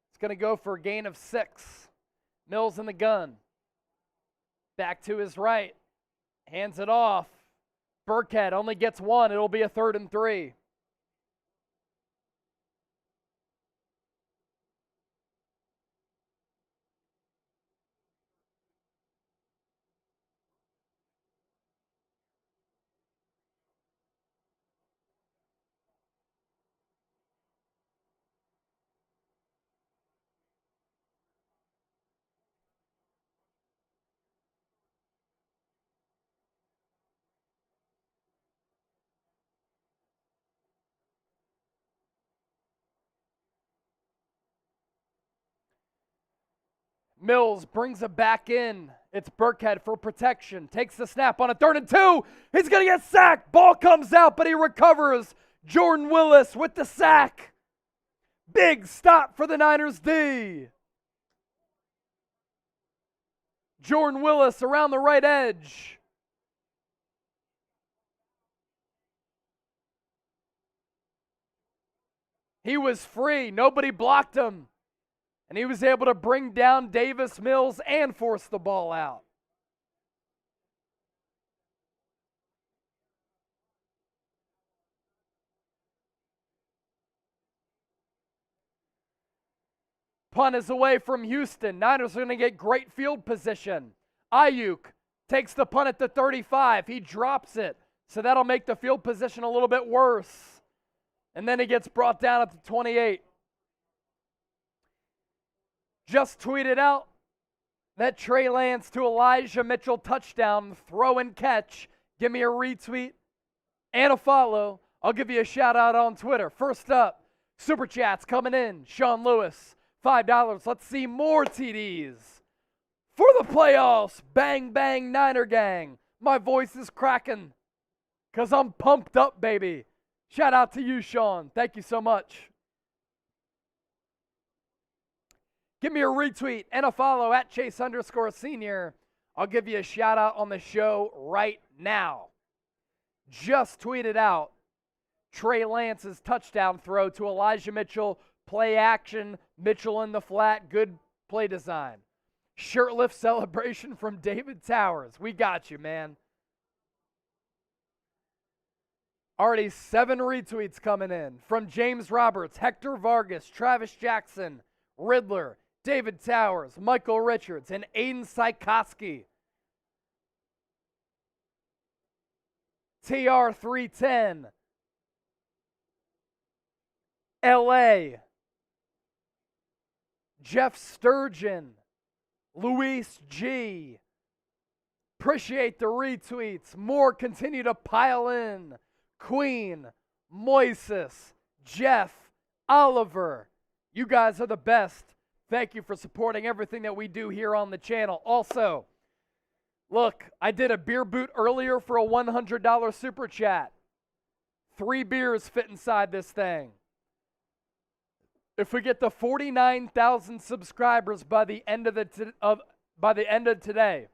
It's going to go for a gain of 6. Mills in the gun. Back to his right. Hands it off. Burkhead only gets 1. It'll be a 3rd and 3. Mills brings it back in. It's Burkhead for protection. Takes the snap on a 3rd and 2. He's going to get sacked. Ball comes out, but he recovers. Jordan Willis with the sack. Big stop for the Niners D. Jordan Willis around the right edge. He was free. Nobody blocked him. And he was able to bring down Davis Mills and force the ball out. Punt is away from Houston. Niners are going to get great field position. Ayuk takes the punt at the 35. He drops it. So that'll make the field position a little bit worse. And then he gets brought down at the 28. Just tweeted out that Trey Lance to Elijah Mitchell touchdown, throw and catch. Give me a retweet and a follow. I'll give you a shout out on Twitter. First up, Super Chats coming in. Sean Lewis, $5. Let's see more TDs for the playoffs. Bang, bang, Niner gang. My voice is cracking because I'm pumped up, baby. Shout out to you, Sean. Thank you so much. Give me a retweet and a follow at Chase_Senior. I'll give you a shout out on the show right now. Just tweeted out Trey Lance's touchdown throw to Elijah Mitchell. Play action. Mitchell in the flat. Good play design. Shirtlift celebration from David Towers. We got you, man. Already 7 retweets coming in from James Roberts, Hector Vargas, Travis Jackson, Riddler, David Towers, Michael Richards, and Aiden Sikoski. TR310. LA. Jeff Sturgeon. Luis G. Appreciate the retweets. More continue to pile in. Queen. Moises. Jeff. Oliver. You guys are the best. Thank you for supporting everything that we do here on the channel. Also, look, I did a beer boot earlier for a $100 super chat. 3 beers fit inside this thing. If we get the 49,000 subscribers by the end of today,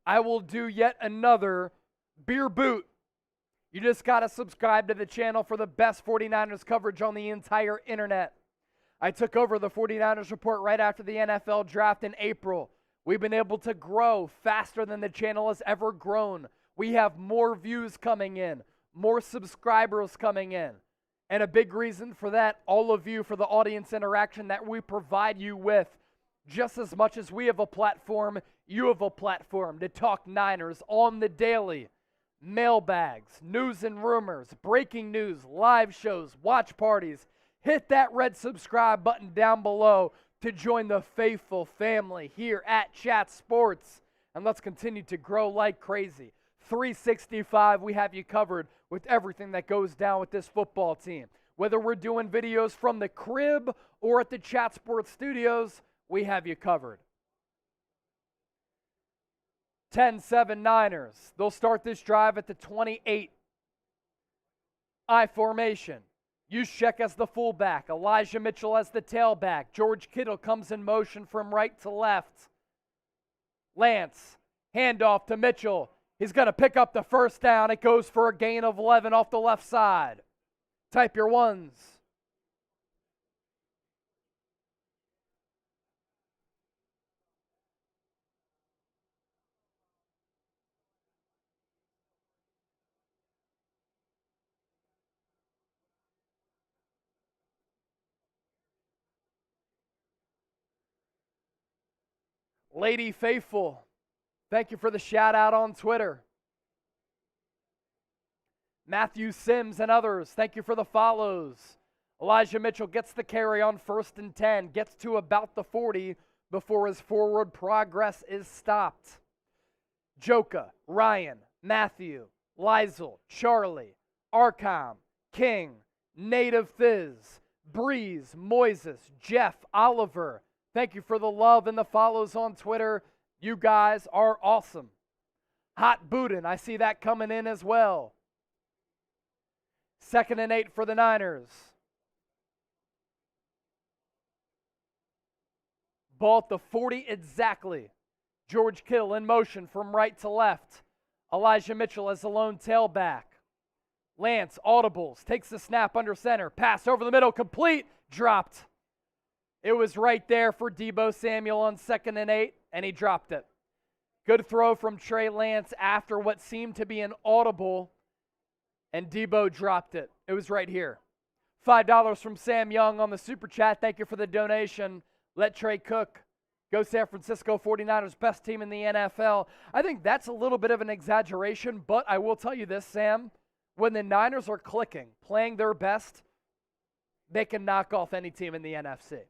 I will do yet another beer boot. You just got to subscribe to the channel for the best 49ers coverage on the entire internet. I took over the 49ers report right after the NFL draft in April. We've been able to grow faster than the channel has ever grown. We have more views coming in, more subscribers coming in. And a big reason for that, all of you, for the audience interaction that we provide you with. Just as much as we have a platform, you have a platform to talk Niners on the daily. Mailbags, news and rumors, breaking news, live shows, watch parties. Hit that red subscribe button down below to join the faithful family here at Chat Sports. And let's continue to grow like crazy. 365, we have you covered with everything that goes down with this football team. Whether we're doing videos from the crib or at the Chat Sports studios, we have you covered. 10-7 Niners. They'll start this drive at the 28. I formation. Juszczyk as the fullback. Elijah Mitchell as the tailback. George Kittle comes in motion from right to left. Lance, handoff to Mitchell. He's going to pick up the first down. It goes for a gain of 11 off the left side. Type your ones. Lady Faithful, thank you for the shout out on Twitter. Matthew Sims and others, thank you for the follows. Elijah Mitchell gets the carry on 1st and 10, gets to about the 40 before his forward progress is stopped. Joka, Ryan, Matthew, Lizel, Charlie, Arkham, King, Native Fizz, Breeze, Moises, Jeff, Oliver. Thank you for the love and the follows on Twitter. You guys are awesome. Hot Budin, I see that coming in as well. 2nd and 8 for the Niners. Ball at the 40 exactly. George Kittle in motion from right to left. Elijah Mitchell as the lone tailback. Lance audibles, takes the snap under center. Pass over the middle, complete, dropped. It was right there for Deebo Samuel on 2nd and 8, and he dropped it. Good throw from Trey Lance after what seemed to be an audible, and Deebo dropped it. It was right here. $5 from Sam Young on the Super Chat. Thank you for the donation. Let Trey cook. Go San Francisco 49ers, best team in the NFL. I think that's a little bit of an exaggeration, but I will tell you this, Sam. When the Niners are clicking, playing their best, they can knock off any team in the NFC.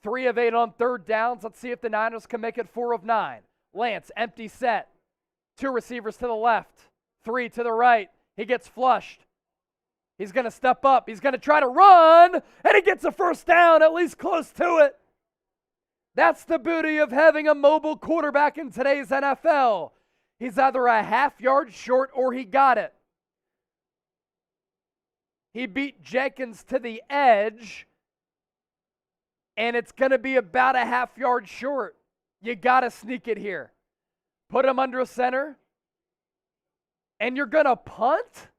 3 of 8 on 3rd downs. Let's see if the Niners can make it 4 of 9. Lance, empty set. 2 receivers to the left. 3 to the right. He gets flushed. He's going to step up. He's going to try to run, and he gets a first down, at least close to it. That's the beauty of having a mobile quarterback in today's NFL. He's either a half yard short or he got it. He beat Jenkins to the edge, and it's going to be about a half yard short. You got to sneak it here. Put him under center, and you're going to punt?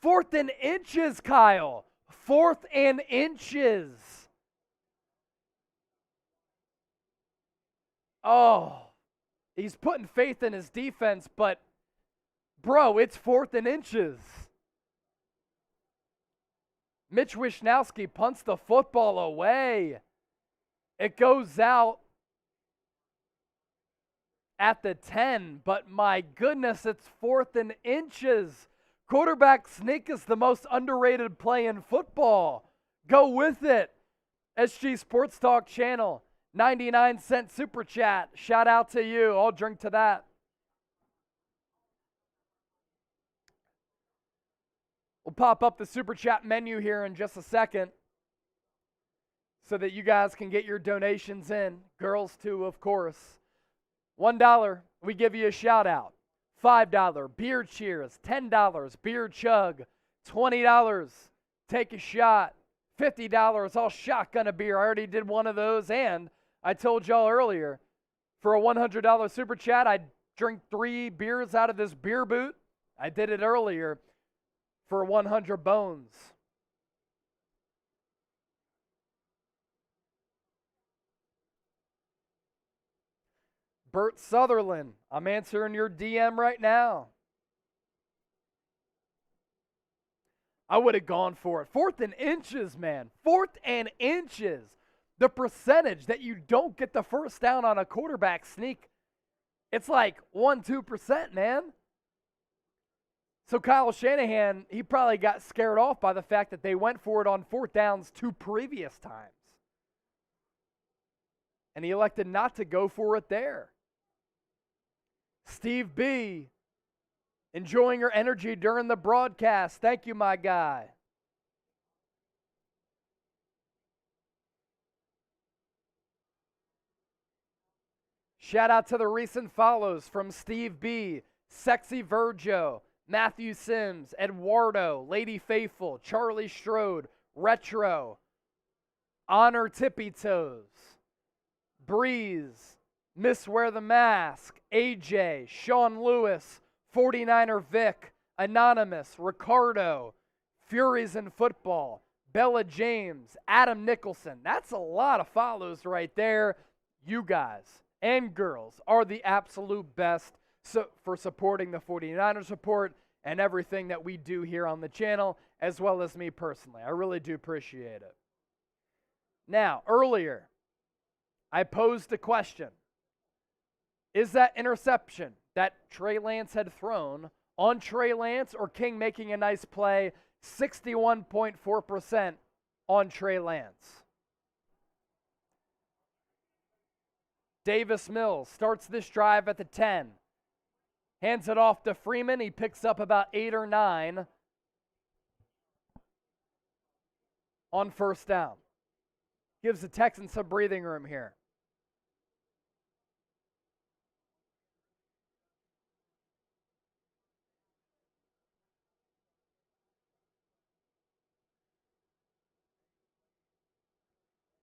4th and inches, Kyle. 4th and inches. Oh, he's putting faith in his defense, but, bro, it's 4th and inches. Mitch Wishnowsky punts the football away. It goes out at the 10, but my goodness, it's 4th and inches. Quarterback sneak is the most underrated play in football. Go with it. SG Sports Talk channel, 99-cent super chat. Shout out to you. I'll drink to that. We'll pop up the super chat menu here in just a second so that you guys can get your donations in. Girls too, of course. $1, we give you a shout out. $5, beer cheers. $10, beer chug. $20, take a shot. $50, I'll shotgun a beer. I already did one of those, and I told y'all earlier, for a $100 super chat, I'd drink 3 beers out of this beer boot. I did it earlier for 100 bones. Bert Sutherland, I'm answering your DM right now. I would have gone for it. 4th and inches, man. 4th and inches. The percentage that you don't get the first down on a quarterback sneak, it's like 1-2%, man. So Kyle Shanahan, he probably got scared off by the fact that they went for it on 4th downs 2 previous times. And he elected not to go for it there. Steve B., enjoying your energy during the broadcast. Thank you, my guy. Shout out to the recent follows from Steve B., Sexy Virgio, Matthew Sims, Eduardo, Lady Faithful, Charlie Strode, Retro, Honor Tippy Toes, Breeze, Miss Wear the Mask, AJ, Sean Lewis, 49er Vic, Anonymous, Ricardo, Furies in Football, Bella James, Adam Nicholson. That's a lot of follows right there. You guys and girls are the absolute best for supporting the 49ers report and everything that we do here on the channel, as well as me personally. I really do appreciate it. Now, earlier, I posed a question. Is that interception that Trey Lance had thrown on Trey Lance or King making a nice play? 61.4% on Trey Lance. Davis Mills starts this drive at the 10. Hands it off to Freeman. He picks up about 8 or 9 on first down. Gives the Texans some breathing room here.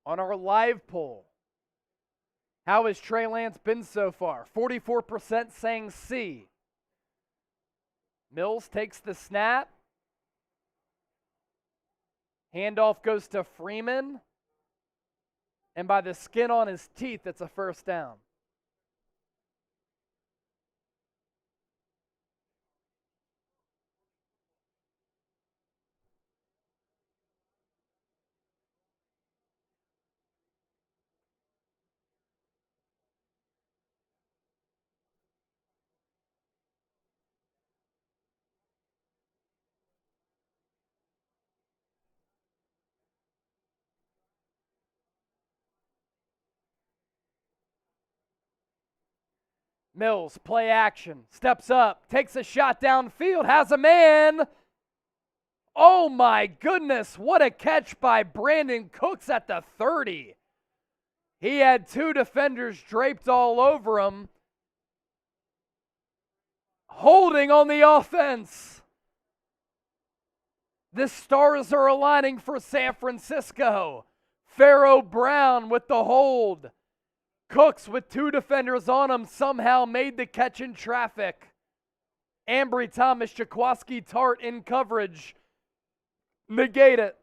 On our live poll, how has Trey Lance been so far? 44% saying C. Mills takes the snap. Handoff goes to Freeman. And by the skin on his teeth, it's a first down. Mills, play action, steps up, takes a shot downfield, has a man. Oh my goodness, what a catch by Brandon Cooks at the 30. He had 2 defenders draped all over him, holding on the offense. The stars are aligning for San Francisco. Pharaoh Brown with the hold. Cooks with 2 defenders on him somehow made the catch in traffic. Ambry Thomas, Jaquaski Tart in coverage. Negate it.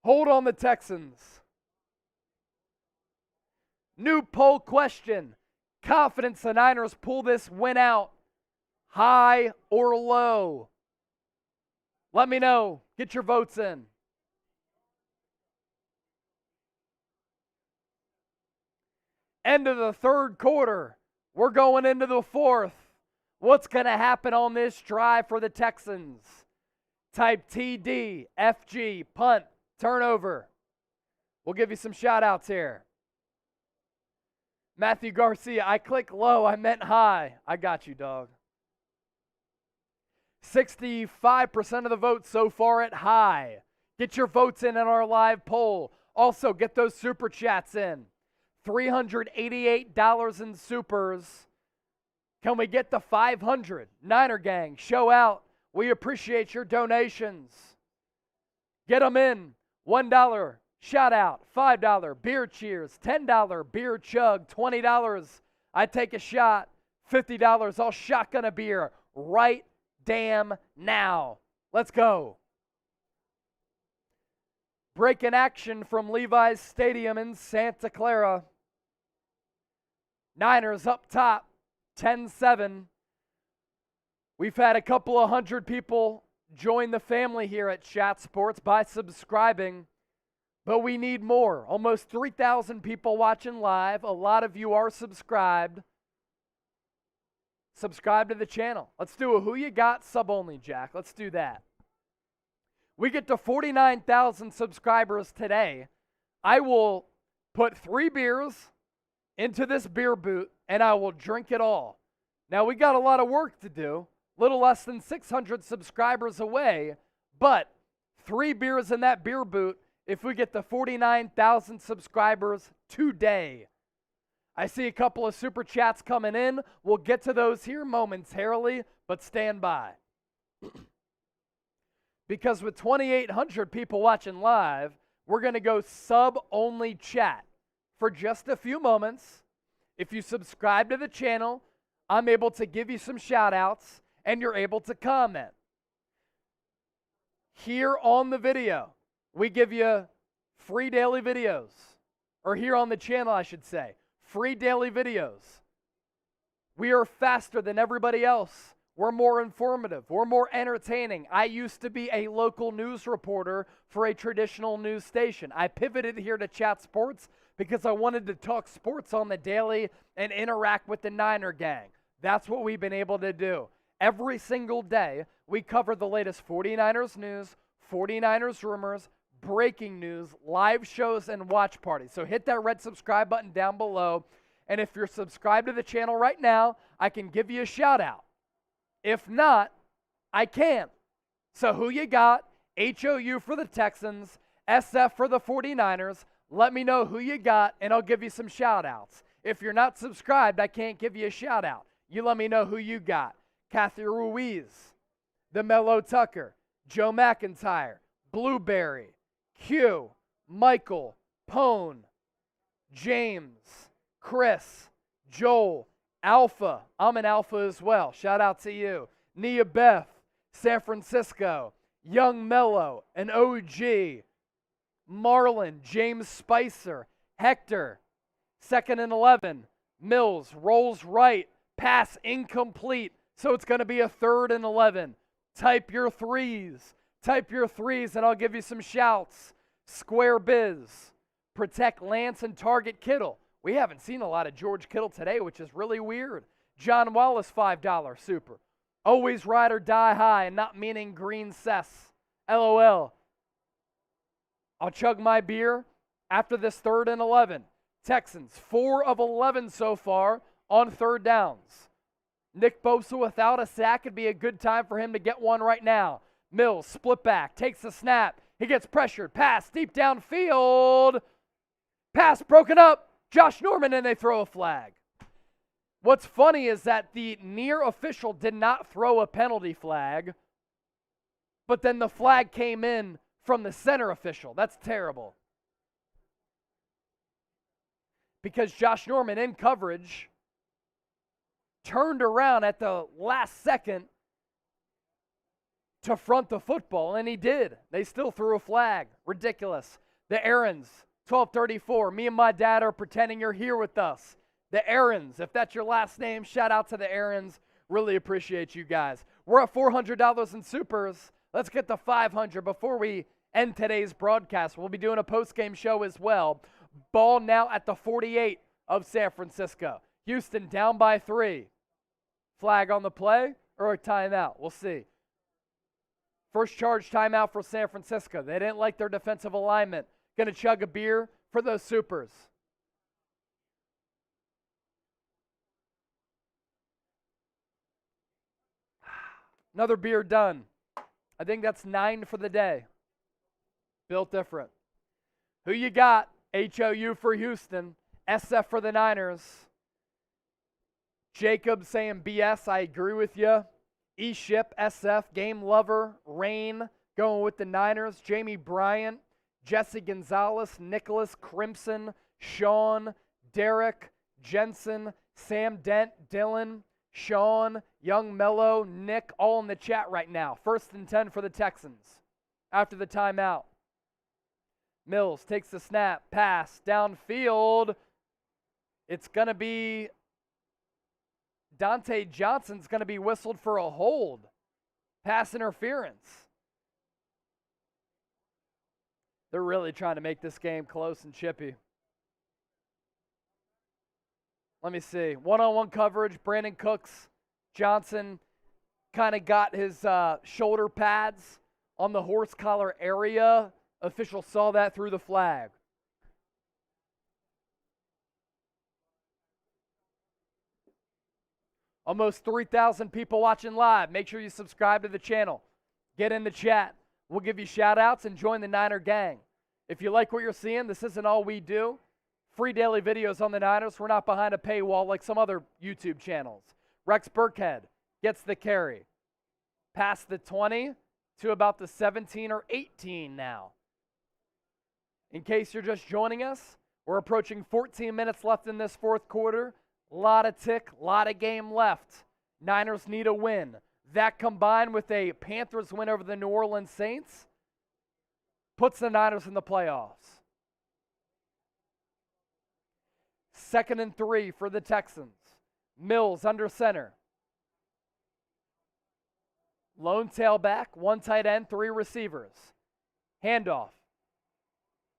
Hold on the Texans. New poll question. Confidence the Niners pull this win out. High or low? Let me know. Get your votes in. End of the 3rd quarter. We're going into the 4th. What's going to happen on this drive for the Texans? Type TD, FG, punt, turnover. We'll give you some shout outs here. Matthew Garcia, I click low, I meant high. I got you, dog. 65% of the votes so far at high. Get your votes in our live poll. Also, get those super chats in. $388 in supers. Can we get the 500? Niner Gang, show out. We appreciate your donations. Get them in. $1 shout out, $5 beer cheers, $10 beer chug, $20 I take a shot, $50 I'll shotgun a beer right damn now. Let's go. Breaking action from Levi's Stadium in Santa Clara. Niners up top, 10-7. We've had a couple of hundred people join the family here at Chat Sports by subscribing, but we need more. Almost 3,000 people watching live. A lot of you are subscribed. Subscribe to the channel. Let's do a Who You Got sub only, Jack. Let's do that. We get to 49,000 subscribers today. I will put 3 beers into this beer boot, and I will drink it all. Now, we got a lot of work to do, little less than 600 subscribers away, but 3 beers in that beer boot if we get to 49,000 subscribers today. I see a couple of super chats coming in. We'll get to those here momentarily, but stand by. Because with 2,800 people watching live, we're going to go sub-only chat for just a few moments. If you subscribe to the channel, I'm able to give you some shout-outs, and you're able to comment. Here on the video, we give you free daily videos. Or here on the channel, I should say. Free daily videos. We are faster than everybody else. We're more informative. We're more entertaining. I used to be a local news reporter for a traditional news station. I pivoted here to Chat Sports because I wanted to talk sports on the daily and interact with the Niner Gang. That's what we've been able to do. Every single day, we cover the latest 49ers news, 49ers rumors, breaking news, live shows, and watch parties. So hit that red subscribe button down below. And if you're subscribed to the channel right now, I can give you a shout out. If not, I can't. So who you got? HOU for the Texans, SF for the 49ers. Let me know who you got, and I'll give you some shout outs. If you're not subscribed, I can't give you a shout out. You let me know who you got. Kathy Ruiz, the Mello Tucker, Joe McIntyre, Blueberry, Q, Michael, Pone, James, Chris, Joel, Alpha. I'm an Alpha as well. Shout out to you. Nia Beth, San Francisco, Young Mello, an OG, Marlon, James Spicer, Hector, 2nd and 11, Mills, rolls right, pass incomplete. So it's going to be a 3rd and 11. Type your threes. Type your threes, and I'll give you some shouts. Square Biz. Protect Lance and target Kittle. We haven't seen a lot of George Kittle today, which is really weird. John Wallace, $5 super. Always ride or die high, and not meaning green cess. LOL. I'll chug my beer after this 3rd and 11. Texans, 4 of 11 so far on 3rd downs. Nick Bosa without a sack. It'd be a good time for him to get one right now. Mills, split back, takes the snap. He gets pressured. Pass deep downfield. Pass broken up. Josh Norman, and they throw a flag. What's funny is that the near official did not throw a penalty flag, but then the flag came in from the center official. That's terrible. Because Josh Norman in coverage turned around at the last second to front the football, and he did. They still threw a flag. Ridiculous. The Aaron's, 1234. Me and my dad are pretending you're here with us. The Aaron's, if that's your last name, shout out to the Aaron's. Really appreciate you guys. We're at $400 in supers. Let's get to 500 before we end today's broadcast. We'll be doing a post-game show as well. Ball now at the 48 of San Francisco. Houston down by 3. Flag on the play or a timeout? We'll see. First charge timeout for San Francisco. They didn't like their defensive alignment. Going to chug a beer for those supers. Another beer done. I think that's 9 for the day. Built different. Who you got? HOU for Houston. SF for the Niners. Jacob saying BS, I agree with you. E-Ship, SF, Game Lover, Rain, going with the Niners. Jamie Bryant, Jesse Gonzalez, Nicholas, Crimson, Sean, Derek, Jensen, Sam Dent, Dylan, Sean, Young Mello, Nick, all in the chat right now. 1st and 10 for the Texans after the timeout. Mills takes the snap, pass, downfield. It's going to be Dante Johnson's going to be whistled for a hold. Pass interference. They're really trying to make this game close and chippy. Let me see. One-on-one coverage. Brandon Cooks, Johnson kind of got his shoulder pads on the horse collar area. Official saw that through the flag. Almost 3,000 people watching live. Make sure you subscribe to the channel. Get in the chat. We'll give you shout-outs and join the Niner gang. If you like what you're seeing, this isn't all we do. Free daily videos on the Niners. We're not behind a paywall like some other YouTube channels. Rex Burkhead gets the carry. Past the 20 to about the 17 or 18 now. In case you're just joining us, we're approaching 14 minutes left in this fourth quarter. A lot of tick, a lot of game left. Niners need a win. That combined with a Panthers win over the New Orleans Saints puts the Niners in the playoffs. 2nd and 3 for the Texans. Mills under center. Lone tailback, 1 tight end, 3 receivers. Handoff.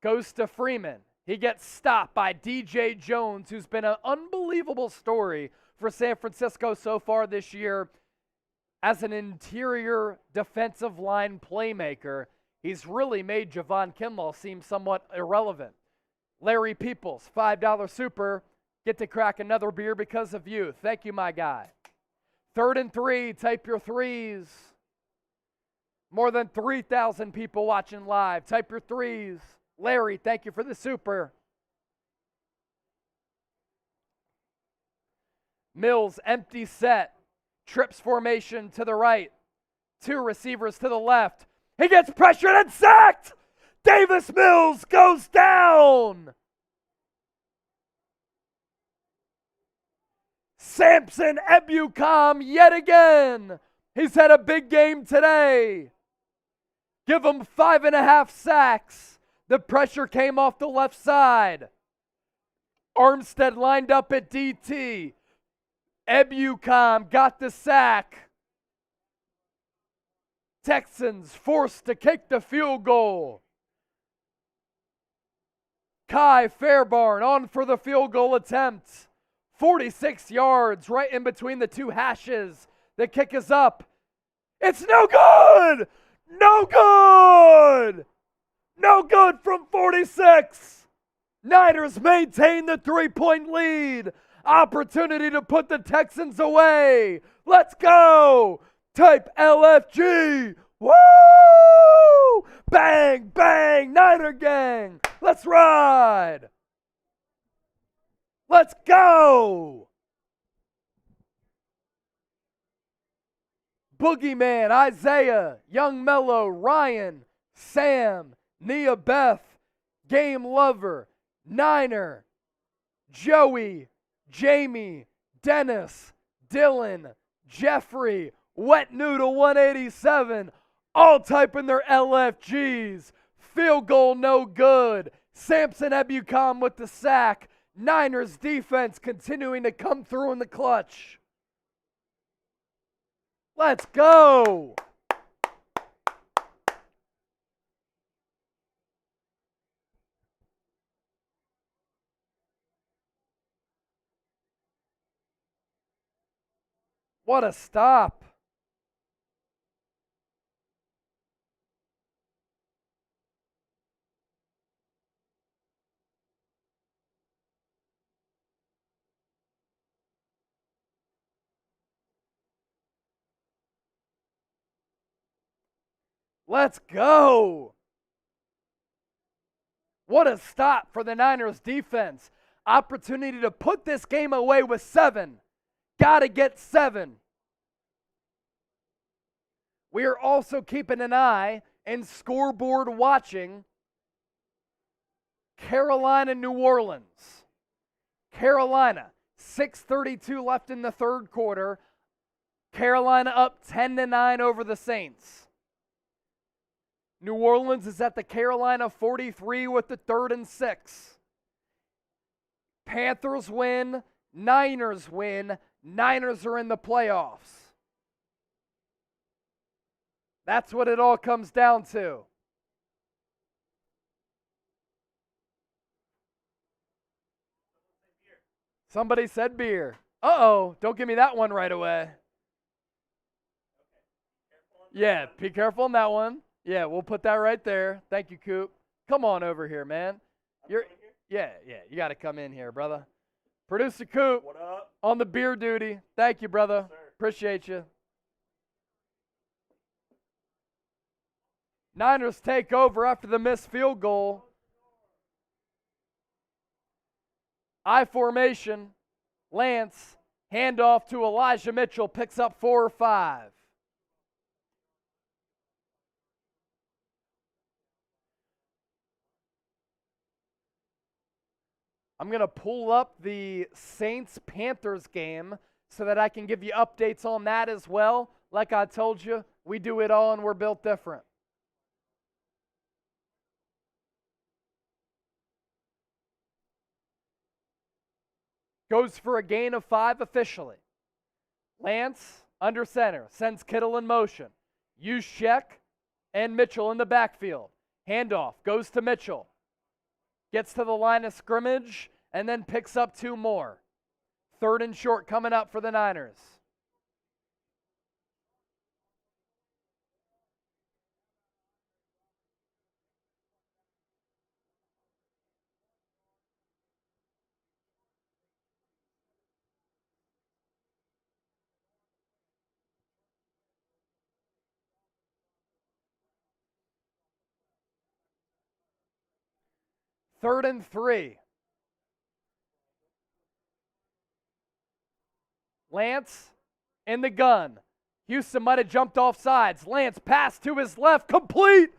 Goes to Freeman. He gets stopped by DJ Jones, who's been an unbelievable story for San Francisco so far this year as an interior defensive line playmaker. He's really made Javon Kinlaw seem somewhat irrelevant. Larry Peoples, $5 super. Get to crack another beer because of you. Thank you, my guy. 3rd and 3. Type your threes. More than 3,000 people watching live. Type your threes. Larry, thank you for the super. Mills, empty set. Trips formation to the right. 2 receivers to the left. He gets pressured and sacked. Davis Mills goes down. Samson Ebukam yet again. He's had a big game today. Give him 5.5 sacks. The pressure came off the left side. Armstead lined up at DT. Ebukam got the sack. Texans forced to kick the field goal. Kai Fairbairn on for the field goal attempt. 46 yards right in between the 2 hashes. The kick is up. It's no good! No good! No good from 46. Niners maintain the 3-point lead. Opportunity to put the Texans away. Let's go. Type LFG. Woo! Bang, bang, Niner gang. Let's ride. Let's go. Boogeyman, Isaiah, Young Mello, Ryan, Sam, Nia Beth, Game Lover, Niner, Joey, Jamie, Dennis, Dylan, Jeffrey, Wet Noodle 187, all typing their LFGs. Field goal no good. Samson Ebukam with the sack. Niners defense continuing to come through in the clutch. Let's go. What a stop. Let's go. What a stop for the Niners defense. Opportunity to put this game away with 7. got to get 7. We are also keeping an eye and scoreboard watching Carolina, New Orleans. Carolina, 6:32 left in the third quarter. Carolina up 10-9 over the Saints. New Orleans is at the Carolina 43 with the 3rd and 6. Panthers win, Niners win. Niners are in the playoffs. That's what it all comes down to. Somebody said beer. Uh-oh, don't give me that one right away. Yeah, be careful on that one. Yeah, we'll put that right there. Thank you, Coop. Come on over here, man. Yeah, you got to come in here, brother. Producer Coop, what up? On the beer duty. Thank you, brother. Yes, appreciate you. Niners take over after the missed field goal. I formation. Lance, handoff to Elijah Mitchell, picks up 4 or 5. I'm going to pull up the Saints-Panthers game so that I can give you updates on that as well. Like I told you, we do it all and we're built different. Goes for a gain of 5 officially. Lance, under center, sends Kittle in motion. Juszczyk and Mitchell in the backfield. Handoff, goes to Mitchell. Gets to the line of scrimmage, and then picks up 2 more. 3rd and short coming up for the Niners. Third and 3. Lance in the gun. Houston might have jumped off sides. Lance pass to his left, complete.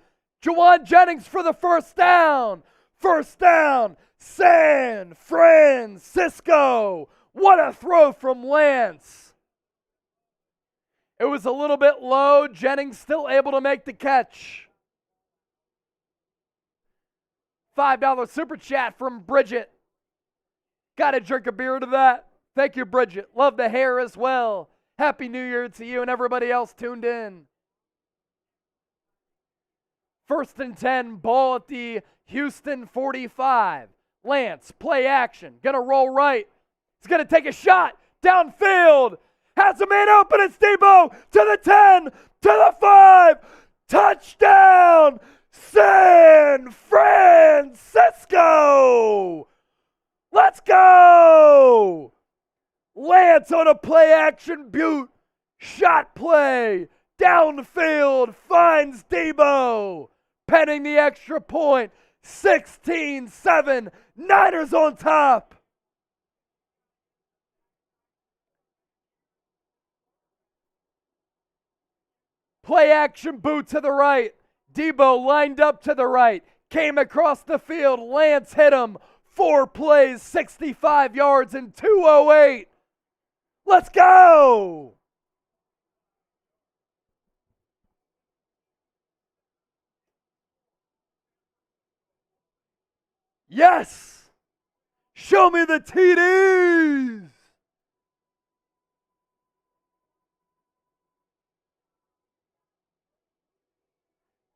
Juwan Jennings for the first down. First down, San Francisco. What a throw from Lance. It was a little bit low. Jennings still able to make the catch. $5 super chat from Bridget. Got to drink a beer to that. Thank you, Bridget. Love the hair as well. Happy New Year to you and everybody else tuned in. 1st and 10, ball at the Houston 45. Lance, play action. Gonna roll right. He's gonna take a shot. Downfield. Has a man open. It's Debo to the 10, to the 5. Touchdown, San Francisco. Let's go. Lance on a play action butte. Shot play. Downfield. Finds Debo. Penning the extra point. 16-7. Niners on top. Play action boot to the right. Debo lined up to the right. Came across the field. Lance hit him. 4 plays, 65 yards, and 208. Let's go! Yes! Show me the TDs!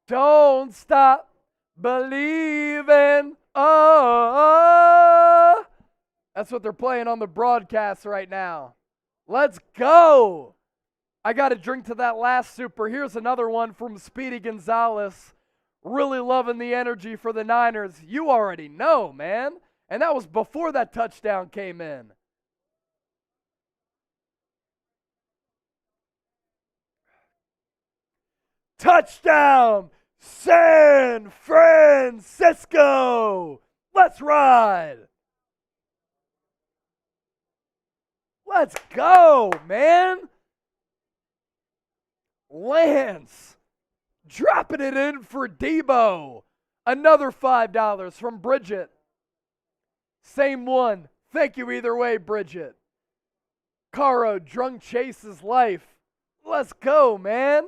Don't stop believing. Oh, that's what they're playing on the broadcast right now. Let's go. I got to drink to that last super. Here's another one from Speedy Gonzalez. Really loving the energy for the Niners. You already know, man. And that was before that touchdown came in. Touchdown, San Francisco. Let's ride. Let's go, man. Lance dropping it in for Debo. Another $5 from Bridget. Same one. Thank you either way, Bridget. Caro, drunk chases life. Let's go, man.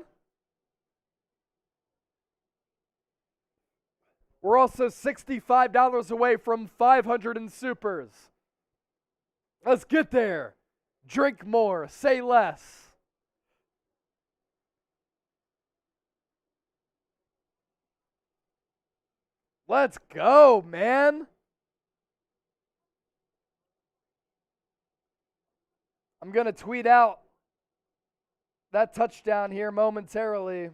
We're also $65 away from 500 in supers. Let's get there. Drink more, say less. Let's go, man. I'm going to tweet out that touchdown here momentarily.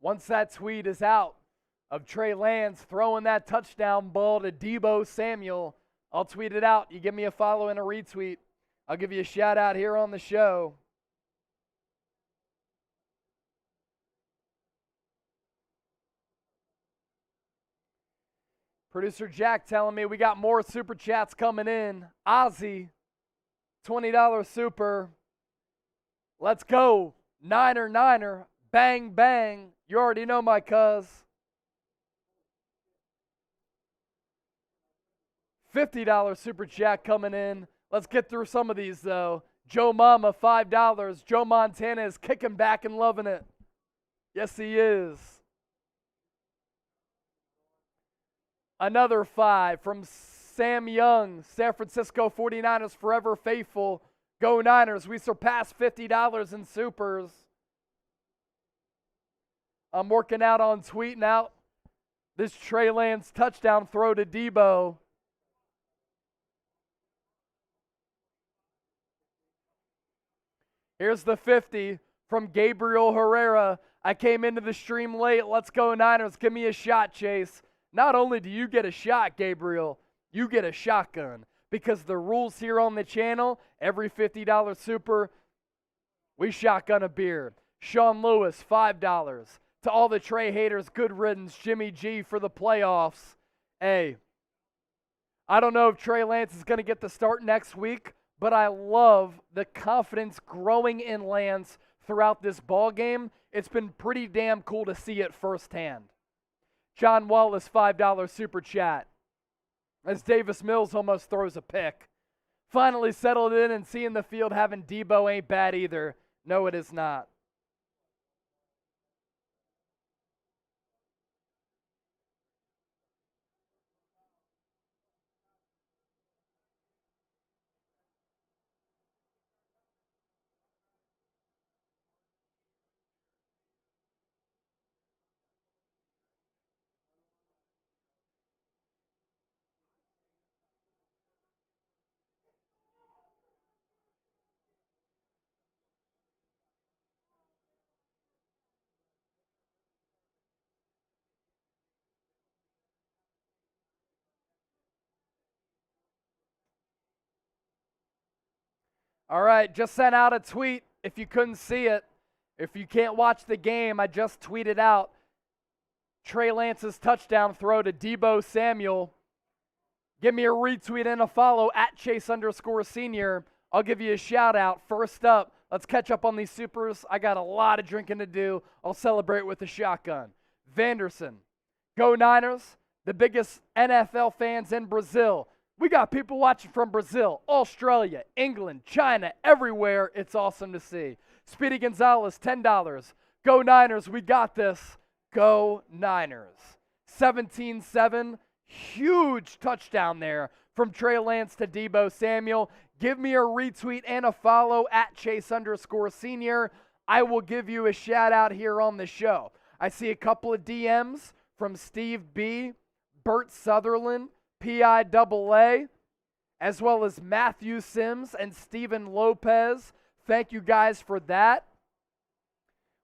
Once that tweet is out of Trey Lance throwing that touchdown ball to Debo Samuel, I'll tweet it out. You give me a follow and a retweet. I'll give you a shout out here on the show. Producer Jack telling me we got more super chats coming in. Ozzy, $20 super. Let's go. Niner. Bang, bang. You already know my cuz. $50 super chat coming in. Let's get through some of these, though. Joe Mama, $5. Joe Montana is kicking back and loving it. Yes, he is. Another 5 from Sam Young. San Francisco 49ers forever faithful. Go Niners. We surpassed $50 in supers. I'm working out on tweeting out this Trey Lance touchdown throw to Debo. Here's the 50 from Gabriel Herrera. I came into the stream late. Let's go Niners. Give me a shot, Chase. Not only do you get a shot, Gabriel, you get a shotgun. Because the rules here on the channel, every $50 super, we shotgun a beer. Sean Lewis, $5. To all the Trey haters, good riddance. Jimmy G for the playoffs. Hey, I don't know if Trey Lance is going to get the start next week, but I love the confidence growing in Lance throughout this ball game. It's been pretty damn cool to see it firsthand. John Wallace, $5 super chat. As Davis Mills almost throws a pick. Finally settled in and seeing the field having Debo ain't bad either. No, it is not. All right, just sent out a tweet if you couldn't see it. If you can't watch the game, I just tweeted out Trey Lance's touchdown throw to Debo Samuel. Give me a retweet and a follow at Chase_senior. I'll give you a shout out. First up, let's catch up on these supers. I got a lot of drinking to do. I'll celebrate with a shotgun. Vanderson, go Niners, the biggest NFL fans in Brazil. We got people watching from Brazil, Australia, England, China, everywhere. It's awesome to see. Speedy Gonzalez, $10. Go Niners, we got this. Go Niners. 17-7, huge touchdown there from Trey Lance to Debo Samuel. Give me a retweet and a follow at Chase_senior. I will give you a shout out here on the show. I see a couple of DMs from Steve B, Bert Sutherland, PIAA, as well as Matthew Sims and Steven Lopez. Thank you guys for that.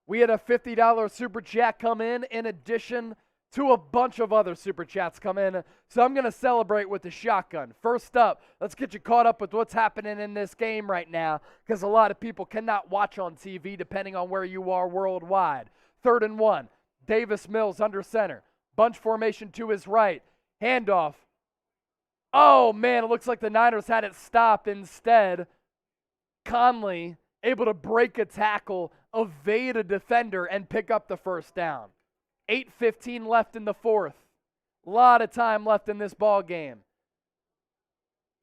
We had a $50 super chat come in addition to a bunch of other Super Chats come in, so I'm going to celebrate with the shotgun. First up, let's get you caught up with what's happening in this game right now, because a lot of people cannot watch on TV depending on where you are worldwide. 3rd and 1, Davis Mills under center. Bunch formation to his right. Handoff. Oh, man, it looks like the Niners had it stopped instead. Conley able to break a tackle, evade a defender, and pick up the first down. 8:15 left in the fourth. A lot of time left in this ball game.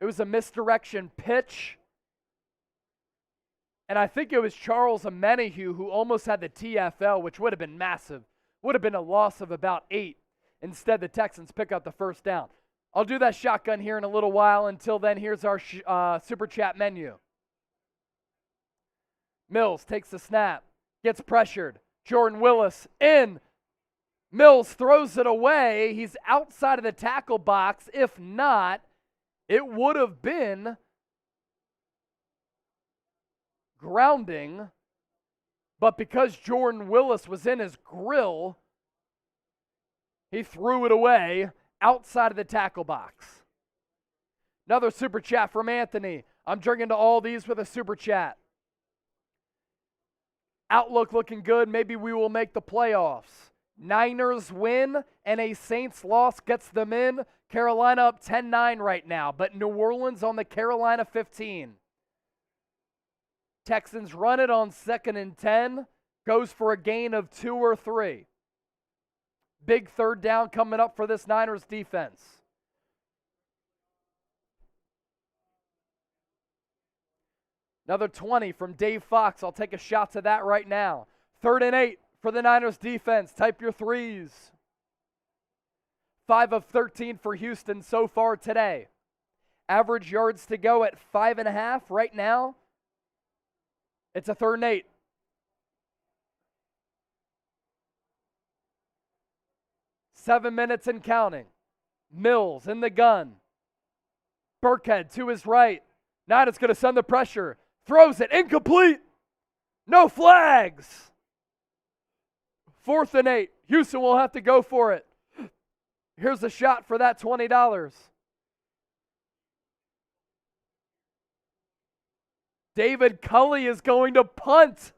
It was a misdirection pitch. And I think it was Charles Omenihu who almost had the TFL, which would have been massive. Would have been a loss of about 8. Instead, the Texans pick up the first down. I'll do that shotgun here in a little while. Until then, here's our Super Chat menu. Mills takes the snap, gets pressured. Jordan Willis in. Mills throws it away. He's outside of the tackle box. If not, it would have been grounding. But because Jordan Willis was in his grill, he threw it away outside of the tackle box. Another Super Chat from Anthony. I'm drinking to all these with a Super Chat. Outlook looking good. Maybe we will make the playoffs. Niners win and a Saints loss gets them in. Carolina up 10-9 right now, but New Orleans on the Carolina 15. Texans run it on 2nd and 10. Goes for a gain of 2 or 3. Big 3rd down coming up for this Niners defense. Another 20 from Dave Fox. I'll take a shot to that right now. 3rd and 8 for the Niners defense. Type your threes. 5 of 13 for Houston so far today. Average yards to go at 5.5 right now. It's a 3rd and 8. Seven minutes and counting. Mills in the gun. Burkhead to his right. Niners going to send the pressure. Throws it. Incomplete. No flags. 4th and 8. Houston will have to go for it. Here's a shot for that $20. David Culley is going to punt.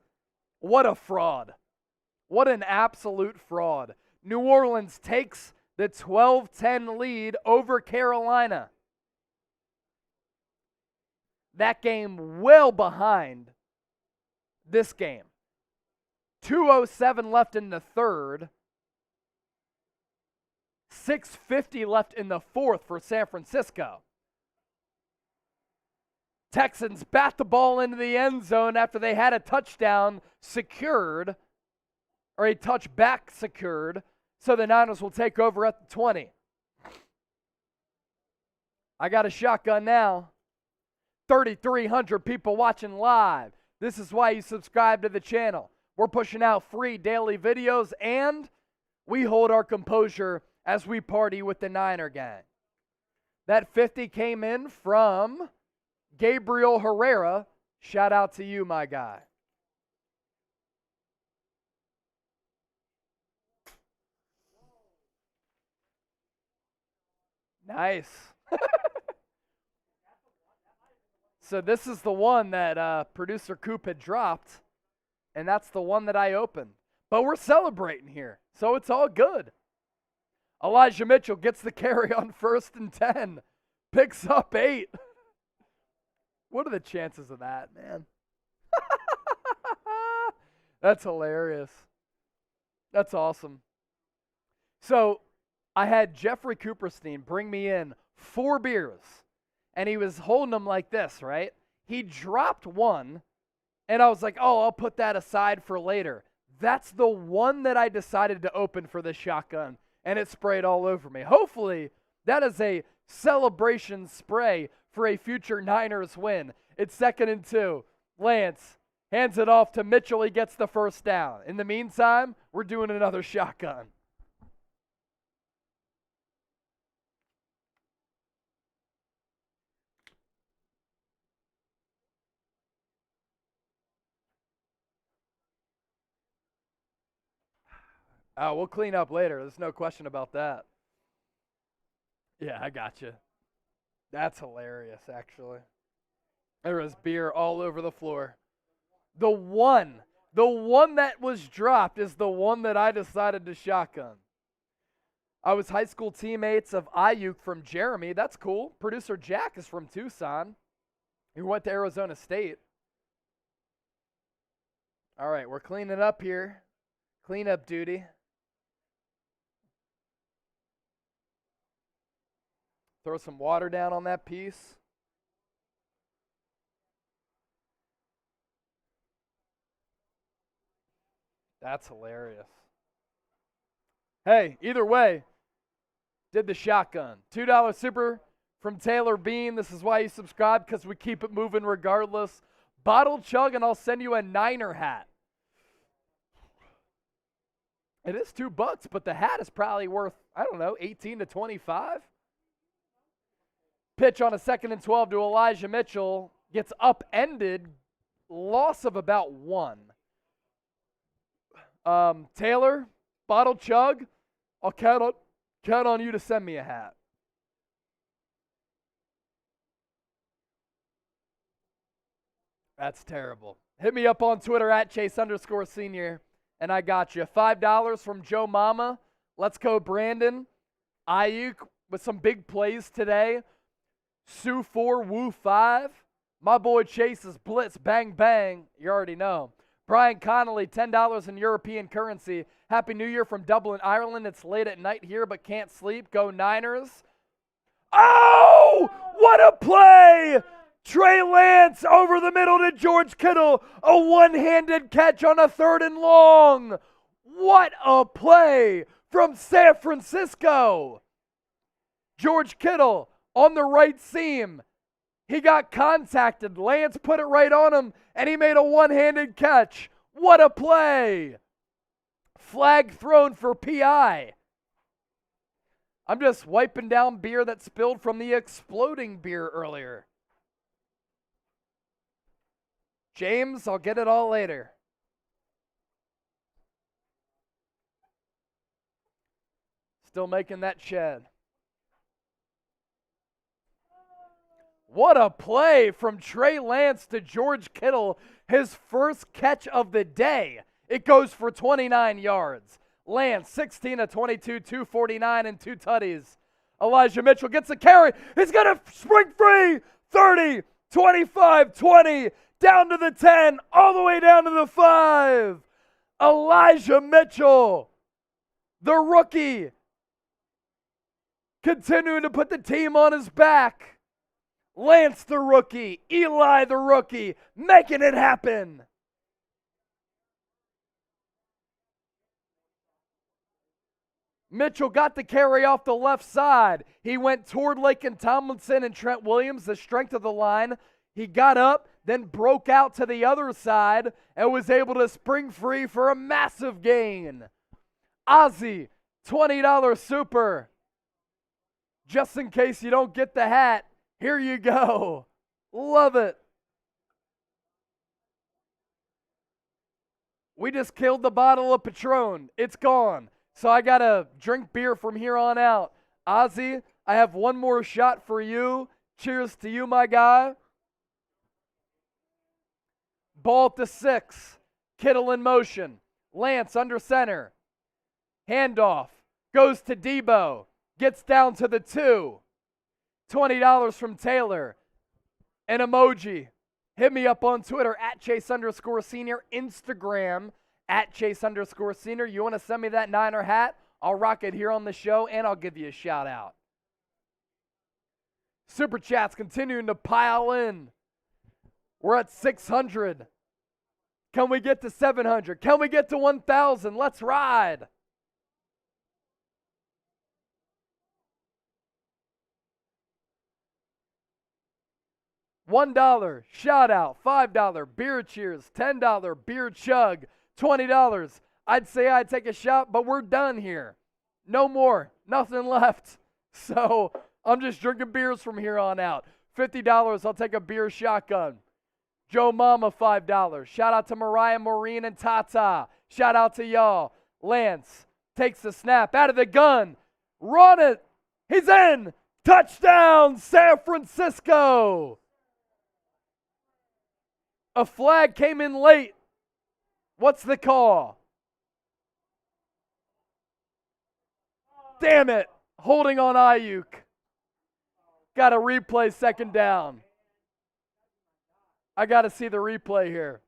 What a fraud. What an absolute fraud. New Orleans takes the 12-10 lead over Carolina. That game well behind this game. 2:07 left in the third. 6:50 left in the fourth for San Francisco. Texans bat the ball into the end zone after they had a touchdown secured, or a touchback secured, so the Niners will take over at the 20. I got a shotgun now. 3,300 people watching live. This is why you subscribe to the channel. We're pushing out free daily videos, and we hold our composure as we party with the Niner gang. That 50 came in from Gabriel Herrera. Shout out to you, my guy. Nice. So this is the one that producer Coop had dropped, and that's the one that I opened. But we're celebrating here, so it's all good. Elijah Mitchell gets the carry on 1st and 10. Picks up 8. What are the chances of that, man? That's hilarious. That's awesome. So I had Jeffrey Cooperstein bring me in 4 beers, and he was holding them like this, right? He dropped one, and I was like, oh, I'll put that aside for later. That's the one that I decided to open for this shotgun, and it sprayed all over me. Hopefully, that is a celebration spray for a future Niners win. It's 2nd and 2. Lance hands it off to Mitchell. He gets the first down. In the meantime, we're doing another shotgun. Oh, we'll clean up later. There's no question about that. Yeah, I got you. That's hilarious, actually. There was beer all over the floor. The one that was dropped is the one that I decided to shotgun. I was high school teammates of Ayuk from Jeremy. That's cool. Producer Jack is from Tucson. He went to Arizona State. All right, we're cleaning up here. Cleanup duty. Throw some water down on that piece. That's hilarious. Hey, either way, did the shotgun. $2 super from Taylor Bean. This is why you subscribe, because we keep it moving regardless. Bottle chug, and I'll send you a Niner hat. It is $2, but the hat is probably worth, I don't know, 18 to 25. Pitch on a 2nd and 12 to Elijah Mitchell. Gets upended. Loss of about 1. Taylor, bottle chug. I'll count on you to send me a hat. That's terrible. Hit me up on Twitter at Chase_senior, and I got you. $5 from Joe Mama. Let's go, Brandon. Ayuk with some big plays today. Sue 4, Woo 5. My boy Chase's blitz, bang, bang. You already know. Brian Connolly, $10 in European currency. Happy New Year from Dublin, Ireland. It's late at night here, but can't sleep. Go Niners. Oh, what a play! Trey Lance over the middle to George Kittle. A one-handed catch on a 3rd and long. What a play from San Francisco. George Kittle on the right seam. He got contacted. Lance put it right on him, and he made a one-handed catch. What a play. Flag thrown for PI. I'm just wiping down beer that spilled from the exploding beer earlier. James, I'll get it all later. Still making that shed. What a play from Trey Lance to George Kittle, his first catch of the day. It goes for 29 yards. Lance, 16 of 22, 249 and 2 tutties. Elijah Mitchell gets a carry. He's going to spring free. 30, 25, 20, down to the 10, all the way down to the 5. Elijah Mitchell, the rookie, continuing to put the team on his back. Lance the rookie, Eli the rookie, making it happen. Mitchell got the carry off the left side. He went toward Laken Tomlinson and Trent Williams, the strength of the line. He got up, then broke out to the other side and was able to spring free for a massive gain. Ozzy, $20 super. Just in case you don't get the hat, here you go. Love it. We just killed the bottle of Patron. It's gone. So I got to drink beer from here on out. Ozzy, I have one more shot for you. Cheers to you, my guy. Ball to 6. Kittle in motion. Lance under center. Handoff. Goes to Debo. Gets down to the 2. $20 from Taylor. An emoji. Hit me up on Twitter at Chase_senior. Instagram at Chase_senior. You want to send me that Niner hat? I'll rock it here on the show, and I'll give you a shout out. Super chats continuing to pile in. We're at 600. Can we get to 700? Can we get to 1,000? Let's ride. $1 shout out, $5 beer cheers, $10 beer chug, $20. I'd say I'd take a shot, but we're done here. No more, nothing left. So I'm just drinking beers from here on out. $50, I'll take a beer shotgun. Joe Mama, $5. Shout out to Mariah, Maureen, and Tata. Shout out to y'all. Lance, takes the snap out of the gun. Run it. He's in. Touchdown, San Francisco. A flag came in late. What's the call? Damn it. Holding on Ayuk. Got a replay, second down. I got to see the replay here.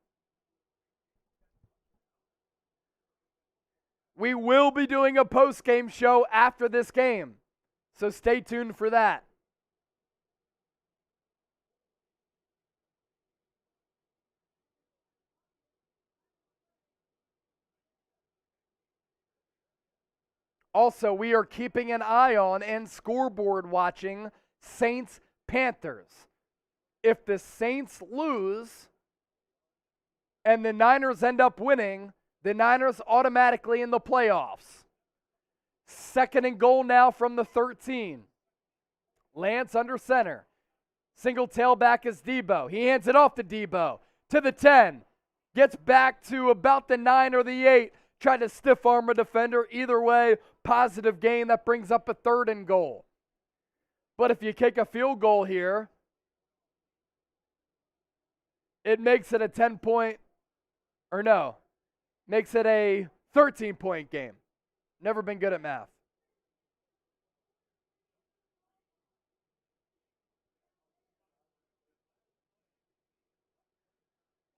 We will be doing a post-game show after this game, so stay tuned for that. Also, we are keeping an eye on and scoreboard watching Saints-Panthers. If the Saints lose and the Niners end up winning, the Niners automatically in the playoffs. Second and goal now from the 13. Lance under center. Single tailback is Debo. He hands it off to Debo. To the 10. Gets back to about the 9 or the 8. Tried to stiff arm a defender. Either way, positive gain. That brings up a third and goal. But if you kick a field goal here, it makes it a 10-point, or no, makes it a 13-point game. Never been good at math.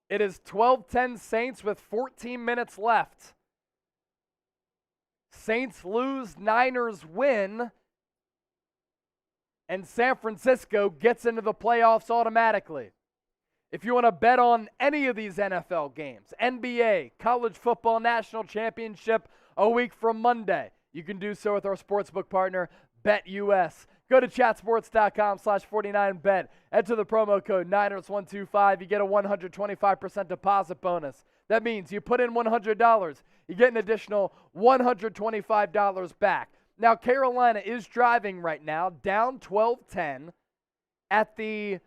It is 12-10 Saints with 14 minutes left. Saints lose, Niners win, and San Francisco gets into the playoffs automatically. If you want to bet on any of these NFL games, NBA, college football national championship a week from Monday, you can do so with our sportsbook partner, BetUS. Go to chatsports.com/49bet. Enter the promo code Niners125. You get a 125% deposit bonus. That means you put in $100, you get an additional $125 back. Now, Carolina is driving right now, down 12-10 at the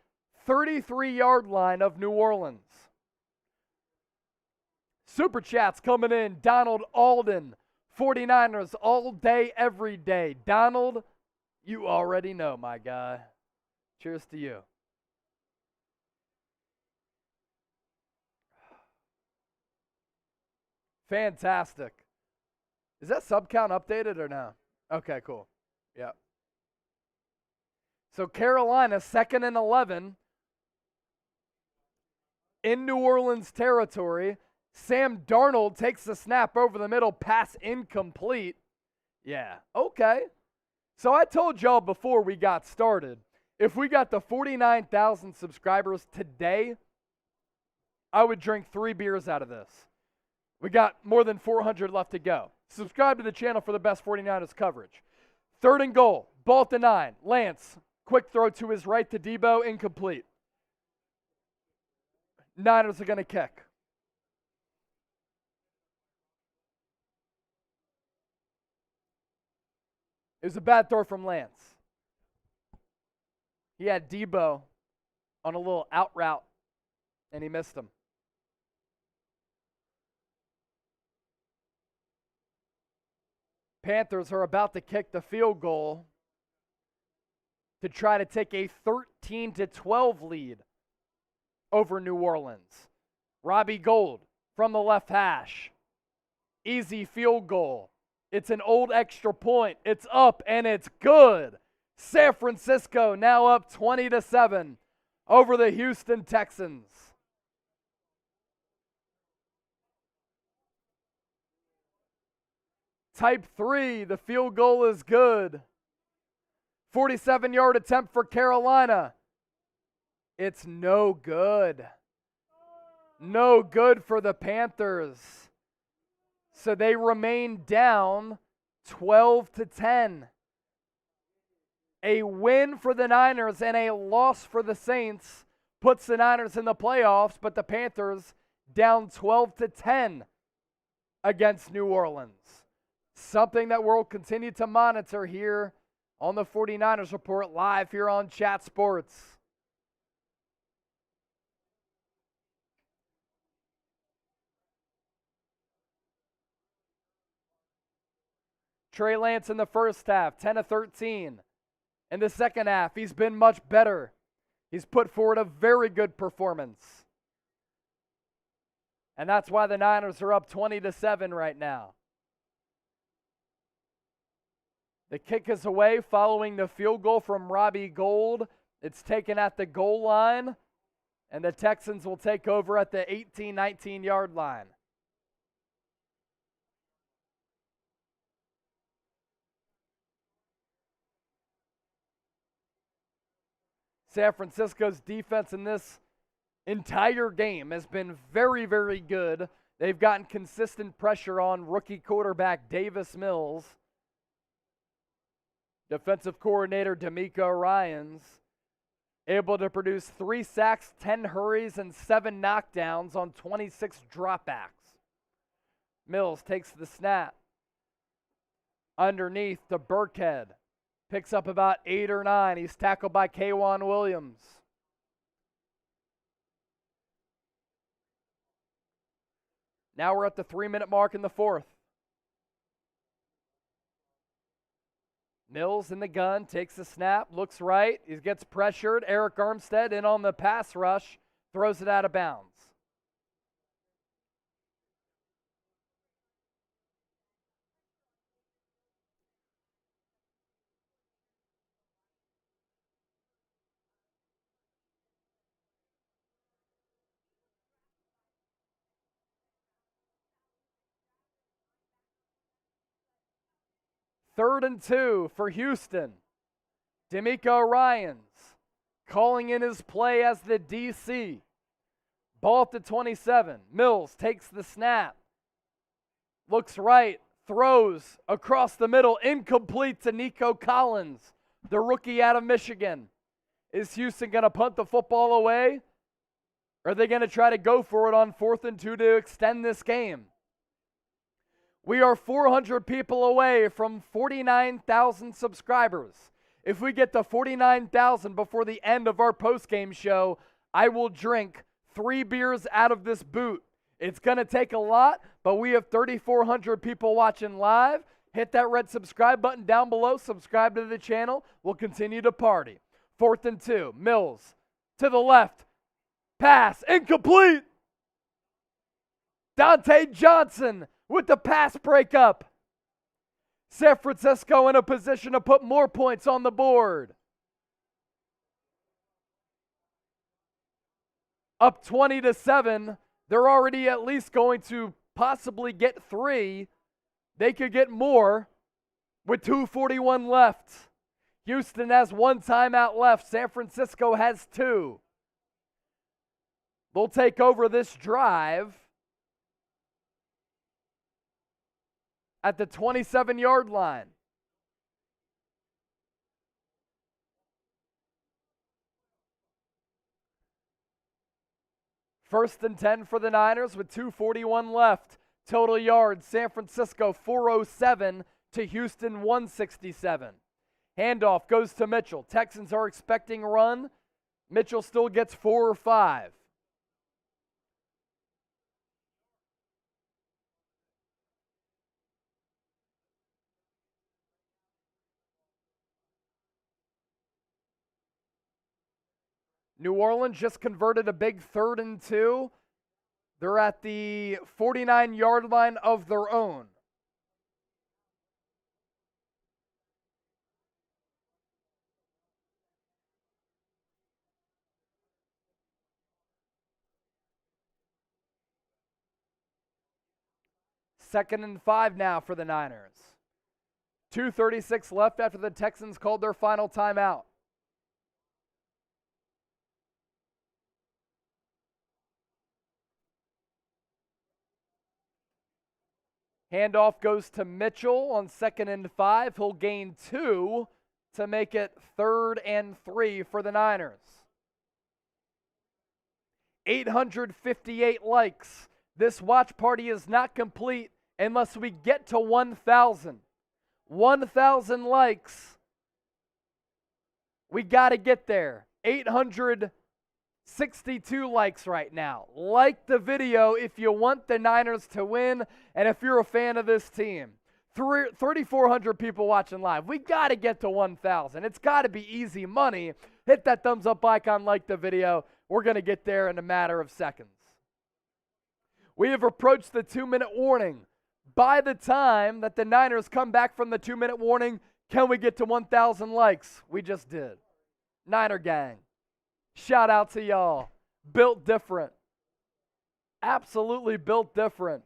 33-yard line of New Orleans. Super chats coming in. Donald Alden, 49ers all day, every day. Donald, you already know, my guy. Cheers to you. Fantastic. Is that sub count updated or no? Okay, cool. Yep. So Carolina, 2nd and 11 in New Orleans territory. Sam Darnold takes the snap over the middle, pass incomplete. Yeah, okay. So I told y'all before we got started, if we got the 49,000 subscribers today, I would drink 3 beers out of this. We got more than 400 left to go. Subscribe to the channel for the best 49ers coverage. 3rd and goal, ball at the 9. Lance, quick throw to his right to Debo, incomplete. Niners are going to kick. It was a bad throw from Lance. He had Debo on a little out route, and he missed him. Panthers are about to kick the field goal to try to take a 13-12 lead over New Orleans. Robbie Gould from the left hash. Easy field goal. It's an old extra point. It's up and it's good. San Francisco now up 20-7 over the Houston Texans. Type 3, the field goal is good. 47-yard attempt for Carolina. It's no good. No good for the Panthers. So they remain down 12-10. A win for the Niners and a loss for the Saints puts the Niners in the playoffs, but the Panthers down 12-10 against New Orleans. Something that we'll continue to monitor here on the 49ers Report live here on Chat Sports. Trey Lance in the first half, 10 of 13. In the second half, he's been much better. He's put forward a very good performance. And that's why the Niners are up 20-7 right now. The kick is away following the field goal from Robbie Gould. It's taken at the goal line, and the Texans will take over at the 18-19 yard line. San Francisco's defense in this entire game has been very, very good. They've gotten consistent pressure on rookie quarterback Davis Mills. Defensive coordinator D'Amico Ryans able to produce 3 sacks, 10 hurries, and 7 knockdowns on 26 dropbacks. Mills takes the snap. Underneath to Burkhead. Picks up about 8 or 9. He's tackled by K'Wan Williams. Now we're at the 3-minute mark in the fourth. Mills in the gun, takes the snap, looks right. He gets pressured. Eric Armstead in on the pass rush, throws it out of bounds. Third and 2 for Houston. D'Amico Ryans calling in his play as the DC. Ball at the 27. Mills takes the snap. Looks right. Throws across the middle. Incomplete to Nico Collins, the rookie out of Michigan. Is Houston going to punt the football away? Or are they going to try to go for it on 4th and 2 to extend this game? We are 400 people away from 49,000 subscribers. If we get to 49,000 before the end of our postgame show, I will drink 3 beers out of this boot. It's going to take a lot, but we have 3,400 people watching live. Hit that red subscribe button down below. Subscribe to the channel. We'll continue to party. 4th and 2. Mills to the left. Pass. Incomplete. Dante Johnson with the pass breakup. San Francisco in a position to put more points on the board. Up 20-7. They're already at least going to possibly get 3. They could get more with 2:41 left. Houston has 1 timeout left. San Francisco has 2. They'll take over this drive at the 27-yard line. First and 10 for the Niners with 2:41 left. Total yards, San Francisco 407 to Houston 167. Handoff goes to Mitchell. Texans are expecting a run. Mitchell still gets 4 or 5. New Orleans just converted a big 3rd and 2. They're at the 49-yard line of their own. Second and 5 now for the Niners. 2:36 left after the Texans called their final timeout. Handoff goes to Mitchell on 2nd and 5. He'll gain 2 to make it 3rd and 3 for the Niners. 858 likes. This watch party is not complete unless we get to 1,000. 1,000 likes. We got to get there. 862 likes right now. Like the video if you want the Niners to win and if you're a fan of this team. 3,400 people watching live. We got to get to 1,000. It's got to be easy money. Hit that thumbs up icon, like the video. We're going to get there in a matter of seconds. We have approached the 2-minute warning. By the time that the Niners come back from the 2-minute warning, can we get to 1,000 likes? We just did. Niner gang. Shout out to y'all. Built different. Absolutely built different.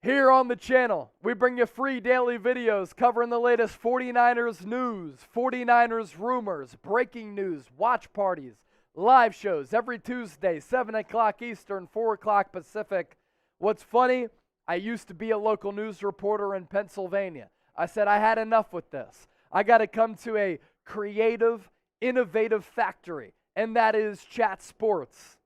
Here on the channel, we bring you free daily videos covering the latest 49ers news, 49ers rumors, breaking news, watch parties, live shows every Tuesday, 7 o'clock Eastern, 4 o'clock Pacific. What's funny, I used to be a local news reporter in Pennsylvania. I said I had enough with this. I got to come to a creative, innovative factory, and that is Chat Sports.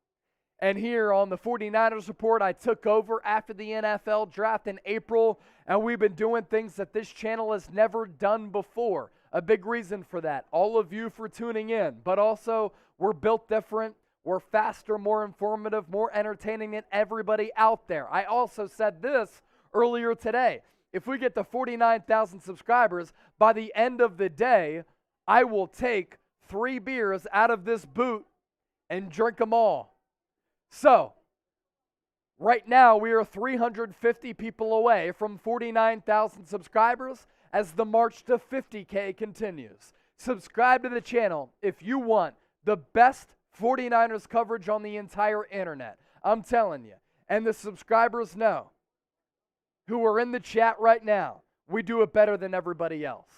And here on the 49ers Report, I took over after the NFL draft in April, and we've been doing things that this channel has never done before. A big reason for that, all of you for tuning in, but also we're built different. We're faster, more informative, more entertaining than everybody out there. I also said this earlier today. If we get to 49,000 subscribers, by the end of the day, I will take 3 beers out of this boot and drink them all. So, right now we are 350 people away from 49,000 subscribers as the march to 50K continues. Subscribe to the channel if you want the best 49ers coverage on the entire internet. I'm telling you. And the subscribers know, who are in the chat right now, we do it better than everybody else.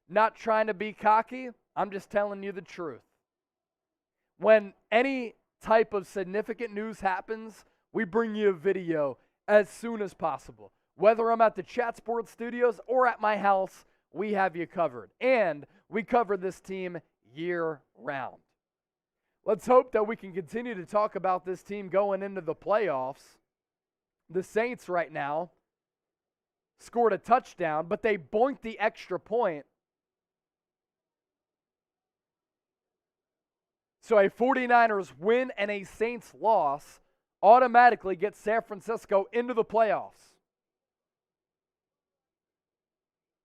Not trying to be cocky, I'm just telling you the truth. When any type of significant news happens, we bring you a video as soon as possible. Whether I'm at the Chat Sports studios or at my house, we have you covered. And we cover this team year round. Let's hope that we can continue to talk about this team going into the playoffs. The Saints right now scored a touchdown, but they boinked the extra point. So a 49ers win and a Saints loss automatically gets San Francisco into the playoffs.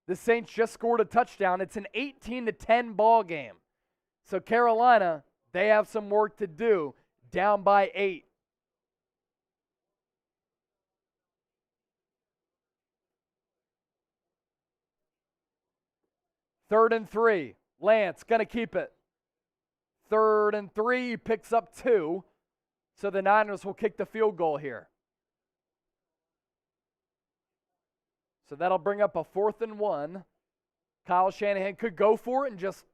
The Saints just scored a touchdown. It's an 18-10 ball game. So Carolina, they have some work to do, down by 8. Third and 3. Lance going to keep it. 3rd and 3, he picks up 2. So the Niners will kick the field goal here. So that'll bring up a 4th and 1. Kyle Shanahan could go for it and just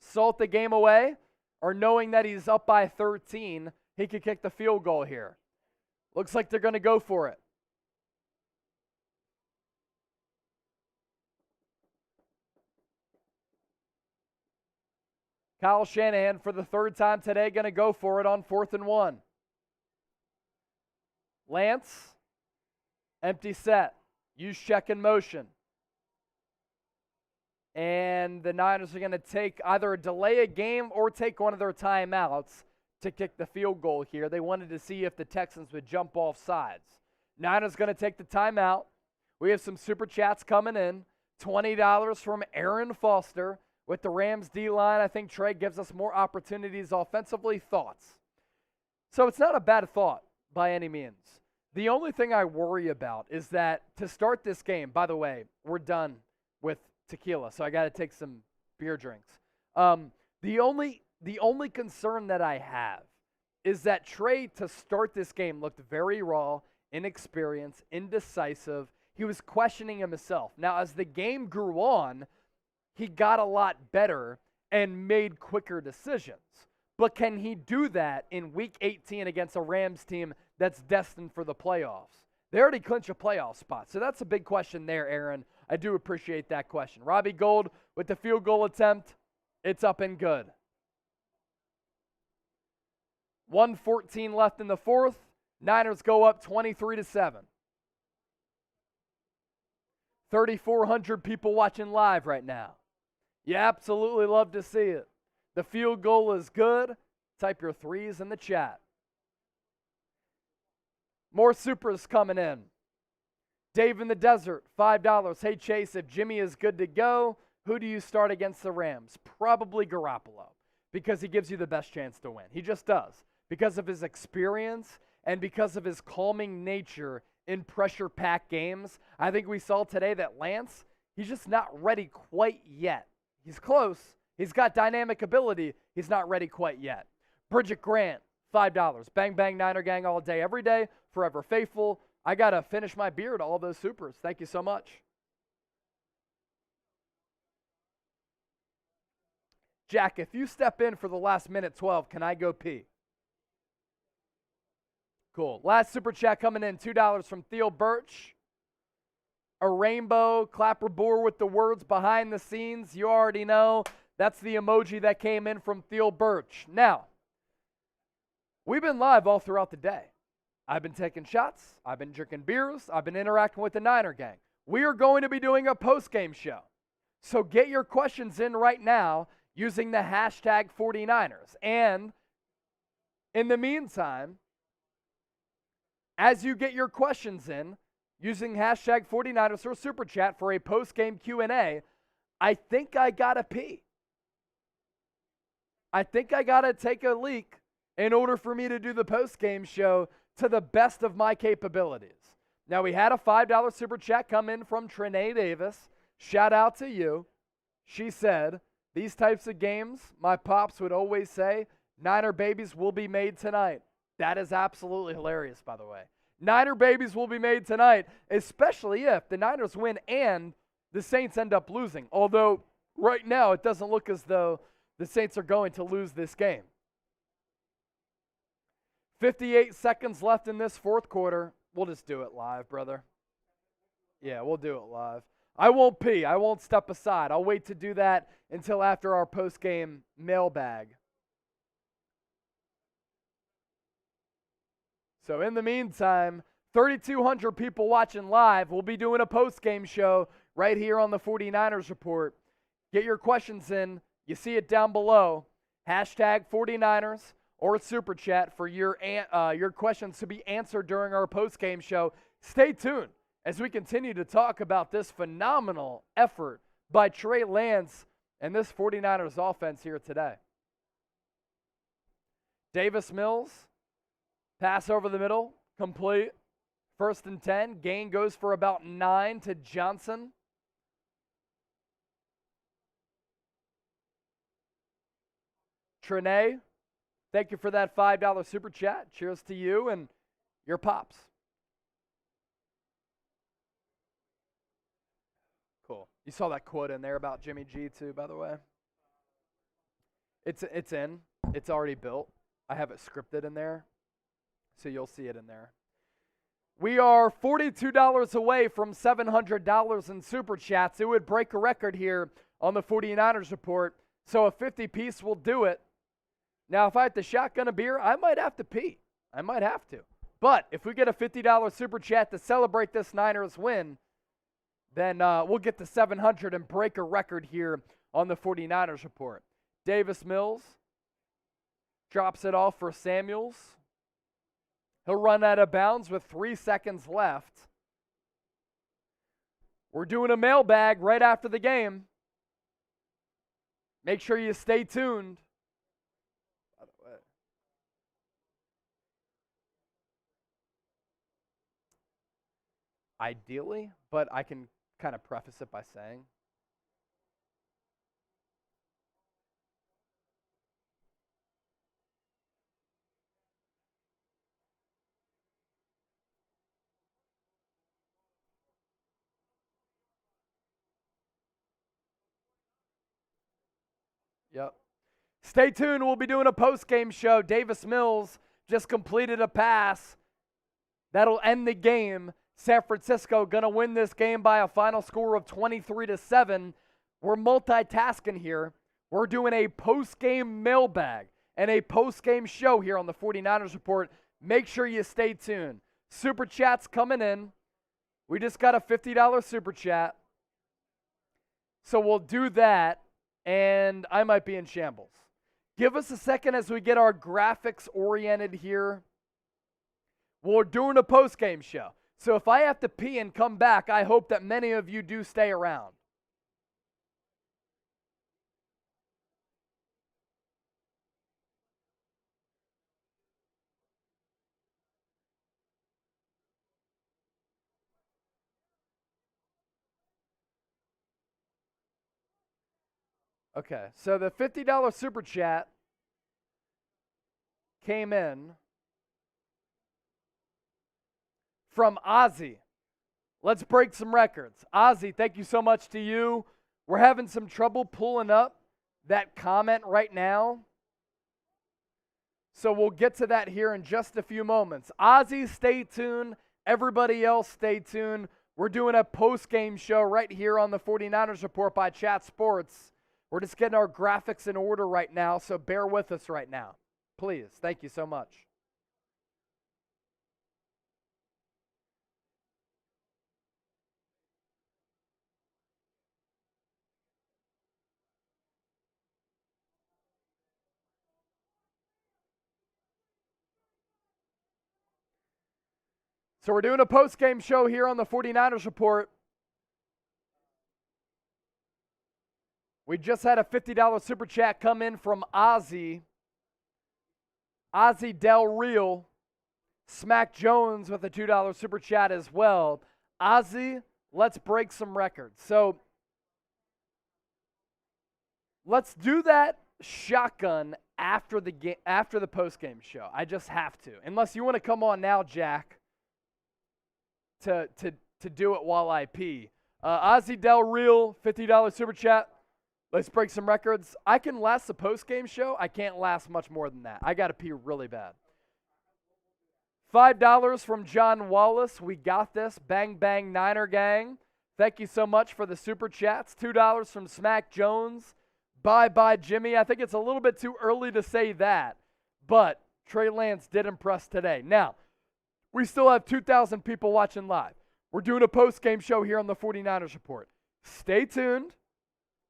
salt the game away, or knowing that he's up by 13, he could kick the field goal here. Looks like they're going to go for it. Kyle Shanahan, for the 3rd time today, going to go for it on 4th and 1. Lance, empty set. Use check in motion. And the Niners are going to take either delay a game or take one of their timeouts to kick the field goal here. They wanted to see if the Texans would jump off sides. Niners going to take the timeout. We have some super chats coming in. $20 from Aaron Foster. With the Rams D-line, I think Trey gives us more opportunities offensively. Thoughts? So it's not a bad thought by any means. The only thing I worry about is that to start this game, by the way, we're done with tequila, so I got to take some beer drinks. The only concern that I have is that Trey, to start this game, looked very raw, inexperienced, indecisive. He was questioning himself. Now, as the game grew on, he got a lot better and made quicker decisions. But can he do that in Week 18 against a Rams team that's destined for the playoffs? They already clinched a playoff spot, so that's a big question there, Aaron. I do appreciate that question. Robbie Gold with the field goal attempt. It's up and good. 1:14 left in the 4th. Niners go up 23-7. 3,400 people watching live right now. You absolutely love to see it. The field goal is good. Type your 3s in the chat. More supers coming in. Dave in the Desert, $5. Hey, Chase, if Jimmy is good to go, who do you start against the Rams? Probably Garoppolo, because he gives you the best chance to win. He just does, because of his experience and because of his calming nature in pressure-packed games. I think we saw today that Lance, he's just not ready quite yet. He's close. He's got dynamic ability. He's not ready quite yet. Bridget Grant, $5. Bang, bang, Niner gang all day, every day, forever faithful. I got to finish my beer to all those supers. Thank you so much. Jack, if you step in for the last minute 12, can I go pee? Cool. Last super chat coming in, $2 from Theo Birch. A rainbow clapperboard with the words behind the scenes. You already know that's the emoji that came in from Theo Birch. Now, we've been live all throughout the day. I've been taking shots. I've been drinking beers. I've been interacting with the Niner gang. We are going to be doing a post-game show. So get your questions in right now using the hashtag 49ers. And in the meantime, as you get your questions in, using hashtag 49ers or Super Chat for a post-game Q&A, I think I got to pee. I think I got to take a leak in order for me to do the post-game show to the best of my capabilities. Now, we had a $5 Super Chat come in from Trinae Davis. Shout out to you. She said, these types of games, my pops would always say, Niner babies will be made tonight. That is absolutely hilarious, by the way. Niner babies will be made tonight, especially if the Niners win and the Saints end up losing. Although, right now, it doesn't look as though the Saints are going to lose this game. 58 seconds left in this fourth quarter. We'll just do it live, brother. Yeah, we'll do it live. I won't pee. I won't step aside. I'll wait to do that until after our post-game mailbag. So in the meantime, 3,200 people watching live. We'll be doing a post-game show right here on the 49ers Report. Get your questions in. You see it down below. Hashtag 49ers or Super Chat for your questions to be answered during our post-game show. Stay tuned as we continue to talk about this phenomenal effort by Trey Lance and this 49ers offense here today. Davis Mills. Pass over the middle, complete. 1st and 10. Gain goes for about 9 to Johnson. Trinae, thank you for that $5 Super Chat. Cheers to you and your pops. Cool. You saw that quote in there about Jimmy G too, by the way. It's in. It's already built. I have it scripted in there. So you'll see it in there. We are $42 away from $700 in Super Chats. It would break a record here on the 49ers Report. So a 50-piece will do it. Now, if I had to shotgun a beer, I might have to pee. I might have to. But if we get a $50 Super Chat to celebrate this Niners win, then we'll get to 700 and break a record here on the 49ers Report. Davis Mills drops it off for Samuels. He'll run out of bounds with 3 seconds left. We're doing a mailbag right after the game. Make sure you stay tuned. By the way, ideally, but I can kind of preface it by saying, yep. Stay tuned. We'll be doing a post-game show. Davis Mills just completed a pass. That'll end the game. San Francisco going to win this game by a final score of 23-7. We're multitasking here. We're doing a post-game mailbag and a post-game show here on the 49ers Report. Make sure you stay tuned. Super Chat's coming in. We just got a $50 Super Chat. So we'll do that. And I might be in shambles. Give us a second as we get our graphics oriented here. We're doing a post-game show. So if I have to pee and come back, I hope that many of you do stay around. Okay, so the $50 super chat came in from Ozzy. Let's break some records. Ozzy, thank you so much to you. We're having some trouble pulling up that comment right now, so we'll get to that here in just a few moments. Ozzy, stay tuned. Everybody else, stay tuned. We're doing a post-game show right here on the 49ers Report by Chat Sports. We're just getting our graphics in order right now, so bear with us right now. Please. Thank you so much. So we're doing a post-game show here on the 49ers Report. We just had a $50 super chat come in from Ozzy. Ozzy Del Real. Smack Jones with a $2 super chat as well. Ozzy, let's break some records. So let's do that shotgun after the post-game show. I just have to. Unless you want to come on now, Jack, to do it while I pee. Ozzy Del Real, $50 super chat. Let's break some records. I can last the post-game show. I can't last much more than that. I got to pee really bad. $5 from John Wallace. We got this. Bang, bang, Niner gang. Thank you so much for the super chats. $2 from Smack Jones. Bye-bye, Jimmy. I think it's a little bit too early to say that, but Trey Lance did impress today. Now, we still have 2,000 people watching live. We're doing a post-game show here on the 49ers Report. Stay tuned.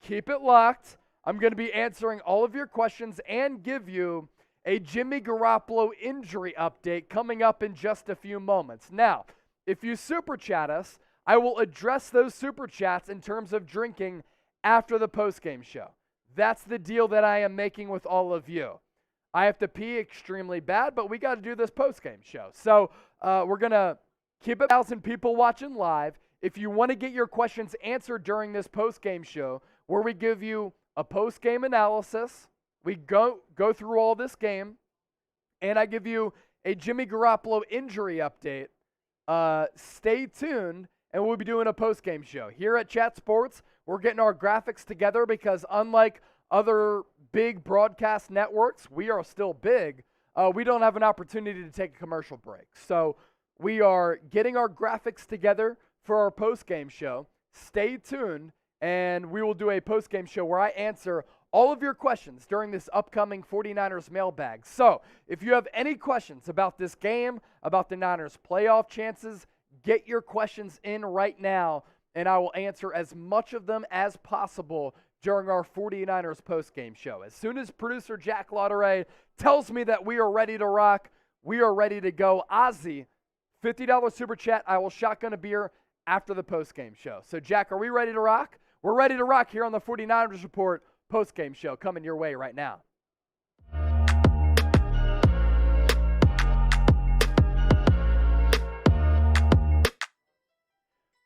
Keep it locked. I'm going to be answering all of your questions and give you a Jimmy Garoppolo injury update coming up in just a few moments. Now, if you super chat us, I will address those super chats in terms of drinking after the post-game show. That's the deal that I am making with all of you. I have to pee extremely bad, but we got to do this post-game show. So we're going to keep 1,000 people watching live. If you want to get your questions answered during this post-game show, where we give you a post-game analysis, we go through all this game, and I give you a Jimmy Garoppolo injury update, stay tuned, and we'll be doing a post-game show. Here at Chat Sports, we're getting our graphics together because unlike other big broadcast networks, we are still big. We don't have an opportunity to take a commercial break. So we are getting our graphics together for our post-game show. Stay tuned, and we will do a post-game show where I answer all of your questions during this upcoming 49ers mailbag. So if you have any questions about this game, about the Niners playoff chances, get your questions in right now, and I will answer as much of them as possible during our 49ers post-game show. As soon as producer Jack Lauderay tells me that we are ready to rock, we are ready to go. Ozzy, $50 super chat. I will shotgun a beer after the post-game show. So, Jack, are we ready to rock? We're ready to rock here on the 49ers Report post-game show coming your way right now.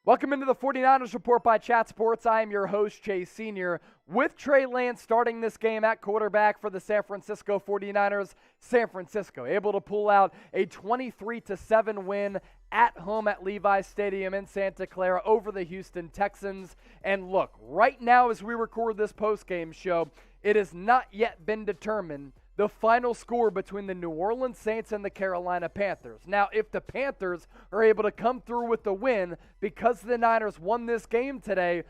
Welcome into the 49ers Report by Chat Sports. I am your host, Chase Sr., with Trey Lance starting this game at quarterback for the San Francisco 49ers. San Francisco able to pull out a 23-7 win at home at Levi's Stadium in Santa Clara over the Houston Texans. And look, right now as we record this postgame show, it has not yet been determined the final score between the New Orleans Saints and the Carolina Panthers. Now, if the Panthers are able to come through with the win because the Niners won this game today,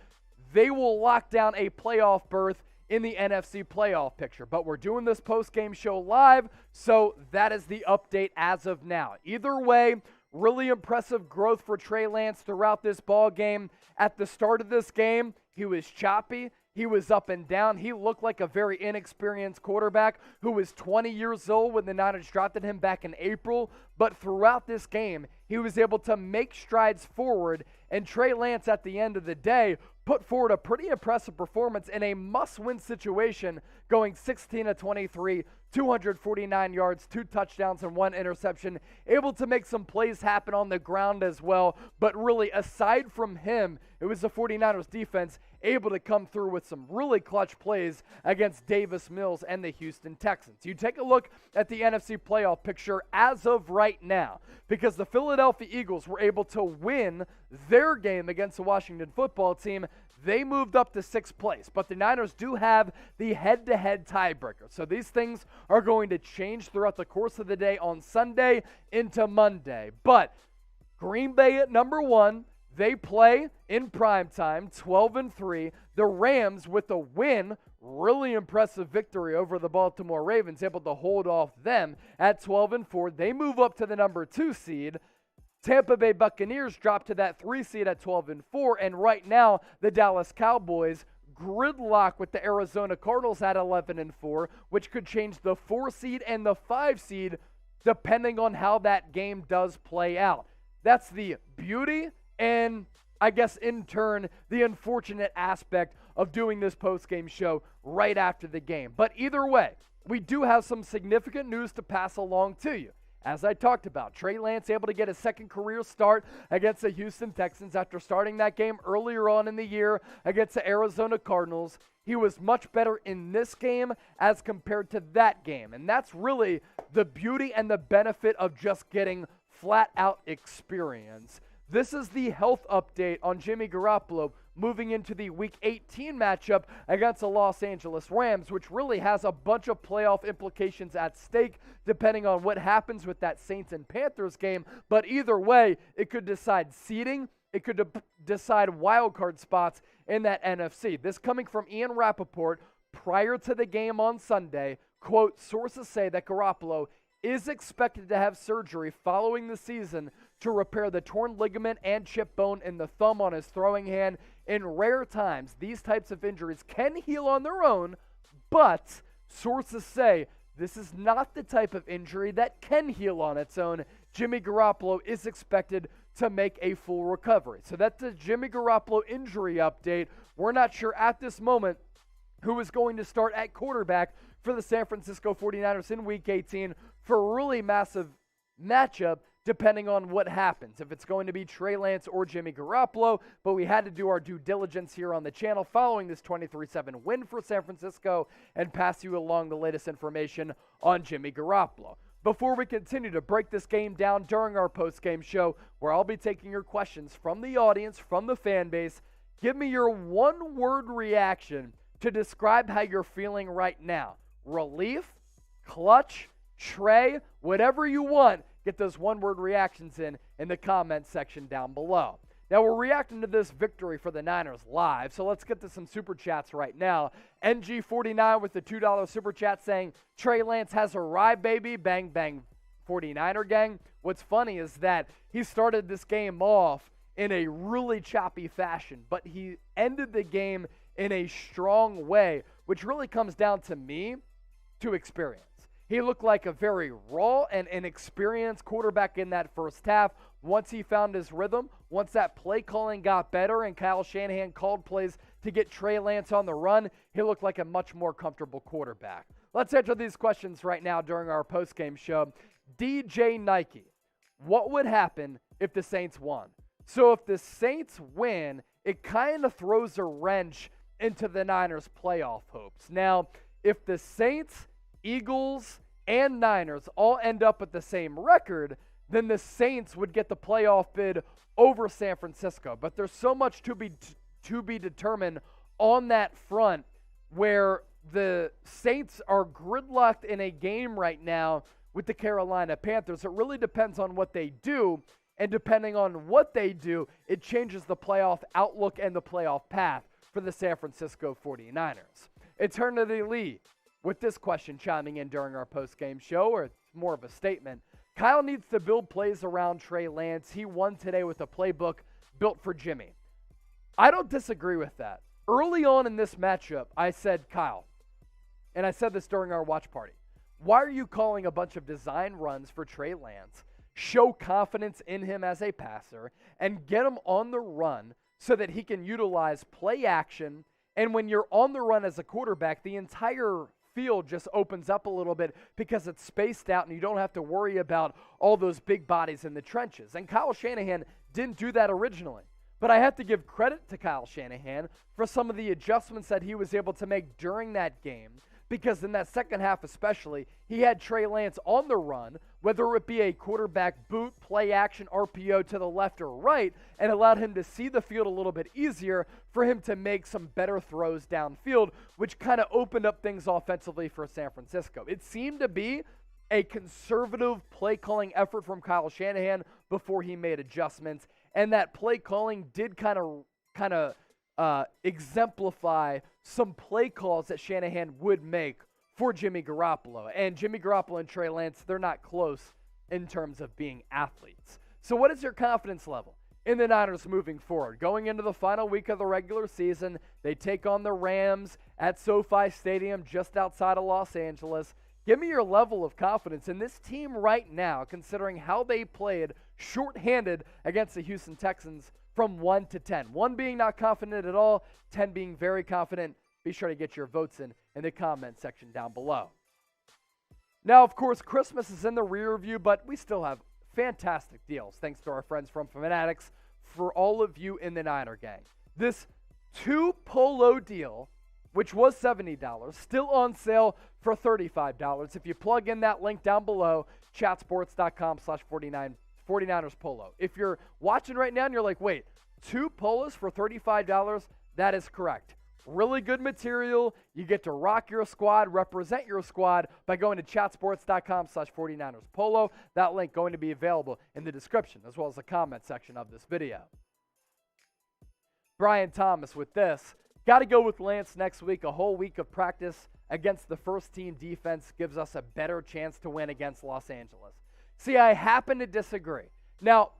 they will lock down a playoff berth in the NFC playoff picture. But we're doing this post-game show live, so that is the update as of now. Either way, really impressive growth for Trey Lance throughout this ball game. At the start of this game, he was choppy. He was up and down. He looked like a very inexperienced quarterback who was 20 years old when the Niners drafted him back in April. But throughout this game, he was able to make strides forward. And Trey Lance, at the end of the day, put forward a pretty impressive performance in a must-win situation, going 16 of 23, 249 yards, 2 touchdowns, and 1 interception, able to make some plays happen on the ground as well. But really, aside from him, it was the 49ers defense able to come through with some really clutch plays against Davis Mills and the Houston Texans. You take a look at the NFC playoff picture as of right now, because the Philadelphia Eagles were able to win their game against the Washington football team. They moved up to 6th place, but the Niners do have the head-to-head tiebreaker. So these things are going to change throughout the course of the day on Sunday into Monday. But Green Bay at number 1, they play in primetime, 12-3. The Rams, with a win, really impressive victory over the Baltimore Ravens, able to hold off them at 12-4. They move up to the number 2 seed. Tampa Bay Buccaneers drop to that 3 seed at 12-4, and right now the Dallas Cowboys gridlock with the Arizona Cardinals at 11-4, which could change the 4 seed and the 5 seed depending on how that game does play out. That's the beauty and, I guess, in turn, the unfortunate aspect of doing this post-game show right after the game. But either way, we do have some significant news to pass along to you. As I talked about, Trey Lance able to get a second career start against the Houston Texans after starting that game earlier on in the year against the Arizona Cardinals. He was much better in this game as compared to that game. And that's really the beauty and the benefit of just getting flat-out experience. This is the health update on Jimmy Garoppolo moving into the Week 18 matchup against the Los Angeles Rams, which really has a bunch of playoff implications at stake depending on what happens with that Saints and Panthers game. But either way, it could decide seeding. It could decide wildcard spots in that NFC. This coming from Ian Rappaport prior to the game on Sunday. Quote, sources say that Garoppolo is expected to have surgery following the season to repair the torn ligament and chip bone in the thumb on his throwing hand. In rare times, these types of injuries can heal on their own, but sources say this is not the type of injury that can heal on its own. Jimmy Garoppolo is expected to make a full recovery. So that's the Jimmy Garoppolo injury update. We're not sure at this moment who is going to start at quarterback for the San Francisco 49ers in Week 18 for a really massive matchup depending on what happens, if it's going to be Trey Lance or Jimmy Garoppolo. But we had to do our due diligence here on the channel following this 23-7 win for San Francisco and pass you along the latest information on Jimmy Garoppolo. Before we continue to break this game down during our post-game show, where I'll be taking your questions from the audience, from the fan base, give me your one-word reaction to describe how you're feeling right now. Relief, clutch, Trey, whatever you want. Get those one-word reactions in the comment section down below. Now, we're reacting to this victory for the Niners live, so let's get to some Super Chats right now. NG49 with the $2 Super Chat saying, Trey Lance has arrived, baby. Bang, bang, 49er gang. What's funny is that he started this game off in a really choppy fashion, but he ended the game in a strong way, which really comes down to me to experience. He looked like a very raw and inexperienced quarterback in that first half. Once he found his rhythm, once that play calling got better and Kyle Shanahan called plays to get Trey Lance on the run, he looked like a much more comfortable quarterback. Let's answer these questions right now during our postgame show. DJ Nike, what would happen if the Saints won? So if the Saints win, it kind of throws a wrench into the Niners' playoff hopes. Now, if the Saints, Eagles, and Niners all end up with the same record, then the Saints would get the playoff bid over San Francisco. But there's so much to be determined on that front, where the Saints are gridlocked in a game right now with the Carolina Panthers. It really depends on what they do, and depending on what they do, it changes the playoff outlook and the playoff path for the San Francisco 49ers. Eternity Lee with this question chiming in during our post-game show, or it's more of a statement. Kyle needs to build plays around Trey Lance. He won today with a playbook built for Jimmy. I don't disagree with that. Early on in this matchup, I said, Kyle, and I said this during our watch party, why are you calling a bunch of design runs for Trey Lance, show confidence in him as a passer, and get him on the run so that he can utilize play action? And when you're on the run as a quarterback, the entire field just opens up a little bit because it's spaced out and you don't have to worry about all those big bodies in the trenches. And Kyle Shanahan didn't do that originally. But I have to give credit to Kyle Shanahan for some of the adjustments that he was able to make during that game, because in that second half especially, he had Trey Lance on the run, whether it be a quarterback boot, play action, RPO to the left or right, and allowed him to see the field a little bit easier for him to make some better throws downfield, which kind of opened up things offensively for San Francisco. It seemed to be a conservative play calling effort from Kyle Shanahan before he made adjustments, and that play calling did kind of exemplify some play calls that Shanahan would make for Jimmy Garoppolo. And Jimmy Garoppolo and Trey Lance, they're not close in terms of being athletes. So what is your confidence level in the Niners moving forward? Going into the final week of the regular season, they take on the Rams at SoFi Stadium just outside of Los Angeles. Give me your level of confidence in this team right now, considering how they played shorthanded against the Houston Texans from 1 to 10. 1 being not confident at all, 10 being very confident. Be sure to get your votes in the comment section down below. Now, of course, Christmas is in the rear view, but we still have fantastic deals, thanks to our friends from Fanatics, for all of you in the Niner gang. This 2 polo deal, which was $70, still on sale for $35. If you plug in that link down below, chatsports.com/49ers polo. If you're watching right now and you're like, wait, 2 polos for $35, that is correct. Really good material. You get to rock your squad, represent your squad by going to chatsports.com/49ers polo. That link going to be available in the description as well as the comment section of this video. Brian Thomas with this. Got to go with Lance next week. A whole week of practice against the first-team defense gives us a better chance to win against Los Angeles. See, I happen to disagree. Now,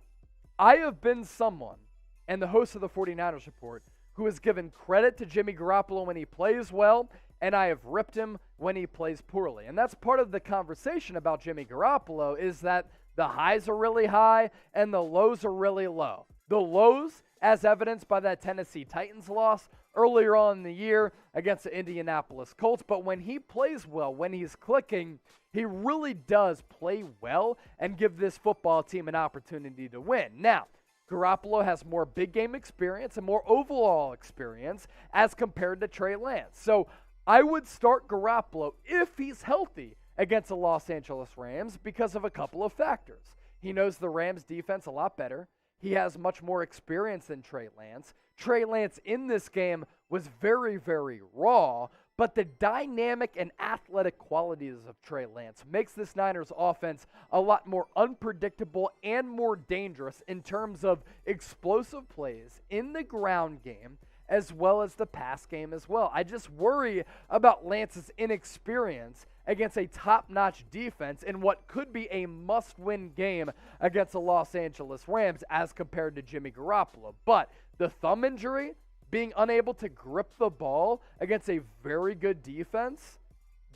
I have been someone, and the host of the 49ers Report, who has given credit to Jimmy Garoppolo when he plays well, and I have ripped him when he plays poorly. And that's part of the conversation about Jimmy Garoppolo, is that the highs are really high and the lows are really low. The lows, as evidenced by that Tennessee Titans loss earlier on in the year against the Indianapolis Colts. But when he plays well, when he's clicking, he really does play well and give this football team an opportunity to win. Now, Garoppolo has more big game experience and more overall experience as compared to Trey Lance. So I would start Garoppolo if he's healthy against the Los Angeles Rams because of a couple of factors. He knows the Rams defense a lot better. He has much more experience than Trey Lance. Trey Lance in this game was very, very raw, but the dynamic and athletic qualities of Trey Lance makes this Niners offense a lot more unpredictable and more dangerous in terms of explosive plays in the ground game as well as the pass game as well. I just worry about Lance's inexperience against a top-notch defense in what could be a must-win game against the Los Angeles Rams as compared to Jimmy Garoppolo. But the thumb injury, being unable to grip the ball against a very good defense,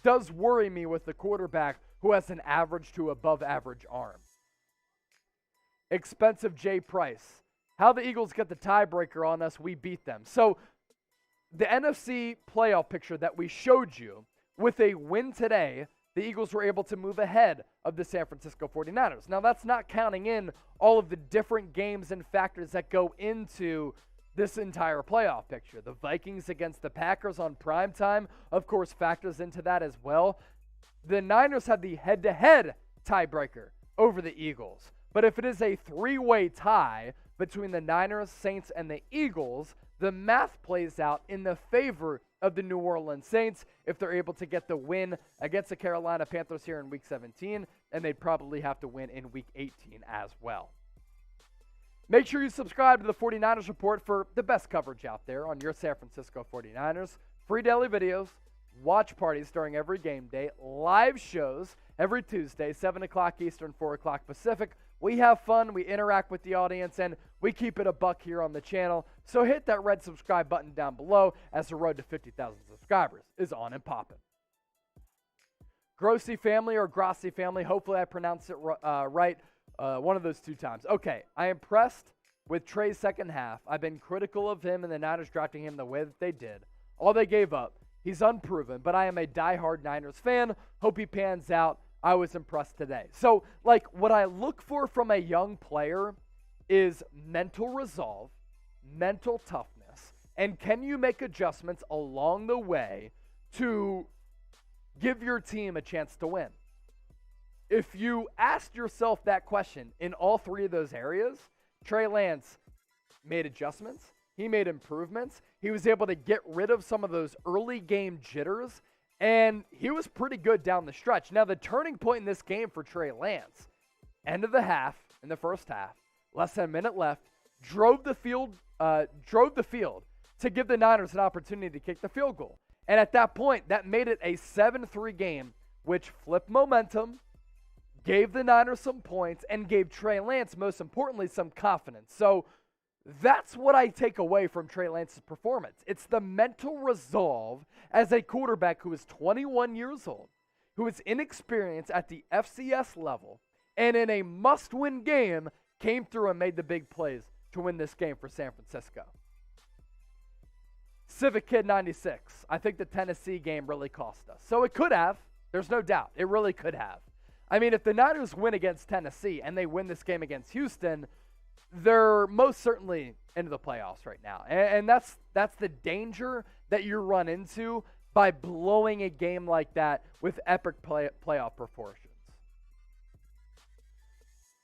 does worry me with the quarterback who has an average to above-average arm. Expensive Jay Price. How the Eagles get the tiebreaker on us, we beat them. So the NFC playoff picture that we showed you, with a win today, the Eagles were able to move ahead of the San Francisco 49ers. Now, that's not counting in all of the different games and factors that go into this entire playoff picture. The Vikings against the Packers on primetime, of course, factors into that as well. The Niners had the head-to-head tiebreaker over the Eagles. But if it is a 3-way tie between the Niners, Saints, and the Eagles, the math plays out in the favor of the New Orleans Saints if they're able to get the win against the Carolina Panthers here in Week 17, and they'd probably have to win in Week 18 as well. Make sure you subscribe to the 49ers Report for the best coverage out there on your San Francisco 49ers. Free daily videos, watch parties during every game day, live shows every Tuesday, 7 o'clock Eastern, 4 o'clock Pacific. We have fun, we interact with the audience, and we keep it a buck here on the channel. So hit that red subscribe button down below as the road to 50,000 subscribers is on and popping. Grossi family or Grossi family, hopefully I pronounced it right one of those two times. Okay, I am impressed with Trey's second half. I've been critical of him and the Niners drafting him the way that they did. All they gave up. He's unproven, but I am a diehard Niners fan. Hope he pans out. I was impressed today. So, like, what I look for from a young player is mental resolve, mental toughness, and can you make adjustments along the way to give your team a chance to win? If you asked yourself that question in all three of those areas, Trey Lance made adjustments. He made improvements. He was able to get rid of some of those early game jitters, and he was pretty good down the stretch. Now, the turning point in this game for Trey Lance, end of the half, in the first half, less than a minute left, drove the field to give the Niners an opportunity to kick the field goal. And at that point, that made it a 7-3 game, which flipped momentum, gave the Niners some points, and gave Trey Lance, most importantly, some confidence. So that's what I take away from Trey Lance's performance. It's the mental resolve as a quarterback who is 21 years old, who is inexperienced at the FCS level, and in a must-win game, came through and made the big plays to win this game for San Francisco. Civic Kid 96. I think the Tennessee game really cost us. So it could have. There's no doubt. It really could have. I mean, if the Niners win against Tennessee and they win this game against Houston, they're most certainly into the playoffs right now. And that's the danger that you run into by blowing a game like that with epic playoff proportions.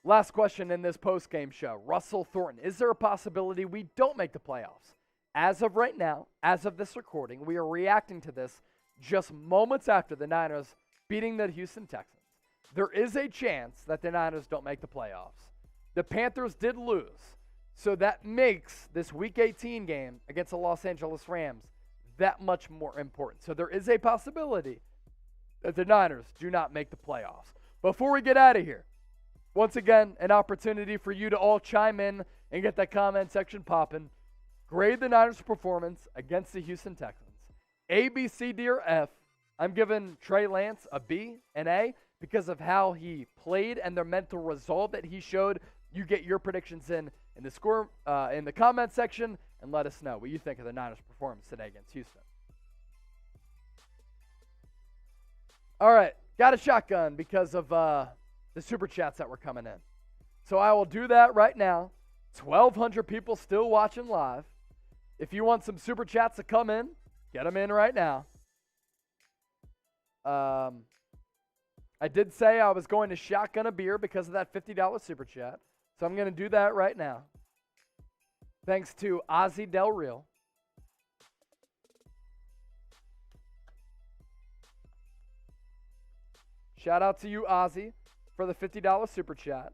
Last question in this post-game show. Russell Thornton. Is there a possibility we don't make the playoffs? As of right now, as of this recording, we are reacting to this just moments after the Niners beating the Houston Texans. There is a chance that the Niners don't make the playoffs. The Panthers did lose, so that makes this Week 18 game against the Los Angeles Rams that much more important. So there is a possibility that the Niners do not make the playoffs. Before we get out of here, once again, an opportunity for you to all chime in and get that comment section popping. Grade the Niners' performance against the Houston Texans. A, B, C, D, or F. I'm giving Trey Lance a B and A because of how he played and the mental resolve that he showed. You get your predictions in the comment section and let us know what you think of the Niners' performance today against Houston. All right, got a shotgun because of the super chats that were coming in. So I will do that right now. 1,200 people still watching live. If you want some super chats to come in, get them in right now. I did say I was going to shotgun a beer because of that $50 super chat. So I'm going to do that right now. Thanks to Ozzy Del Real. Shout out to you, Ozzy, for the $50 super chat.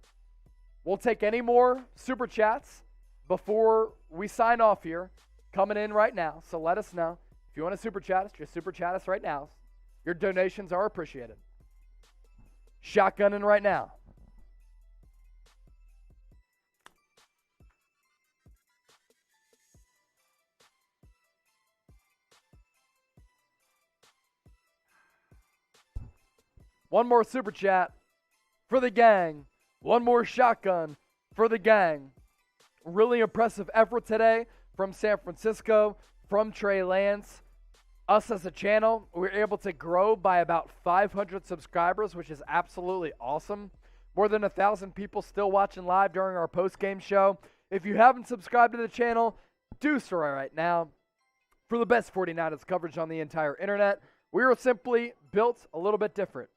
We'll take any more super chats before we sign off here. Coming in right now, so let us know. If you want to super chat us, just super chat us right now. Your donations are appreciated. Shotgunning right now. One more super chat for the gang. One more shotgun for the gang. Really impressive effort today from San Francisco, from Trey Lance. Us as a channel, we were able to grow by about 500 subscribers, which is absolutely awesome. More than 1,000 people still watching live during our post-game show. If you haven't subscribed to the channel, do so right now. For the best 49ers coverage on the entire internet, we are simply built a little bit different.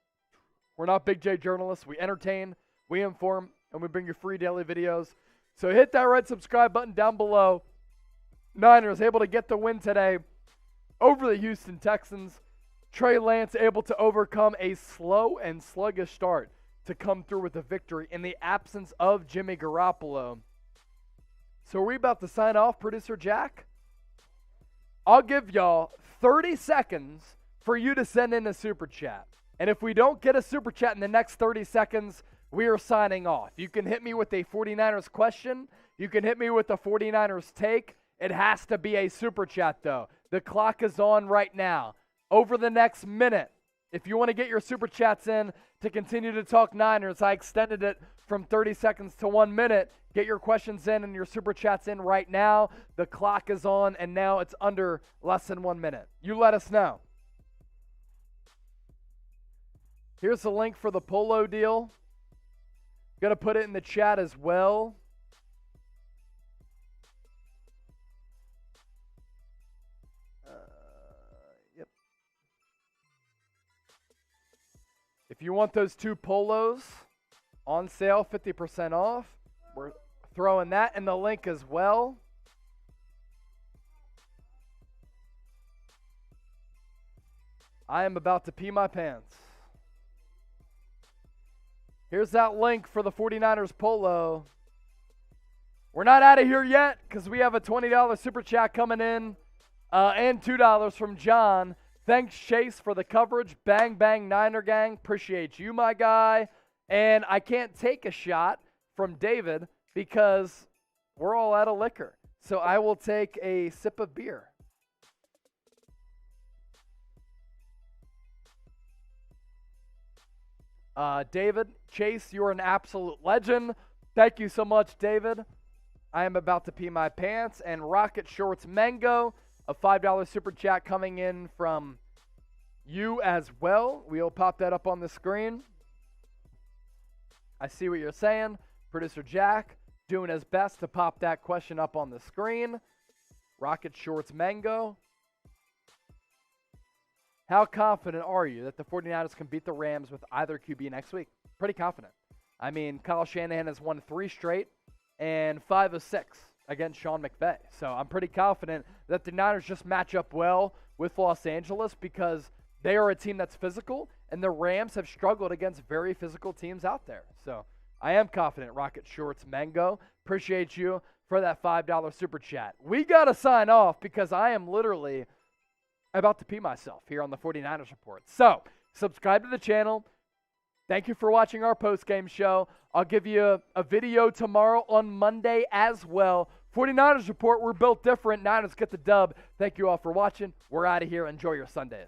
We're not Big J journalists. We entertain, we inform, and we bring you free daily videos. So hit that red subscribe button down below. Niners able to get the win today over the Houston Texans. Trey Lance able to overcome a slow and sluggish start to come through with a victory in the absence of Jimmy Garoppolo. So are we about to sign off, Producer Jack? I'll give y'all 30 seconds for you to send in a super chat. And if we don't get a super chat in the next 30 seconds, we are signing off. You can hit me with a 49ers question. You can hit me with a 49ers take. It has to be a super chat, though. The clock is on right now. Over the next minute, if you want to get your super chats in to continue to talk Niners, I extended it from 30 seconds to 1 minute. Get your questions in and your super chats in right now. The clock is on, and now it's under less than 1 minute. You let us know. Here's the link for the polo deal. Going to put it in the chat as well. Yep. If you want those 2 polos on sale, 50% off, we're throwing that in the link as well. I am about to pee my pants. Here's that link for the 49ers polo. We're not out of here yet because we have a $20 super chat coming in and $2 from John. Thanks, Chase, for the coverage. Bang, bang, Niner gang. Appreciate you, my guy. And I can't take a shot from David because we're all out of liquor. So I will take a sip of beer. David, Chase, you're an absolute legend. Thank you so much, David. I am about to pee my pants. And Rocket Shorts Mango, a $5 super chat coming in from you as well. We'll pop that up on the screen. I see what you're saying. Producer Jack doing his best to pop that question up on the screen. Rocket Shorts Mango. How confident are you that the 49ers can beat the Rams with either QB next week? Pretty confident. I mean, Kyle Shanahan has won 3 straight and 5 of 6 against Sean McVay. So I'm pretty confident that the Niners just match up well with Los Angeles because they are a team that's physical, and the Rams have struggled against very physical teams out there. So I am confident, Rocket Shorts Mango. Appreciate you for that $5 super chat. We got to sign off because I am literally about to pee myself here on the 49ers Report. So, subscribe to the channel. Thank you for watching our post-game show. I'll give you a video tomorrow on Monday as well. 49ers Report, we're built different. Niners get the dub. Thank you all for watching. We're out of here. Enjoy your Sundays.